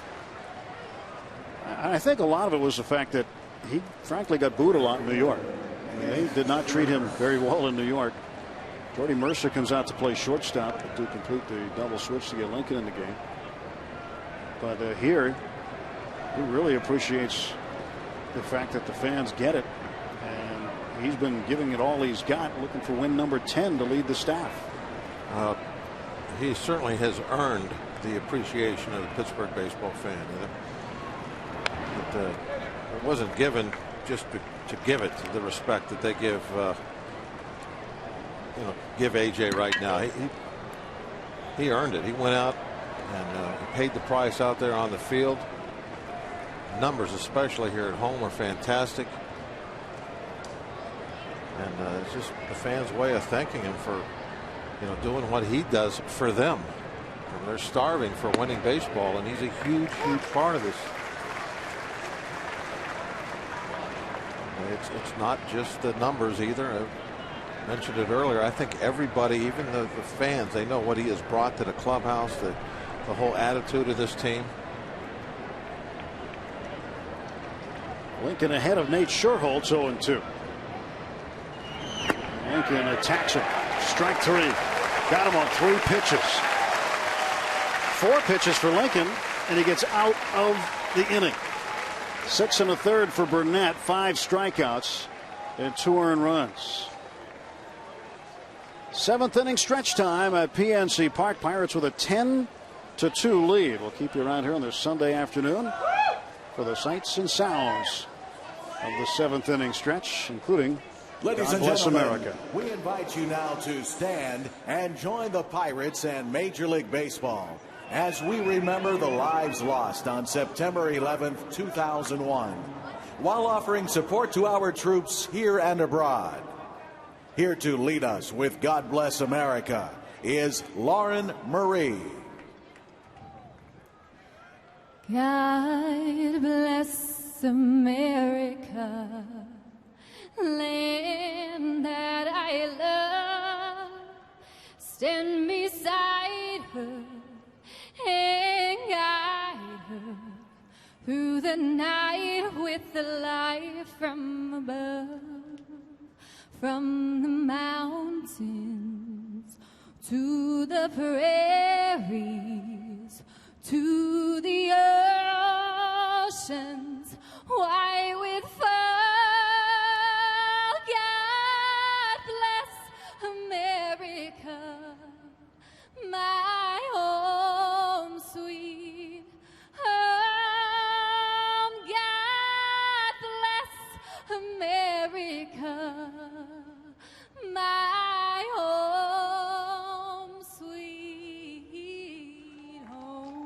I think a lot of it was the fact that he frankly got booed a lot in New York. They did not treat him very well in New York. Jordy Mercer comes out to play shortstop to complete the double switch to get Lincoln in the game. But here, he really appreciates the fact that the fans get it. He's been giving it all he's got, looking for win number 10 to lead the staff. He certainly has earned the appreciation of the Pittsburgh baseball fan. It wasn't given just to give it the respect that they give AJ right now. He earned it. He went out And he paid the price out there on the field. Numbers, especially here at home, are fantastic. And it's just the fans' way of thanking him for, doing what he does for them. And they're starving for winning baseball, and he's a huge, huge part of this. It's not just the numbers either. I mentioned it earlier. I think everybody, even the fans, they know what he has brought to the clubhouse, the whole attitude of this team. Lincoln ahead of Nate Sherholtz, 0-2. Lincoln attacks him. Strike 3. Got him on 3 pitches. 4 pitches for Lincoln, and he gets out of the inning. 6 1/3 for Burnett. 5 strikeouts and 2 earned runs. 7th inning stretch time at PNC Park. Pirates with a 10-2 lead. We'll keep you around here on this Sunday afternoon for the sights and sounds of the 7th inning stretch, including Ladies and God Bless gentlemen, America. we invite you now to stand and join the Pirates and Major League Baseball as we remember the lives lost on September 11th, 2001, while offering support to our troops here and abroad. Here to lead us with God Bless America is Lauren Marie. God bless America, land that I love. Stand beside her and guide her through the night with the light from above. From the mountains to the prairies to the oceans, why with fall. God bless America, my home sweet home. God bless America, my home sweet home.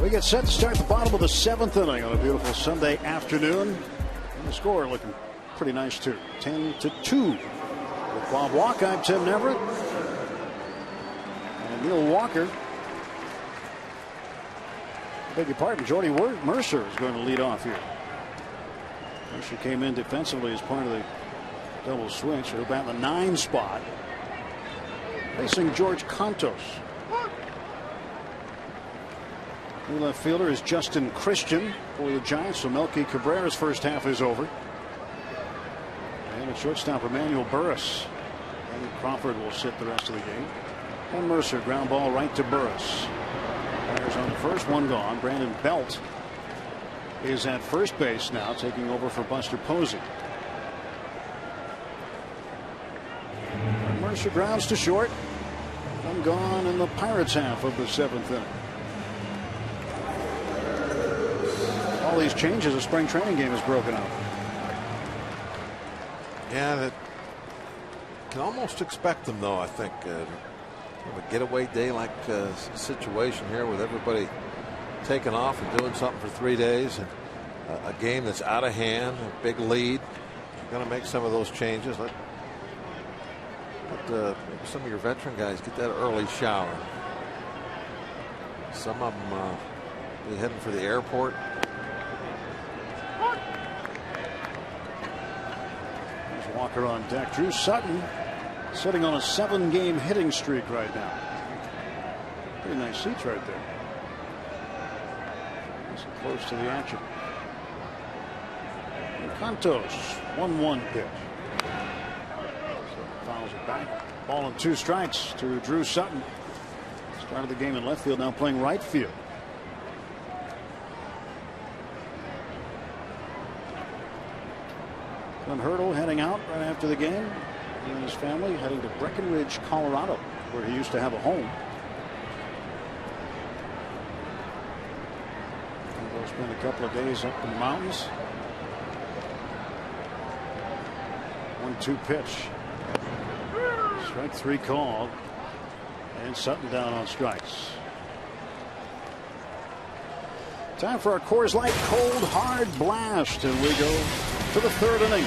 We get set to start the bottom of the 7th inning on a beautiful Sunday afternoon. And the score looking pretty nice too. 10-2. With Bob Walk, I'm Tim Neverett. And Neil Walker. Beg your pardon, Jordy Mercer is going to lead off here. Mercer came in defensively as part of the double switch. He'll bat in the 9 spot. Facing George Contos. New left fielder is Justin Christian for the Giants. So Melky Cabrera's first half is over. And at shortstop, Emmanuel Burris. And Crawford will sit the rest of the game. And Mercer, ground ball right to Burris. Fires on the first, one gone. Brandon Belt is at first base now, taking over for Buster Posey. And Mercer grounds to short. One gone in the Pirates half of the 7th inning. All these changes, a spring training game is broken up. Yeah, that can almost expect them, though. I think a getaway day like situation here with everybody taking off and doing something for 3 days, and a game that's out of hand, a big lead. You're going to make some of those changes. Let some of your veteran guys get that early shower. Some of them be heading for the airport. There's Walker on deck. Drew Sutton sitting on a 7-game hitting streak right now. Pretty nice seats right there. Nice and close to the action. And Contos, 1-1 pitch. So fouls it back. Ball and 2 strikes to Drew Sutton. Started the game in left field, now playing right field. Glenn Hurdle heading out right after the game. He and his family heading to Breckenridge, Colorado, where he used to have a home. And they'll spend a couple of days up in the mountains. 1-2 pitch. Strike 3 called. And Sutton down on strikes. Time for our Coors Light Cold Hard Blast. And we go to the 3rd inning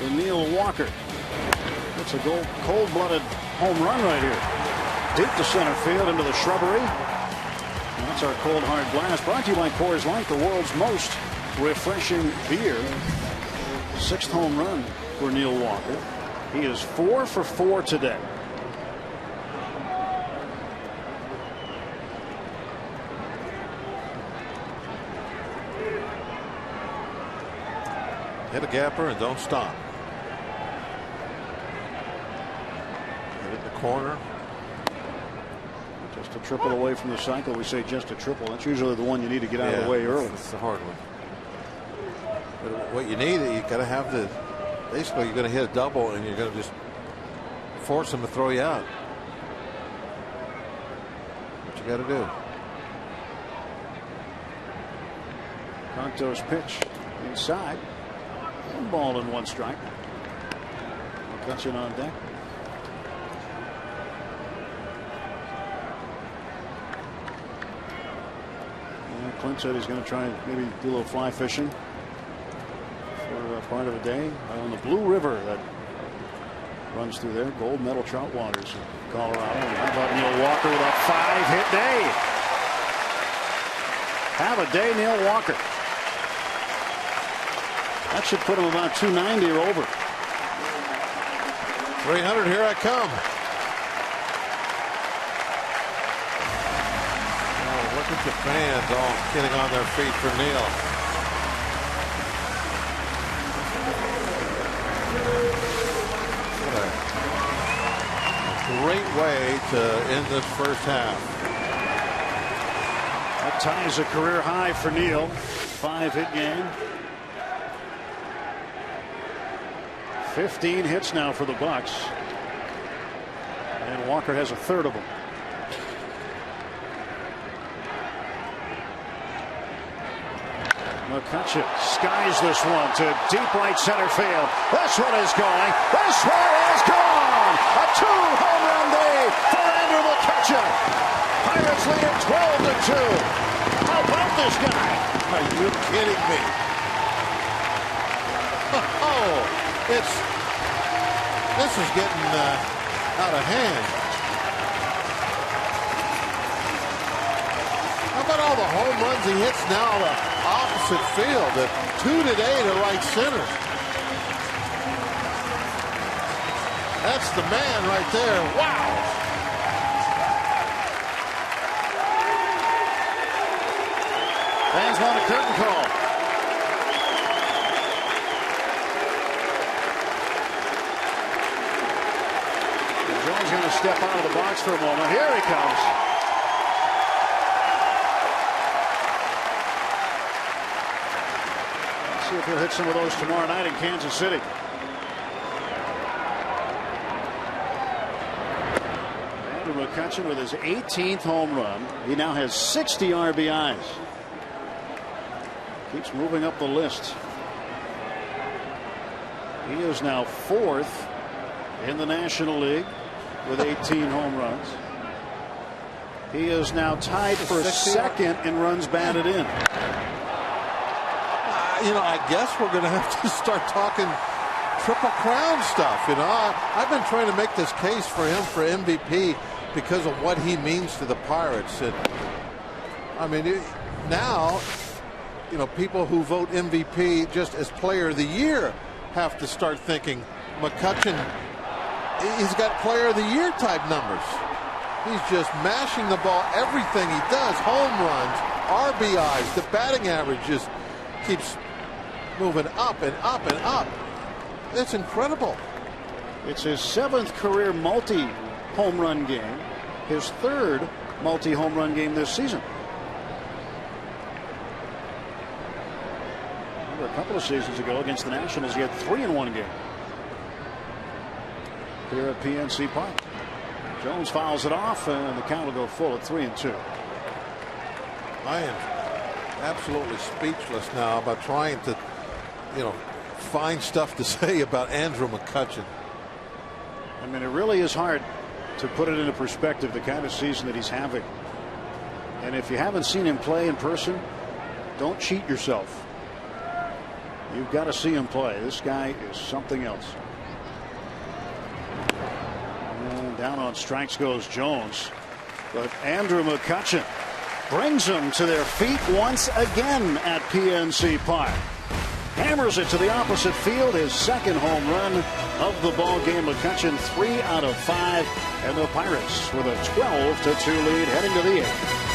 with Neil Walker. It's a cold-blooded home run right here. Deep to center field into the shrubbery. And that's our Cold Hard Blast, brought to you by Coors Light, the world's most refreshing beer. 6th home run for Neil Walker. He is 4 for 4 today. Hit a gapper and don't stop. Hit it in the corner. Just a triple away from the cycle. We say just a triple. That's usually the one you need to get out of the way early. It's the hard one. But what you need, you got to have the. Basically, you're going to hit a double and you're going to just force them to throw you out. What you got to do. Contos pitch inside. 1 ball and 1 strike. McCutchen on deck. Yeah, Clint said he's going to try and maybe do a little fly fishing for part of a day on the Blue River that runs through there. Gold medal trout waters in Colorado. And how about Neil Walker with a 5-hit day? Have a day, Neil Walker. That should put him about 290 or over. 300, here I come. Oh, look at the fans all getting on their feet for Neil. What a great way to end this first half. That ties a career high for Neil. 5-hit game. 15 hits now for the Bucks. And Walker has a 3rd of them. McCutchen skies this one to deep right center field. This one is going. This one is gone. A 2-home run day for Andrew McCutchen. Pirates lead at 12-2. How about this guy? Are you kidding me? Oh. This is getting out of hand. How about all the home runs he hits now to opposite field? 2 today to right center. That's the man right there. Wow. Fans want a curtain call. Jones going to step out of the box for a moment. Here he comes. Let's see if he'll hit some of those tomorrow night in Kansas City. Andrew McCutchen with his 18th home run. He now has 60 RBIs. Keeps moving up the list. He is now 4th in the National League with 18 home runs. He is now tied for 2nd in runs batted in. You know, I guess we're going to have to start talking Triple Crown stuff. You know, I've been trying to make this case for him for MVP because of what he means to the Pirates. And I mean, now, you know, people who vote MVP just as Player of the Year have to start thinking McCutchen. He's got Player of the Year type numbers. He's just mashing the ball. Everything he does, home runs, RBIs, the batting average just keeps moving up and up and up. It's incredible. It's his 7th career multi-home run game, his 3rd multi-home run game this season. Remember a couple of seasons ago against the Nationals, he had 3 in one game. Here at PNC Park. Jones fouls it off, and the count will go full at 3-2. I am absolutely speechless now about trying to, you know, find stuff to say about Andrew McCutchen. I mean, it really is hard to put it into perspective, the kind of season that he's having. And if you haven't seen him play in person, don't cheat yourself. You've got to see him play. This guy is something else. And down on strikes goes Jones. But Andrew McCutchen brings them to their feet once again at PNC Park. Hammers it to the opposite field, his 2nd home run of the ball game. McCutchen 3 out of 5, and the Pirates with a 12-2 lead heading to the 8th.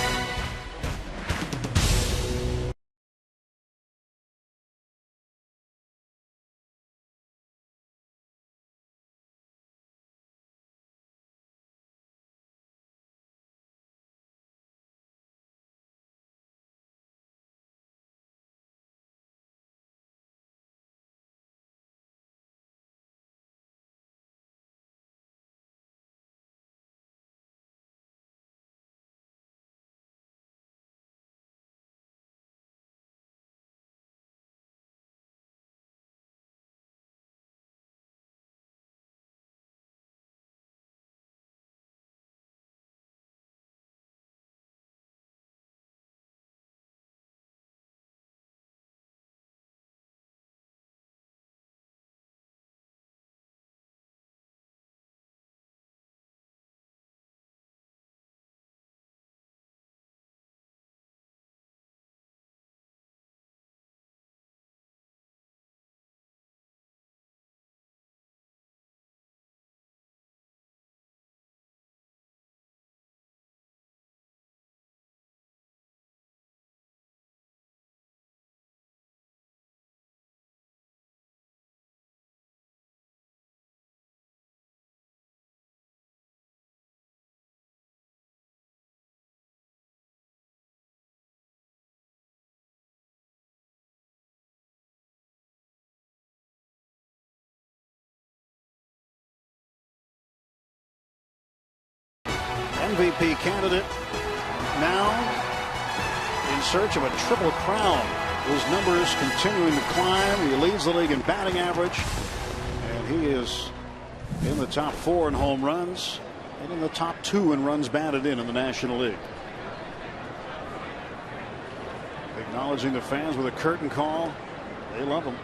MVP candidate now in search of a Triple Crown. His numbers continuing to climb. He leads the league in batting average, and he is in the top 4 in home runs and in the top 2 in runs batted in the National League. Acknowledging the fans with a curtain call. They love him.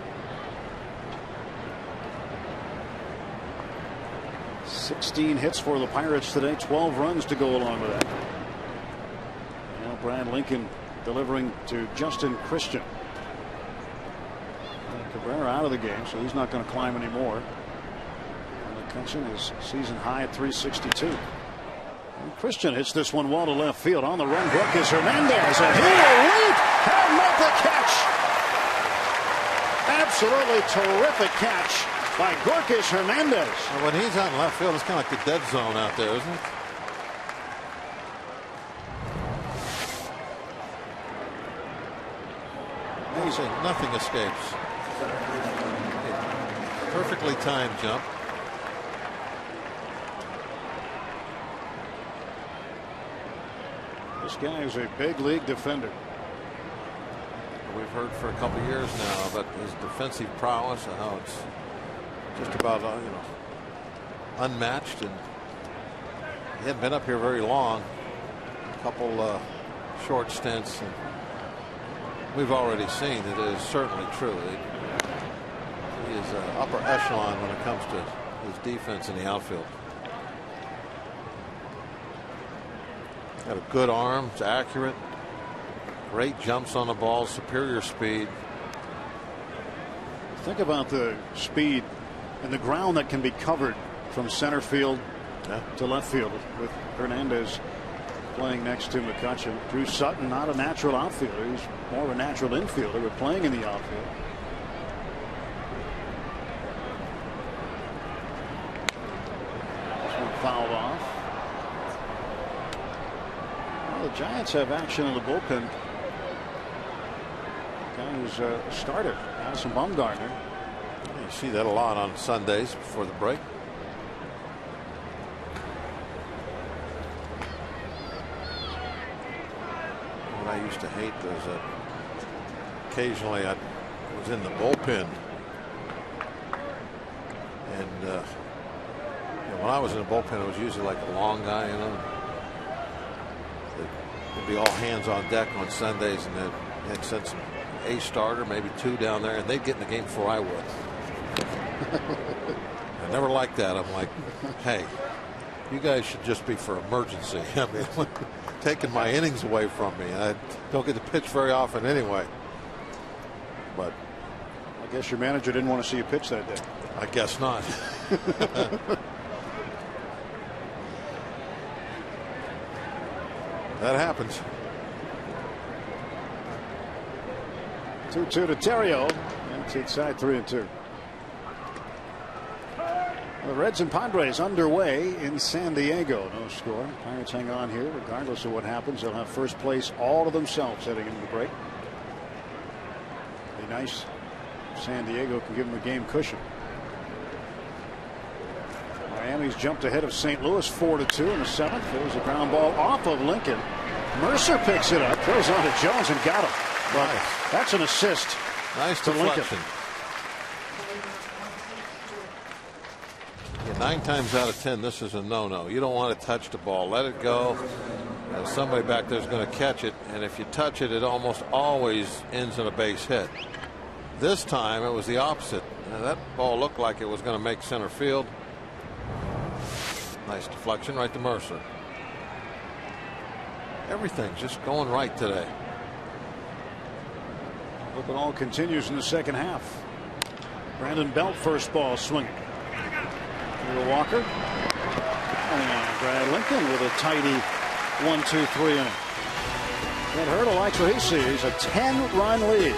16 hits for the Pirates today, 12 runs to go along with that. Now Brad Lincoln delivering to Justin Christian. Cabrera out of the game, so he's not going to climb anymore. McCutchen is season high at 362. And Christian hits this one well to left field. On the run, Brooke is Hernandez, and he will leap and make the catch. Absolutely terrific catch by Gorkis Hernandez. Well, when he's out in left field, it's kind of like the dead zone out there, isn't it? Amazing. Nothing escapes. Perfectly timed jump. This guy is a big league defender. We've heard for a couple years now about his defensive prowess and how it's just about unmatched, and he hadn't been up here very long. A couple short stints, and we've already seen it is certainly true. He is upper echelon when it comes to his defense in the outfield. Got a good arm, it's accurate, great jumps on the ball, superior speed. Think about the speed and the ground that can be covered from center field to left field with Hernandez playing next to McCutchen. Drew Sutton, not a natural outfielder, he's more of a natural infielder, but playing in the outfield. This one fouled off. Well, the Giants have action in the bullpen. Guy who's a starter, Addison Bumgarner. You see that a lot on Sundays before the break. What I used to hate was occasionally I was in the bullpen, and when I was in the bullpen, it was usually like a long guy, There'd be all hands on deck on Sundays, and they'd send some a starter, maybe two down there, and they'd get in the game before I would. I never liked that. I'm like, hey, you guys should just be for emergency. I mean, taking my innings away from me. I don't get to pitch very often anyway. But I guess your manager didn't want to see you pitch that day. I guess not. That happens. 2-2 to Terrio. That's inside 3-2. The Reds and Padres underway in San Diego. No score. Pirates hang on here regardless of what happens. They'll have first place all to themselves heading into the break. Be nice if San Diego can give them a game cushion. Miami's jumped ahead of St. Louis 4-2 in the seventh. There was a ground ball off of Lincoln. Mercer picks it up, throws on to Jones and got him. But nice. That's an assist. Nice to deflection. Lincoln. Yeah, 9 times out of 10, this is a no-no. You don't want to touch the ball. Let it go. Somebody back there is going to catch it, and if you touch it, it almost always ends in a base hit. This time, it was the opposite. That ball looked like it was going to make center field. Nice deflection right to Mercer. Everything's just going right today. Hope it all continues in the second half. Brandon Belt first ball swinging. Here's Walker. And Brad Lincoln with a tidy 1-2-3 inning. Ed Hurdle likes what he sees, a 10-run lead.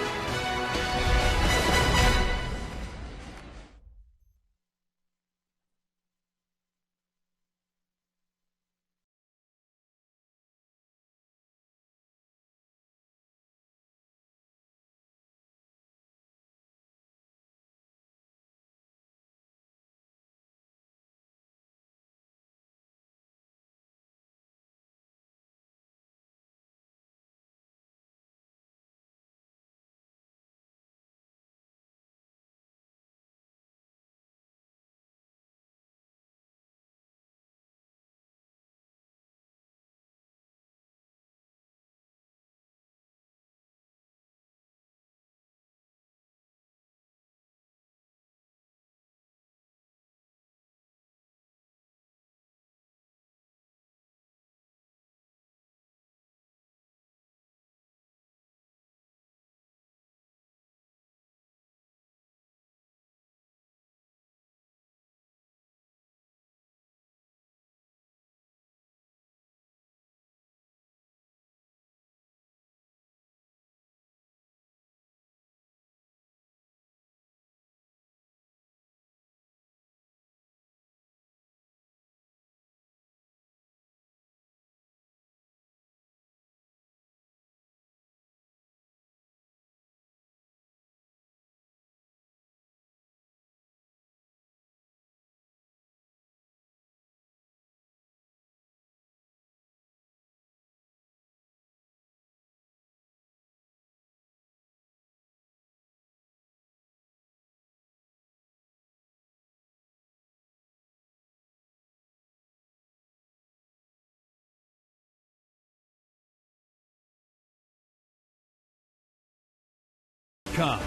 AT&T.com.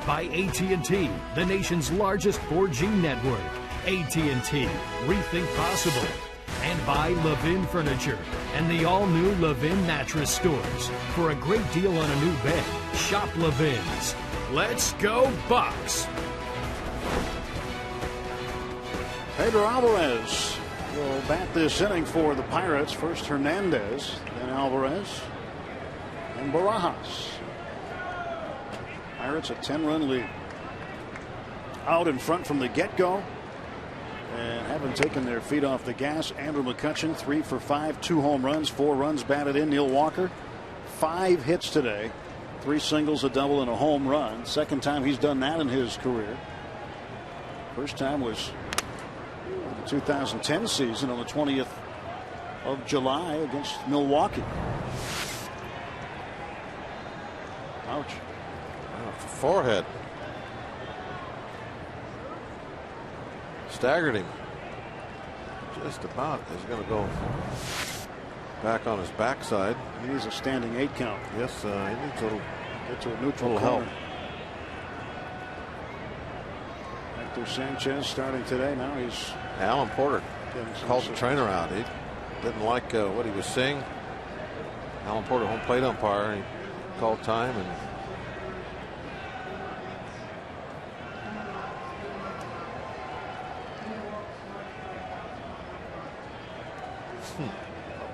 By AT&T, the nation's largest 4G network. AT&T, rethink possible. And by Levin Furniture and the all-new Levin mattress stores. For a great deal on a new bed, shop Levin's. Let's go Bucks! Pedro Alvarez will bat this inning for the Pirates. First Hernandez, then Alvarez, and Barajas. Pirates a 10-run lead. Out in front from the get-go. And haven't taken their feet off the gas. Andrew McCutchen, 3 for 5, 2 home runs, 4 runs batted in. Neil Walker, 5 hits today, 3 singles, a double, and a home run. Second time he's done that in his career. First time was the 2010 season on the 20th of July against Milwaukee. Ouch. Forehead. Staggered him. Just about. He's going to go back on his backside. He needs a standing 8 count. Yes, he needs a little, get to a neutral help. Hector Sanchez starting today. Now he's Alan Porter called the trainer out. He didn't like what he was seeing. Alan Porter, home plate umpire, he called time and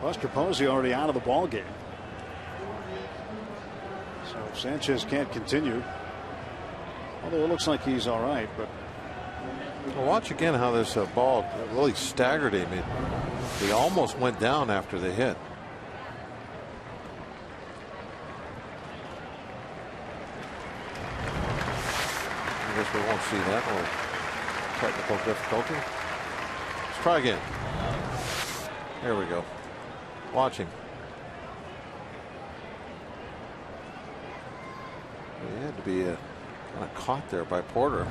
Buster Posey already out of the ball game. So if Sanchez can't continue, although it looks like he's all right, but well, watch again how this ball really staggered him. He almost went down after the hit. I guess we won't see that. Or technical difficulty. Let's try again. There we go. Watching. He had to be kind of caught there by Porter.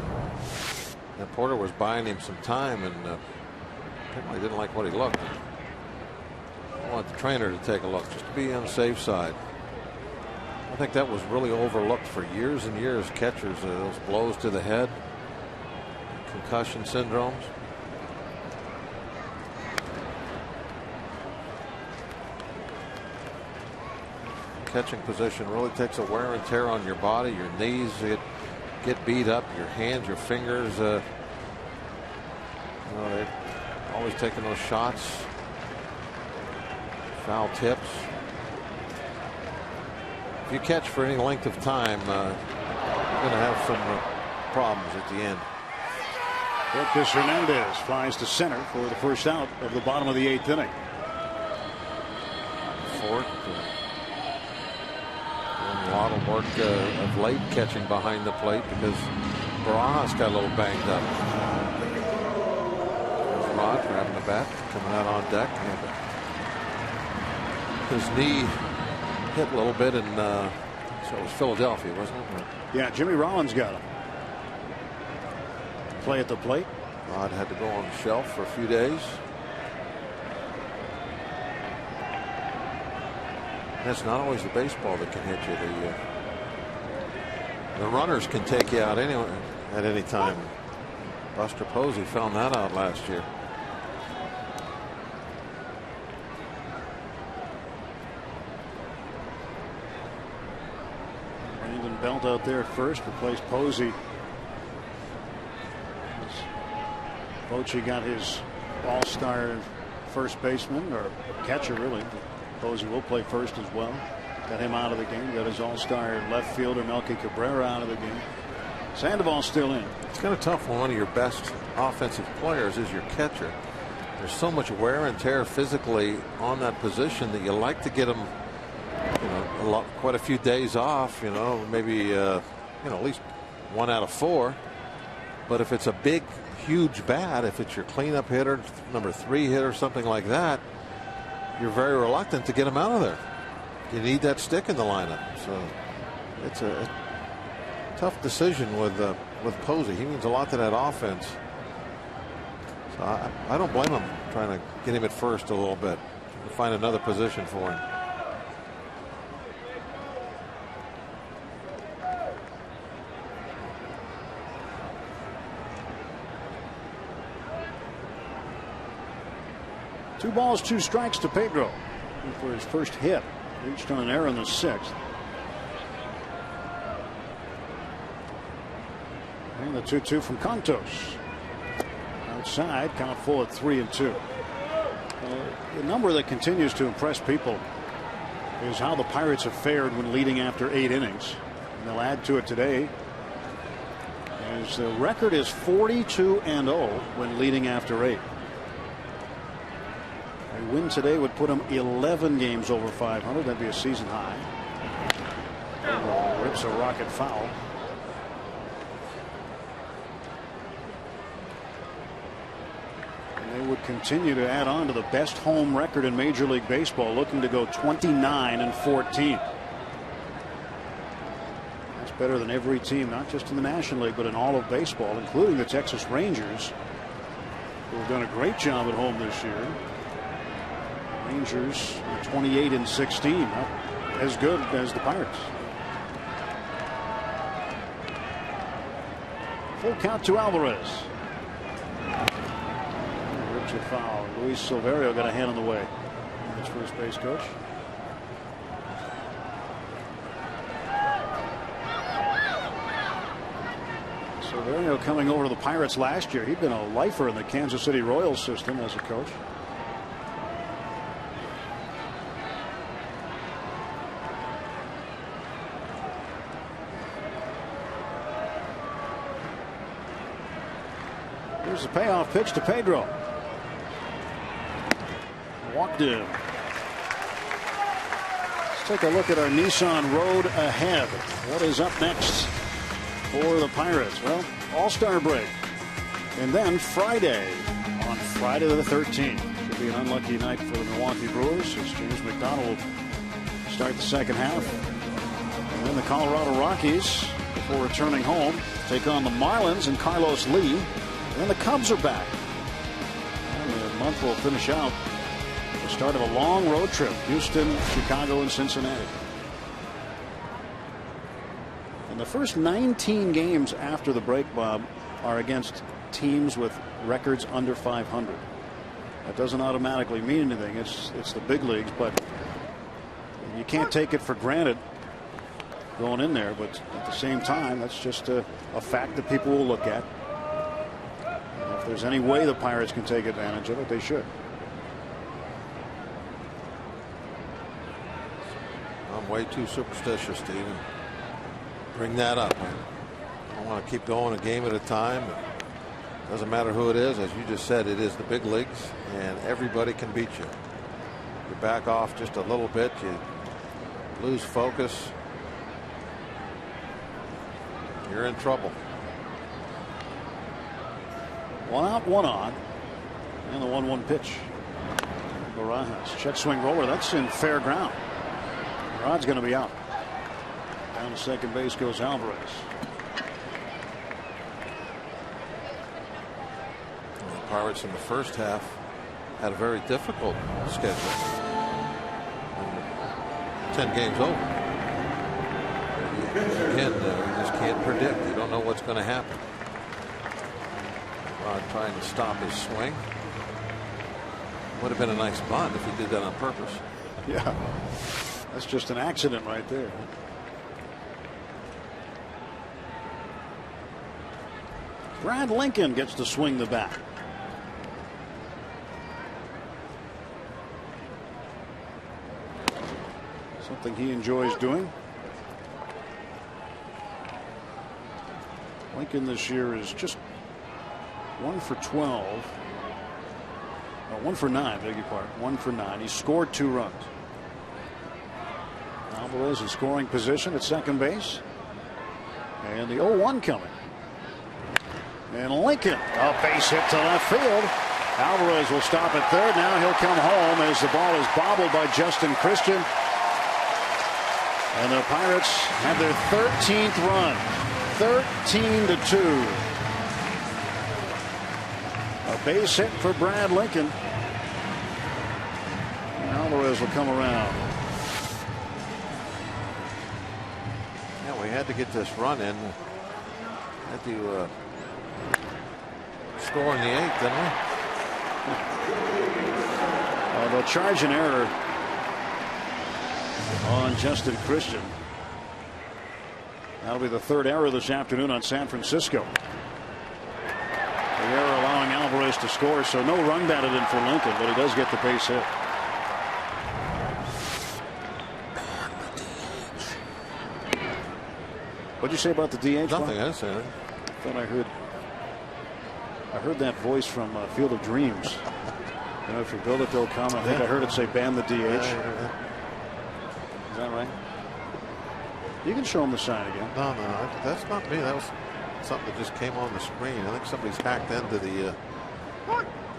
And Porter was buying him some time and apparently didn't like what he looked. I want the trainer to take a look just to be on the safe side. I think that was really overlooked for years and years. Catchers, those blows to the head, concussion syndromes. Catching position really takes a wear and tear on your body. Your knees get beat up. Your hands, your fingers. They're always taking those shots. Foul tips. If you catch for any length of time, you're going to have some problems at the end. Lucas Hernandez flies to center for the first out of the bottom of the 8th inning. Fourth. A lot of work of late catching behind the plate because Barajas got a little banged up. There's Rod grabbing the bat, coming out on deck. His knee hit a little bit, and so it was Philadelphia, wasn't it? Yeah, Jimmy Rollins got him. Play at the plate. Rod had to go on the shelf for a few days. That's not always the baseball that can hit you. The runners can take you out anyway at any time. Buster Posey found that out last year. Brandon Belt out there first, replaced Posey. Bochy got his all-star first baseman, or catcher really. Posey will play first as well. Got him out of the game. Got his all-star left fielder Melky Cabrera out of the game. Sandoval's still in. It's kind of tough when one of your best offensive players is your catcher. There's so much wear and tear physically on that position that you like to get them, quite a few days off. Maybe at least 1 out of 4. But if it's a big, huge bat, if it's your cleanup hitter, number 3 hitter, something like that, you're very reluctant to get him out of there. You need that stick in the lineup. So it's a tough decision with Posey. He means a lot to that offense. So I don't blame him trying to get him at first a little bit. Find another position for him. 2 balls, 2 strikes to Pedro for his first hit. Reached on an error in the 6th. And the 2-2 from Contos. Outside, count full at 3-2. The number that continues to impress people is how the Pirates have fared when leading after 8 innings. And they'll add to it today, as the record is 42-0 when leading after 8. A win today would put them 11 games over 500. That'd be a season high. Rips a rocket foul. And they would continue to add on to the best home record in Major League Baseball, looking to go 29-14. That's better than every team, not just in the National League, but in all of baseball, including the Texas Rangers, who have done a great job at home this year. Rangers 28-16, not as good as the Pirates. Full count to Alvarez. Rips a foul. Luis Silverio got a hand on the way. That's first base coach. Silverio coming over to the Pirates last year. He'd been a lifer in the Kansas City Royals system as a coach. Here's the payoff pitch to Pedro. Walked in. Let's take a look at our Nissan road ahead. What is up next for the Pirates? Well, All-Star break. And then Friday, on Friday the 13th. Should be an unlucky night for the Milwaukee Brewers, as James McDonald will start the second half. And then the Colorado Rockies, before returning home, take on the Marlins and Carlos Lee. And then the Cubs are back. And the month will finish out the start of a long road trip. Houston, Chicago, and Cincinnati. And the first 19 games after the break, Bob, are against teams with records under 500. That doesn't automatically mean anything. It's the big leagues, but you can't take it for granted going in there. But at the same time, that's just a fact that people will look at. If there's any way the Pirates can take advantage of it, they should. I'm way too superstitious to even bring that up. I want to keep going a game at a time. It doesn't matter who it is. As you just said, it is the big leagues, and everybody can beat you. You back off just a little bit, you lose focus, you're in trouble. 1 out, 1 on. And the 1-1 pitch. Barajas. Check swing roller. That's in fair ground. Rod's going to be out. Down to second base goes Alvarez. The Pirates in the first half had a very difficult schedule. 10 games over. Again, you just can't predict. You don't know what's going to happen. Trying to stop his swing. Would have been a nice bunt if he did that on purpose. Yeah, that's just an accident right there. Brad Lincoln gets to swing the bat. Something he enjoys doing. Lincoln this year is just 1 for 12. 1 for 9, beg your pardon. 1 for 9. He scored 2 runs. Alvarez in scoring position at second base. And the 0-1 coming. And Lincoln, a base hit to left field. Alvarez will stop at third. Now he'll come home as the ball is bobbled by Justin Christian. And the Pirates have their 13th run. 13-2. A base hit for Brad Lincoln. Alvarez will come around. Yeah, we had to get this run in. Had to score in the 8th, didn't we? they'll charge an error on Justin Christian. That'll be the third error this afternoon on San Francisco. The error allowing Alvarez to score, so no run batted in for Lincoln, but he does get the base hit. What'd you say about the DH? Nothing, I said. I thought I heard that voice from Field of Dreams. You know, if you build it, they'll come. I think I heard it say ban the DH. Is that right? You can show him the sign again. No, that's not me. That was something that just came on the screen. I think somebody's hacked into the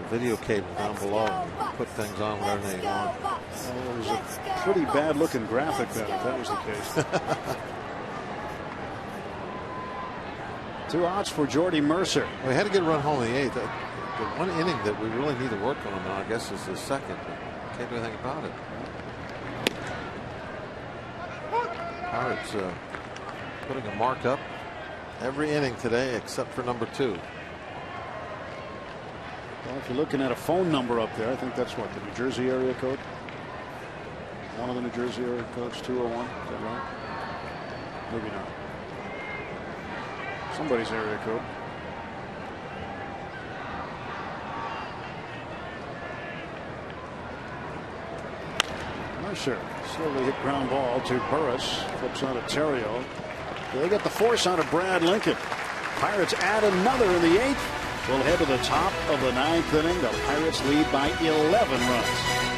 video cable down below and put things on whenever they want. Well, it was a pretty bad looking graphic then, if that was the case. 2 outs for Jordy Mercer. We had to get a run home in the 8th. The one inning that we really need to work on now, I guess, is the second. But can't do anything about it. Pirates putting a mark up every inning today except for number 2. Well, if you're looking at a phone number up there, I think that's what, the New Jersey area code? One of the New Jersey area codes, 201. Is that right? Maybe not. Somebody's area code. Mercer slowly hit ground ball to Burris. Flips on to Terrio. They get the force out of Brad Lincoln. Pirates add another in the 8th. We'll head to the top of the 9th inning. The Pirates lead by 11 runs.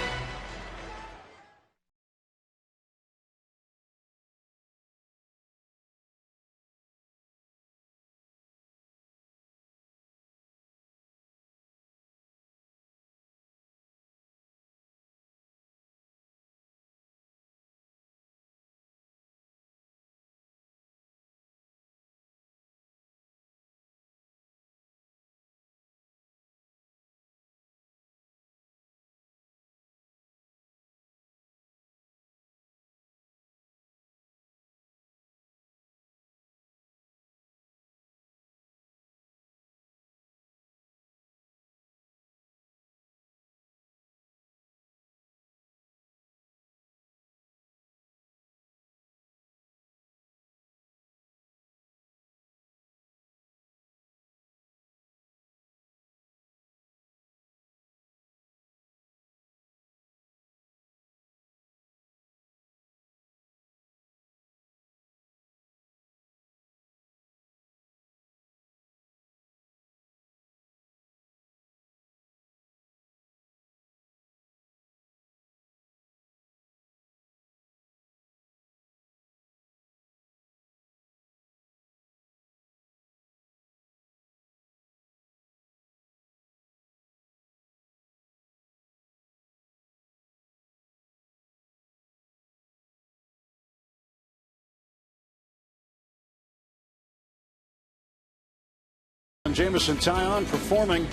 Jamison Tyon performing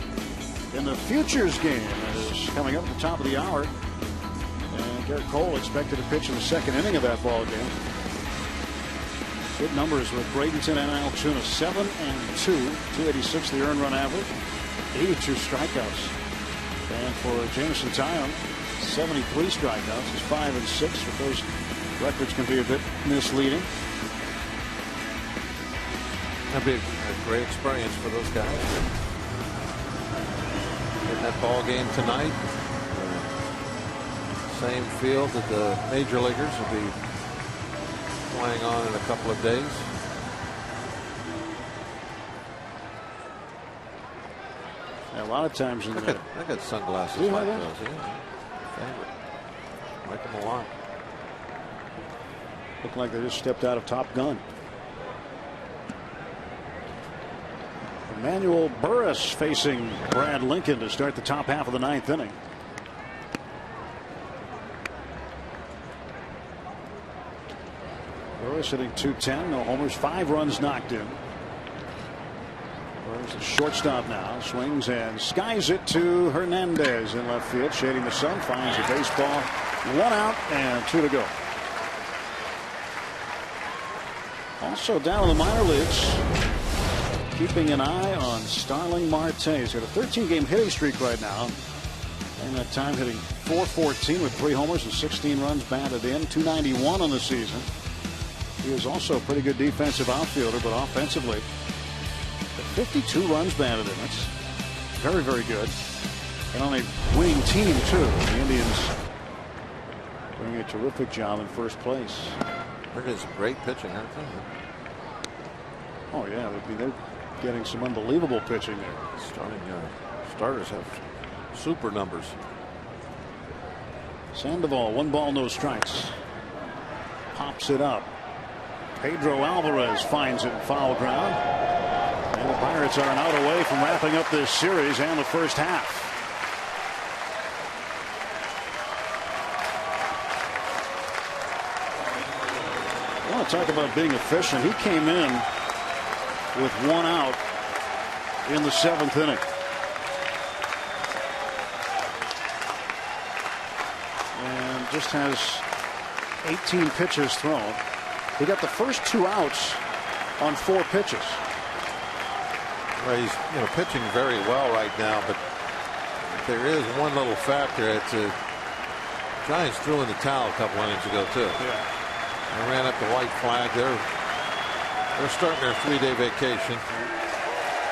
in the Futures game that is coming up at the top of the hour. And Garrett Cole expected to pitch in the second inning of that ball game. Good numbers with Bradenton and Altoona. 7 and 2, 286 the earned run average, 82 strikeouts. And for Jamison Tyon, 73 strikeouts. He's 5 and 6. But those records can be a bit misleading. That'd be a great experience for those guys. In that ball game tonight, same field that the major leaguers will be playing on in a couple of days. Yeah, a lot of times in the I got sunglasses like like that? those. Yeah. Favorite. Like them a lot. Look like they just stepped out of Top Gun. Emmanuel Burris facing Brad Lincoln to start the top half of the 9th inning. Burris hitting .210, no homers, 5 runs knocked in. Burris is shortstop now, swings and skies it to Hernandez in left field, shading the sun, finds a baseball, 1 out and 2 to go. Also down in the minor leagues, keeping an eye on Starling Marte. He's got a 13-game hitting streak right now. And that time hitting .414 with 3 homers and 16 runs batted in. .291 on the season. He is also a pretty good defensive outfielder, but offensively, 52 runs batted in. That's very, very good. And on a winning team, too. The Indians doing a terrific job in first place. They're some great pitching, aren't they? Oh, yeah. They're getting some unbelievable pitching there. Starters have super numbers. Sandoval, 1 ball, no strikes. Pops it up. Pedro Alvarez finds it in foul ground. And the Pirates are an out away from wrapping up this series and the first half. I want to talk about being efficient. He came in with 1 out in the 7th inning. And just has 18 pitches thrown. He got the first 2 outs on 4 pitches. Well, he's pitching very well right now, but there is one little factor. It's Giants threw in the towel a couple innings ago too. Yeah. They ran up the white flag. They're starting their 3-day vacation.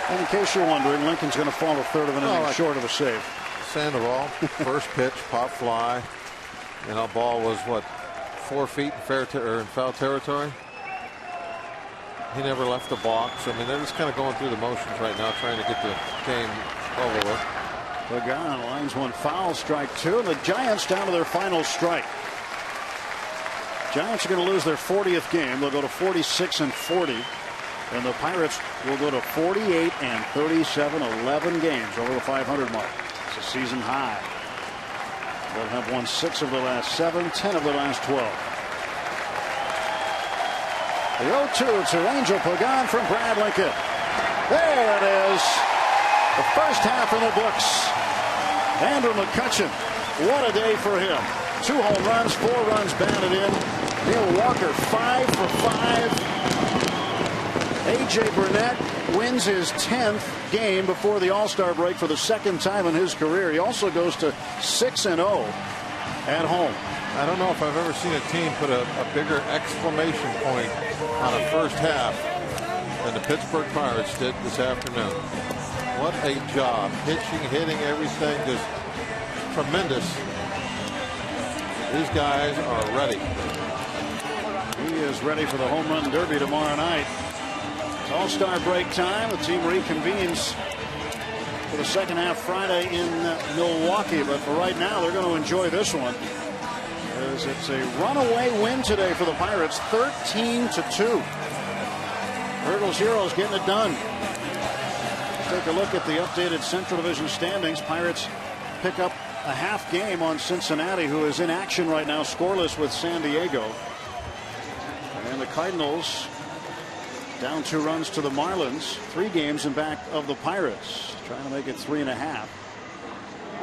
And in case you're wondering, Lincoln's going to fall a third of an inning short of a save. Sandoval, first pitch, pop fly. And our ball was what, 4 feet in foul territory. He never left the box. I mean, they're just kind of going through the motions right now, trying to get the game over with. Pagan lines 1 foul, strike 2, and the Giants down to their final strike. Giants are going to lose their 40th game. They'll go to 46-40, and the Pirates will go to 48-37, 11 games over the 500 mark. It's a season high. They'll have won 6 of the last 7, 10 of the last 12. The 0-2 to Angel Pagan from Brad Lincoln. There it is. The first half in the books. Andrew McCutchen. What a day for him. 2 home runs, 4 runs batted in. Neil Walker 5 for 5. A.J. Burnett wins his 10th game before the All-Star break for the 2nd time in his career. He also goes to 6-0 at home. I don't know if I've ever seen a team put a bigger exclamation point on a first half than the Pittsburgh Pirates did this afternoon. What a job. Pitching, hitting, everything, just tremendous. These guys are ready. He is ready for the home run derby tomorrow night. It's All-Star break time. The team reconvenes for the second half Friday in Milwaukee. But for right now, they're going to enjoy this one, as it's a runaway win today for the Pirates, 13-2. Hurdles Heroes getting it done. Take a look at the updated Central Division standings. Pirates pick up a half game on Cincinnati, who is in action right now, scoreless with San Diego. And the Cardinals down 2 runs to the Marlins, 3 games in back of the Pirates, trying to make it 3.5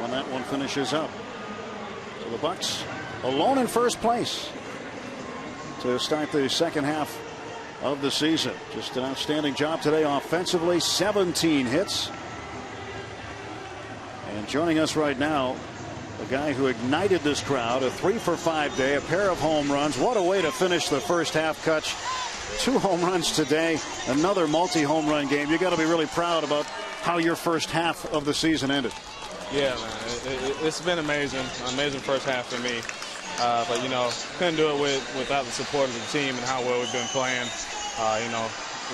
when that one finishes up. So the Bucks alone in first place to start the second half of the season. Just an outstanding job today offensively, 17 hits. And joining us right now, a guy who ignited this crowd, a 3 for 5 day, a pair of home runs. What a way to finish the first half, Kutch. 2 home runs today, another multi-home run game. You got to be really proud about how your first half of the season ended. Yeah, man, it's been amazing first half for me. But, couldn't do it without the support of the team and how well we've been playing.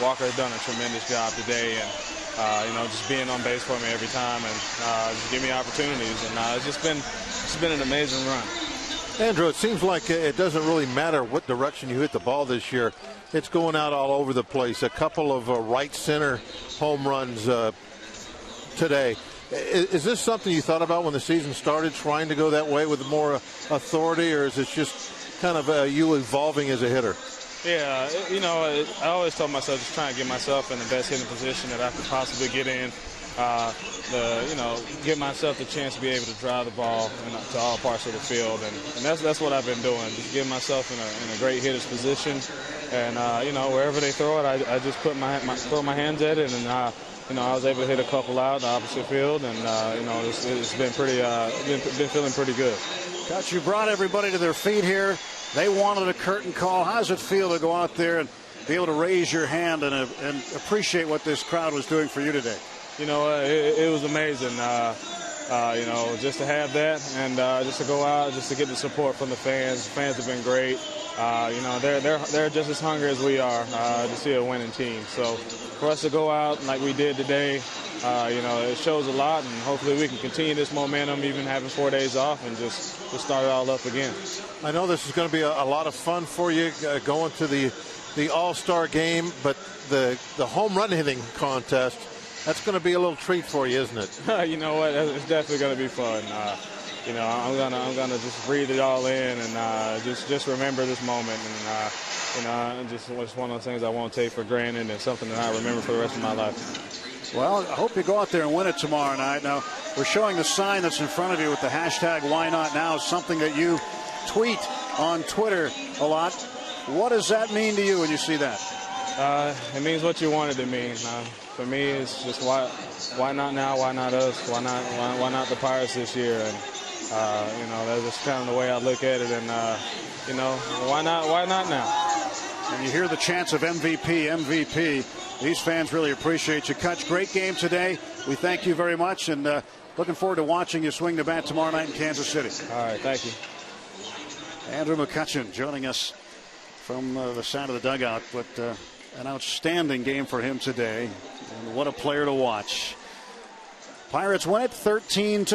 Walker has done a tremendous job today, and, just being on base for me every time and just give me opportunities. And it's just been an amazing run. Andrew, it seems like it doesn't really matter what direction you hit the ball this year. It's going out all over the place. A couple of right center home runs today. Is this something you thought about when the season started, trying to go that way with more authority, or is it just kind of you evolving as a hitter? Yeah, I always told myself just trying to get myself in the best hitting position that I could possibly get in. Give myself the chance to be able to drive the ball to all parts of the field, and that's what I've been doing. Just getting myself in a great hitter's position, And you know, wherever they throw it, I just throw my hands at it, and you know, I was able to hit a couple out the opposite field, and you know, it's been pretty been feeling pretty good. Coach, you brought everybody to their feet here. They wanted a curtain call. How does it feel to go out there and be able to raise your hand and appreciate what this crowd was doing for you today? You know, it was amazing. You know, just to have that, and just to go out, just to get the support from the fans. The fans have been great. You know, they're just as hungry as we are to see a winning team. So for us to go out like we did today, you know, it shows a lot, and hopefully we can continue this momentum, even having 4 days off, and just start it all up again. I know this is going to be a lot of fun for you going to the All-Star game, but the home run hitting contest, that's going to be a little treat for you, isn't it? You know what? It's definitely going to be fun. You know, I'm gonna just breathe it all in, and just remember this moment, and you know, it's one of those things I won't take for granted, and something that I remember for the rest of my life. Well, I hope you go out there and win it tomorrow night. Now, we're showing the sign that's in front of you with the hashtag Why Not Now, something that you tweet on Twitter a lot. What does that mean to you when you see that? It means what you want it to mean. For me, it's just why not now? Why not us? Why not the Pirates this year? And you know, that's just kind of the way I look at it. And you know, why not now? And you hear the chants of MVP, MVP. These fans really appreciate you. Kutch, great game today. We thank you very much, and looking forward to watching you swing the bat tomorrow night in Kansas City. All right, thank you. Andrew McCutchen joining us from the side of the dugout, but an outstanding game for him today, and what a player to watch. Pirates win it 13-12.